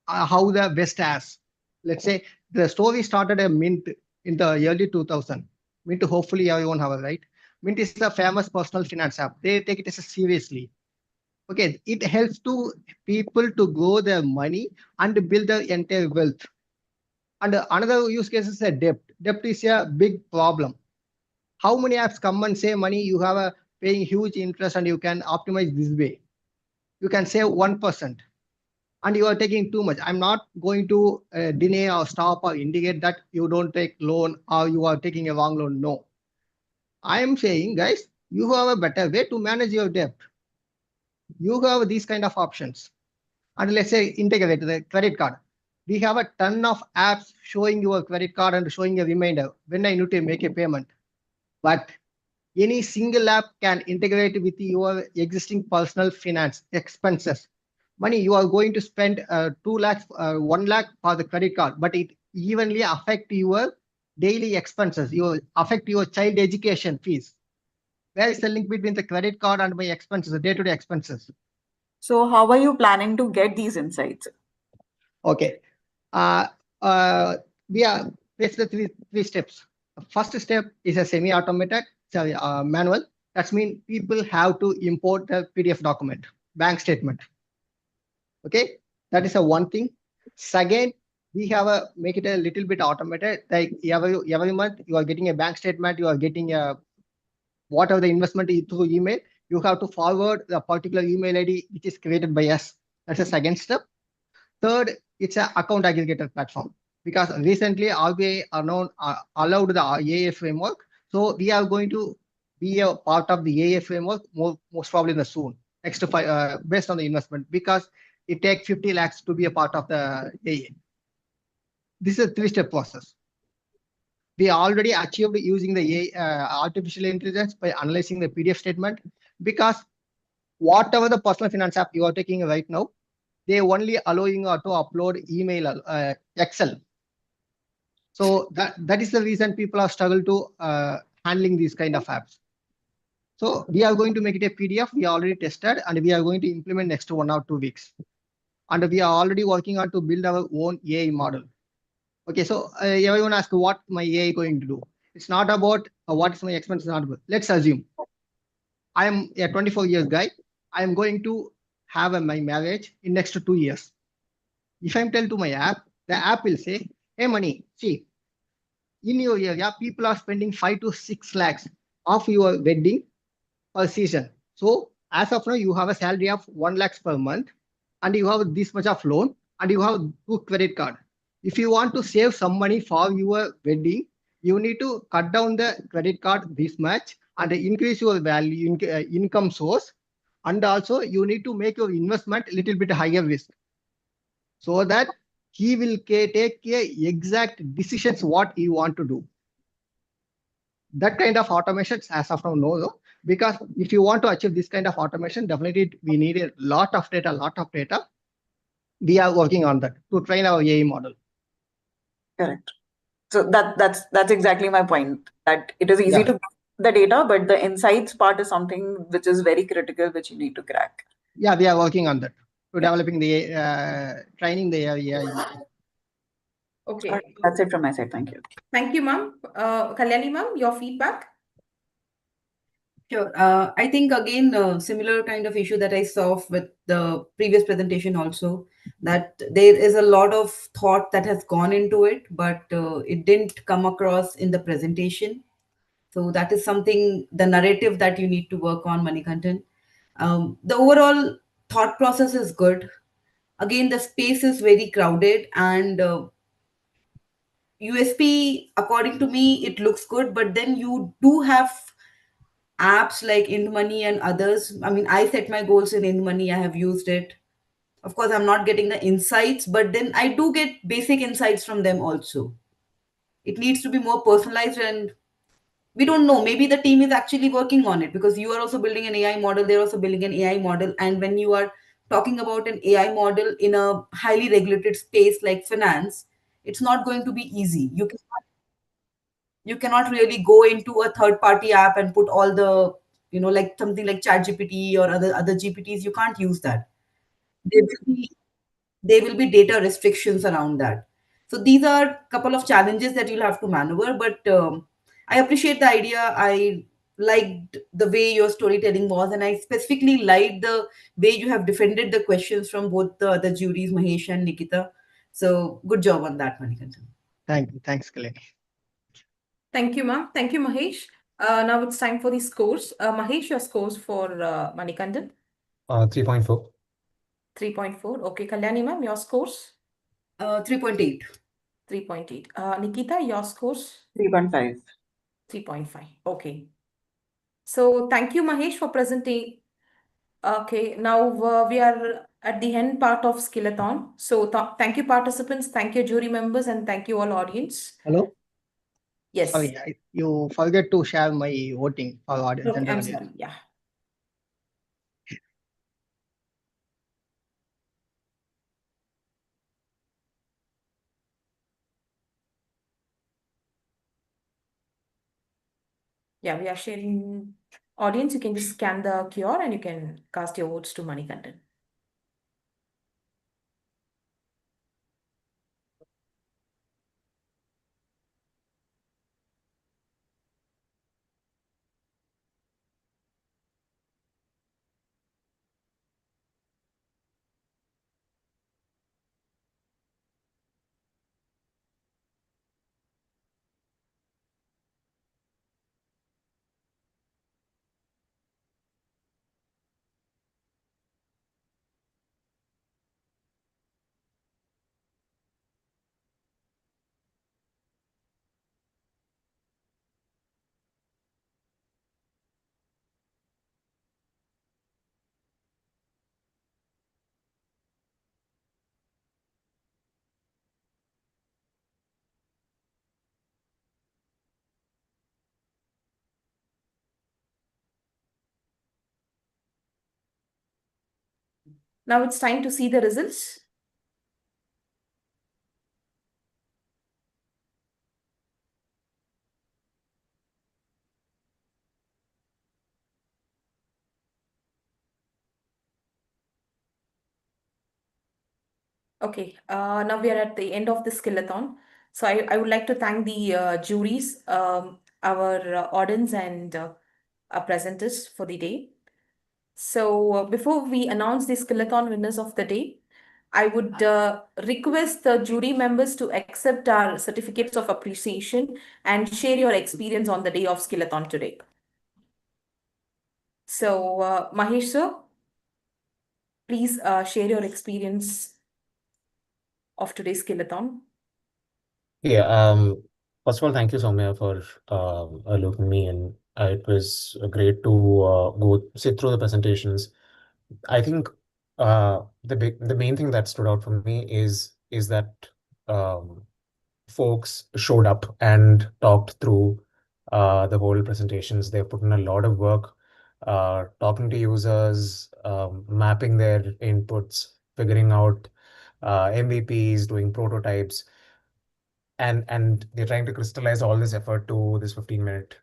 How the West has. Let's say the story started a Mint in the early 2000. Mint, hopefully everyone have it, right? Mint is a famous personal finance app. They take it as seriously. Okay, it helps to people to grow their money and build their entire wealth. And another use case is a debt. Debt is a big problem. How many apps come and say money you have a paying huge interest and you can optimize this way? You can save 1%. And you are taking too much. I'm not going to deny or stop or indicate that you don't take loan or you are taking a wrong loan. No. I am saying, guys, you have a better way to manage your debt. You have these kind of options. And let's say integrate the credit card. We have a ton of apps showing your credit card and showing a reminder when I need to make a payment. But any single app can integrate with your existing personal finance expenses. Money you are going to spend 2 lakhs, 1 lakh for the credit card, but it evenly affect your daily expenses. You affect your child education fees. Where is the link between the credit card and my expenses, the day-to-day expenses? So how are you planning to get these insights? Okay. We are there's the three steps. First step is a semi-automated, manual. That means people have to import the PDF document, bank statement. Okay, that is a one thing. Second, we have a make it a little bit automated. Like every month you are getting a bank statement, you are getting a whatever the investment is through email. You have to forward the particular email ID which is created by us. That's the second step. Third, it's an account aggregator platform because recently RBI allowed the AA framework. So we are going to be a part of the AA framework most probably in the soon next based on the investment because it takes 50 lakhs to be a part of the AA. This is a 3-step process. We already achieved using the artificial intelligence by analyzing the PDF statement because whatever the personal finance app you are taking right now, they only allowing to upload email, Excel. So that is the reason people are struggle to handling these kind of apps. So we are going to make it a PDF. We already tested and we are going to implement next 1 or 2 weeks. And we are already working on to build our own AI model. Okay, so everyone asks what my AI going to do. It's not about what's my expense. Not good. Let's assume I am a 24 years guy. I am going to have my marriage in next 2 years. If I'm tell to my app, the app will say, "Hey, money, see, in your area, people are spending 5 to 6 lakhs of your wedding per season. So as of now, you have a salary of 1 lakhs per month, and you have this much of loan, and you have 2 credit card. If you want to save some money for your wedding, you need to cut down the credit card this much and increase your value income source, and also you need to make your investment a little bit higher risk, so that he will take exact decisions what he want to do. That kind of automations as of now no, though, because if you want to achieve this kind of automation, definitely we need a lot of data. We are working on that to train our AI model. Correct. So that's exactly my point. That it is easy to get the data, but the insights part is something which is very critical, which you need to crack. Yeah, we are working on that to developing the training the AI. Okay. That's it from my side. Thank you. Thank you, ma'am. Kalyani, ma'am, your feedback? Sure. I think again, similar kind of issue that I saw with the previous presentation also, that there is a lot of thought that has gone into it, but it didn't come across in the presentation. So that is something, the narrative that you need to work on, Manikantan. The overall thought process is good. Again, the space is very crowded, and USP, according to me, it looks good, but then you do have apps like IndMoney and others. I mean, I set my goals in IndMoney, I have used it. Of course, I'm not getting the insights, but then I do get basic insights from them also. It needs to be more personalized, and we don't know. Maybe the team is actually working on it, because you are also building an AI model, they're also building an AI model. And when you are talking about an AI model in a highly regulated space like finance, it's not going to be easy. You cannot really go into a third party app and put all the, like something like ChatGPT or other GPTs. You can't use that. There will be there will be data restrictions around that. So these are a couple of challenges that you'll have to maneuver, but I appreciate the idea. I liked the way your storytelling was, and I specifically liked the way you have defended the questions from both the juries, Mahesh and Nikita. So good job on that, Manikantan. Thank you. Thanks, Kalyan. Thank you, ma'am. Thank you, Mahesh. Now it's time for the scores. Mahesh, your scores for Manikandan? 3.4. 3.4. Okay, Kalyani, ma'am, your scores? 3.8. 3.8. Nikita, your scores? 3.5. 3.5. Okay. So thank you, Mahesh, for presenting. Okay, now we are at the end part of Skillathon. So thank you, participants. Thank you, jury members, and thank you all, audience. Hello? Yes. Sorry, you forget to share my voting for audience. Okay, general I'm audience. sorry. Yeah. Yeah, we are sharing. Audience, you can just scan the QR and you can cast your votes to Manikandan. Now it's time to see the results. Okay, now we are at the end of the Skillathon. So I would like to thank the juries, our audience, and our presenters for the day. So before we announce the Skillathon winners of the day, I would request the jury members to accept our certificates of appreciation and share your experience on the day of Skillathon today. So Mahesh sir, please share your experience of today's Skillathon. Yeah, first of all, thank you, Soumya, for looping me in. It was great to go sit through the presentations. I think the main thing that stood out for me is that um, folks showed up and talked through the whole presentations. They put in a lot of work, talking to users, mapping their inputs, figuring out MVPs, doing prototypes, and they're trying to crystallize all this effort to this 15-minute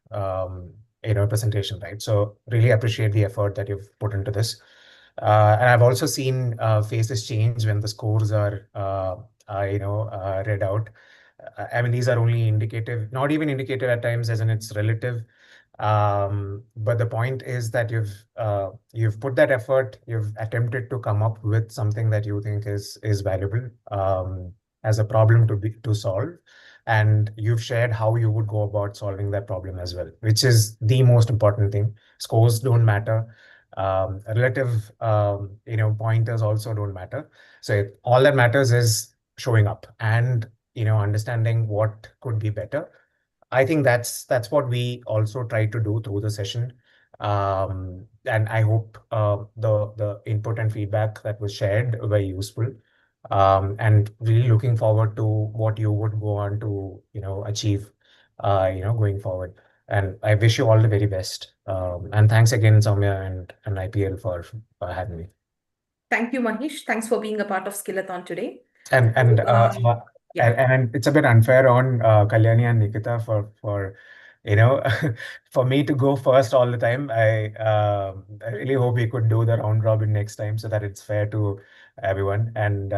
presentation, right? So really appreciate the effort that you've put into this. And I've also seen faces change when the scores are read out. I mean, these are only indicative, not even indicative at times, as in it's relative. But the point is that you've put that effort, you've attempted to come up with something that you think is valuable as a problem to solve, and you've shared how you would go about solving that problem as well, which is the most important thing. Scores don't matter. Relative pointers also don't matter. So all that matters is showing up and understanding what could be better. I think that's what we also try to do through the session. And I hope the input and feedback that was shared were useful. And really looking forward to what you would go on to achieve going forward. And I wish you all the very best. And thanks again, Soumya and IPL for having me. Thank you, Mahesh. Thanks for being a part of Skillathon today. And Yeah. and it's a bit unfair on Kalyani and Nikita for for me to go first all the time. I really hope we could do the round robin next time so that it's fair to everyone. And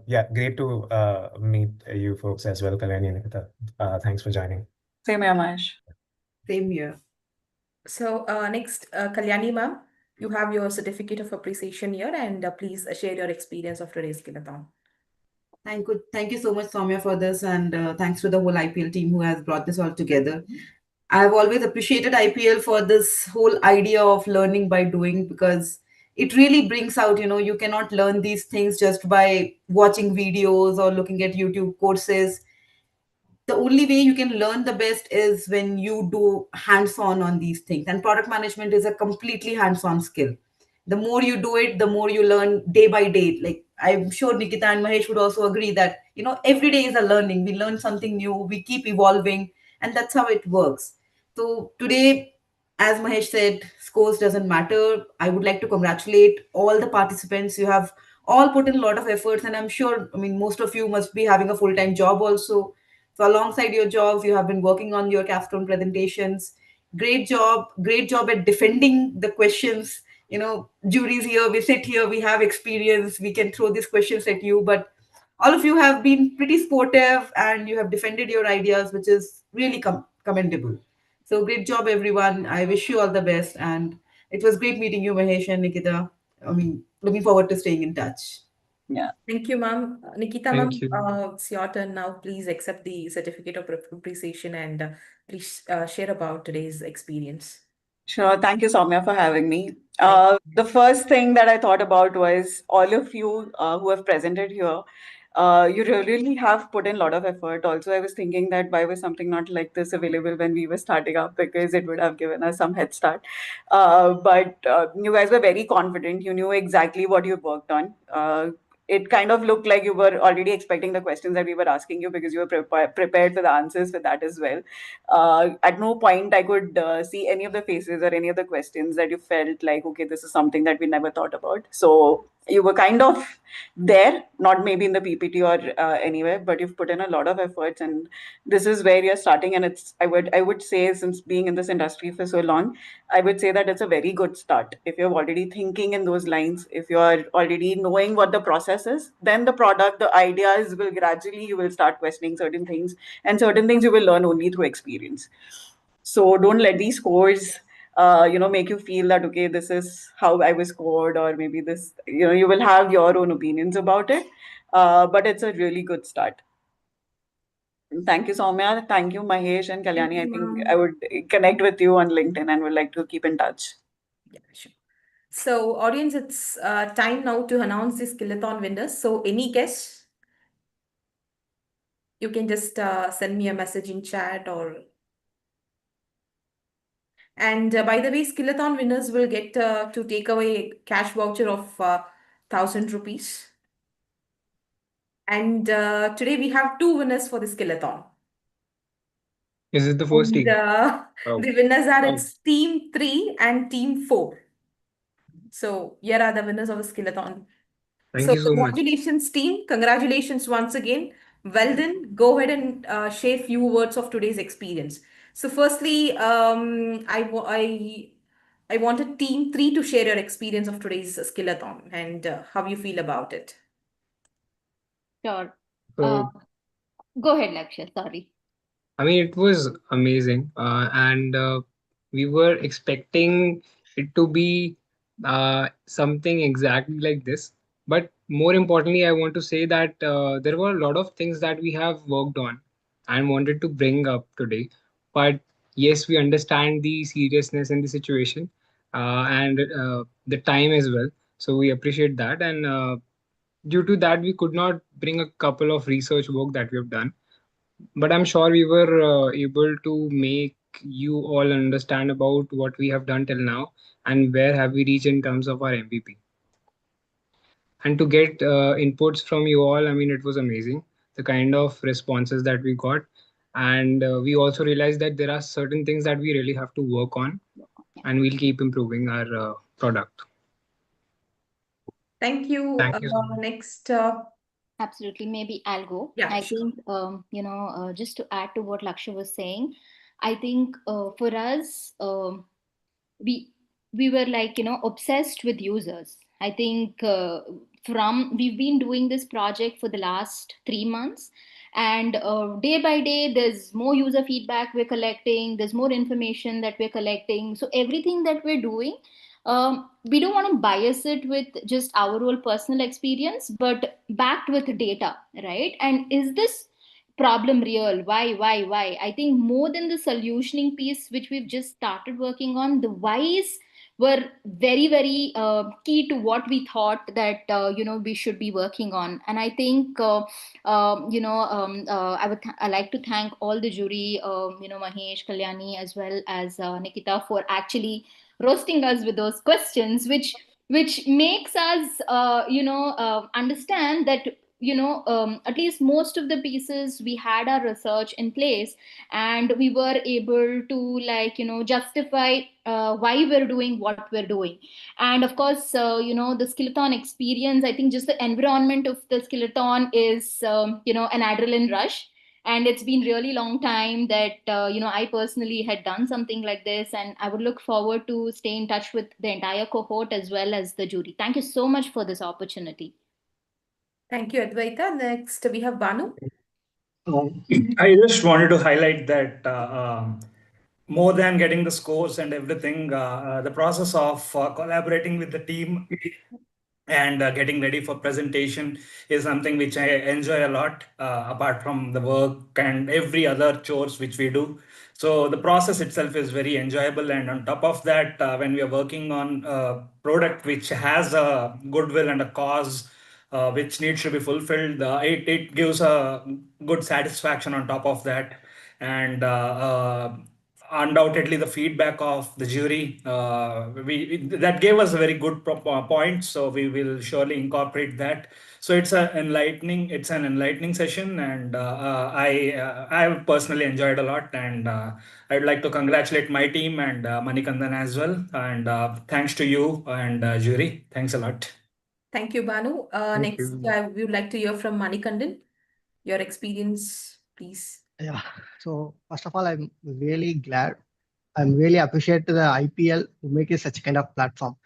yeah, great to meet you folks as well, Kalyani and Nikita. Thanks for joining. Same here, Mahesh. Same here. So next, Kalyani ma'am, you have your certificate of appreciation here, and please share your experience of today's Skillathon. Thank you so much, Soumya, for this, and thanks to the whole IPL team who has brought this all together. I've always appreciated IPL for this whole idea of learning by doing, because it really brings out, you cannot learn these things just by watching videos or looking at YouTube courses. The only way you can learn the best is when you do hands-on these things, and product management is a completely hands-on skill. The more you do it, the more you learn day by day. Like, I'm sure Nikita and Mahesh would also agree that every day is a learning. We learn something new, we keep evolving, and that's how it works. So today, as Mahesh said, scores doesn't matter. I would like to congratulate all the participants. You have all put in a lot of efforts, and I'm sure, most of you must be having a full-time job also. So alongside your jobs, you have been working on your capstone presentations. Great job at defending the questions. Juries here, we sit here, we have experience, we can throw these questions at you, but all of you have been pretty sportive and you have defended your ideas, which is really commendable. So great job, everyone. I wish you all the best, and it was great meeting you, Mahesh and Nikita. Looking forward to staying in touch. Yeah. Thank you, ma'am. Nikita, ma'am, Thank you. it's your turn now. Please accept the certificate of appreciation and please share about today's experience. Sure. Thank you, Soumya, for having me. The first thing that I thought about was all of you who have presented here. You really have put in a lot of effort. Also, I was thinking that why was something not like this available when we were starting up, because it would have given us some head start. But you guys were very confident. You knew exactly what you worked on. It kind of looked like you were already expecting the questions that we were asking you, because you were prepared for the answers for that as well. At no point I could see any of the faces or any of the questions that you felt like, okay, this is something that we never thought about. So you were kind of there, not maybe in the PPT or anywhere, but you've put in a lot of efforts, and this is where you're starting. And it's I would say, since being in this industry for so long, I would say that it's a very good start. If you're already thinking in those lines, if you're already knowing what the process is, then the product, the ideas will gradually, you will start questioning certain things, and certain things you will learn only through experience. So don't let these scores make you feel that, okay, this is how I was scored, or maybe this, you will have your own opinions about it. But it's a really good start. Thank you, Soumya. Thank you, Mahesh and Kalyani. I think I would connect with you on LinkedIn and would like to keep in touch. Yeah, sure. So, audience, it's time now to announce the Skillathon winners. So, any guess? You can just send me a message in chat or. And by the way, Skillathon winners will get to take away cash voucher of 1,000 rupees. And today we have two winners for the Skillathon. Is it the first And team? Oh. the winners are Oh. it's Team 3 and Team 4. So here are the winners of the Skillathon. Thank So you so much. congratulations, team. Congratulations once again. Well done. Go ahead and share few words of today's experience. So firstly, I wanted Team 3 to share your experience of today's Skillathon and how you feel about it. Sure. So, Go ahead, Lakshya. Sorry. I mean, it was amazing, and we were expecting it to be something exactly like this. But more importantly, I want to say that there were a lot of things that we have worked on and wanted to bring up today. But yes, we understand the seriousness and the situation, and the time as well. So we appreciate that, and due to that, we could not bring a couple of research work that we have done, but I'm sure we were able to make you all understand about what we have done till now and where have we reached in terms of our MVP. And to get inputs from you all, I mean, it was amazing, the kind of responses that we got. And we also realized that there are certain things that we really have to work on, and we'll keep improving our product. Thank you. Thank you so much. Next. Absolutely. Maybe I'll go. Yeah, I sure. think, just to add to what Lakshya was saying, I think for us, we we were like, obsessed with users. I think from we've been doing this project for the last 3 months, and day by day there's more user feedback we're collecting, there's more information that we're collecting. So everything that we're doing, we don't want to bias it with just our own personal experience, but backed with data, right? And is this problem real? Why? I think more than the solutioning piece which we've just started working on, the whys were very, very key to what we thought that we should be working on. And I think I like to thank all the jury, Mahesh, Kalyani, as well as Nikita, for actually roasting us with those questions, which makes us understand that at least most of the pieces we had our research in place, and we were able to justify why we're doing what we're doing. And of course, the Skillathon experience, I think just the environment of the Skillathon is an adrenaline rush. And it's been really long time that I personally had done something like this, and I would look forward to stay in touch with the entire cohort as well as the jury. Thank you so much for this opportunity. Thank you, Advaita. Next, we have Banu. I just wanted to highlight that more than getting the scores and everything, the process of collaborating with the team and getting ready for presentation is something which I enjoy a lot, apart from the work and every other chores which we do. So the process itself is very enjoyable, and on top of that, when we are working on a product which has a goodwill and a cause which needs to be fulfilled, it gives a good satisfaction on top of that. And undoubtedly the feedback of the jury, that gave us a very good point, so we will surely incorporate that. So it's an enlightening session, and I have personally enjoyed a lot, and I'd like to congratulate my team and Manikandan as well, and thanks to you and jury. Thanks a lot. Thank you, Banu. Thank Next, you. I would like to hear from Manikandan. Your experience, please. Yeah. So first of all, I'm really glad. I'm really appreciate the IPL to make it such kind of platform,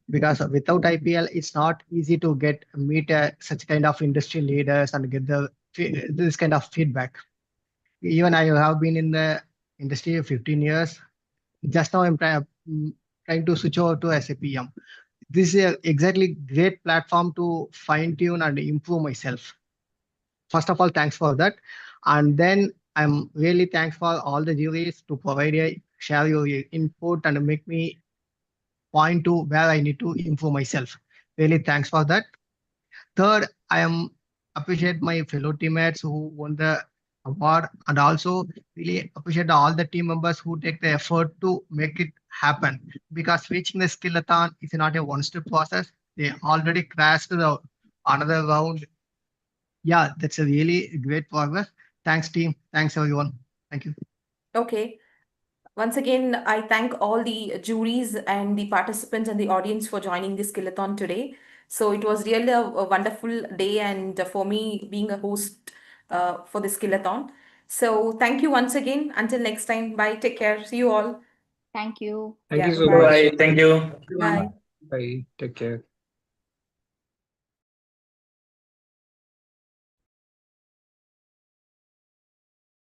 because without IPL, it's not easy to meet such kind of industry leaders and get this kind of feedback. Even I have been in the industry 15 years. Just now I'm trying to switch over to SAPM. This is exactly great platform to fine tune and improve myself. First of all, thanks for that. And then I'm really thanks for all the juries to share your input and make me point to where I need to improve myself. Really thanks for that. Third, I am appreciate my fellow teammates who won the award, and also really appreciate all the team members who take the effort to make it happen. Because reaching the Skillathon is not a one-step process. They already crashed another round. Yeah, that's a really great progress. Thanks, team. Thanks, everyone. Thank you. Okay. Once again, I thank all the juries and the participants and the audience for joining this Skillathon today. So it was really a wonderful day, and for me being a host for the Skillathon. So thank you once again. Until next time, bye. Take care. See you all. Thank you. Thank Yeah, you so bye. much. Bye. Thank you. Bye. Bye. Take care.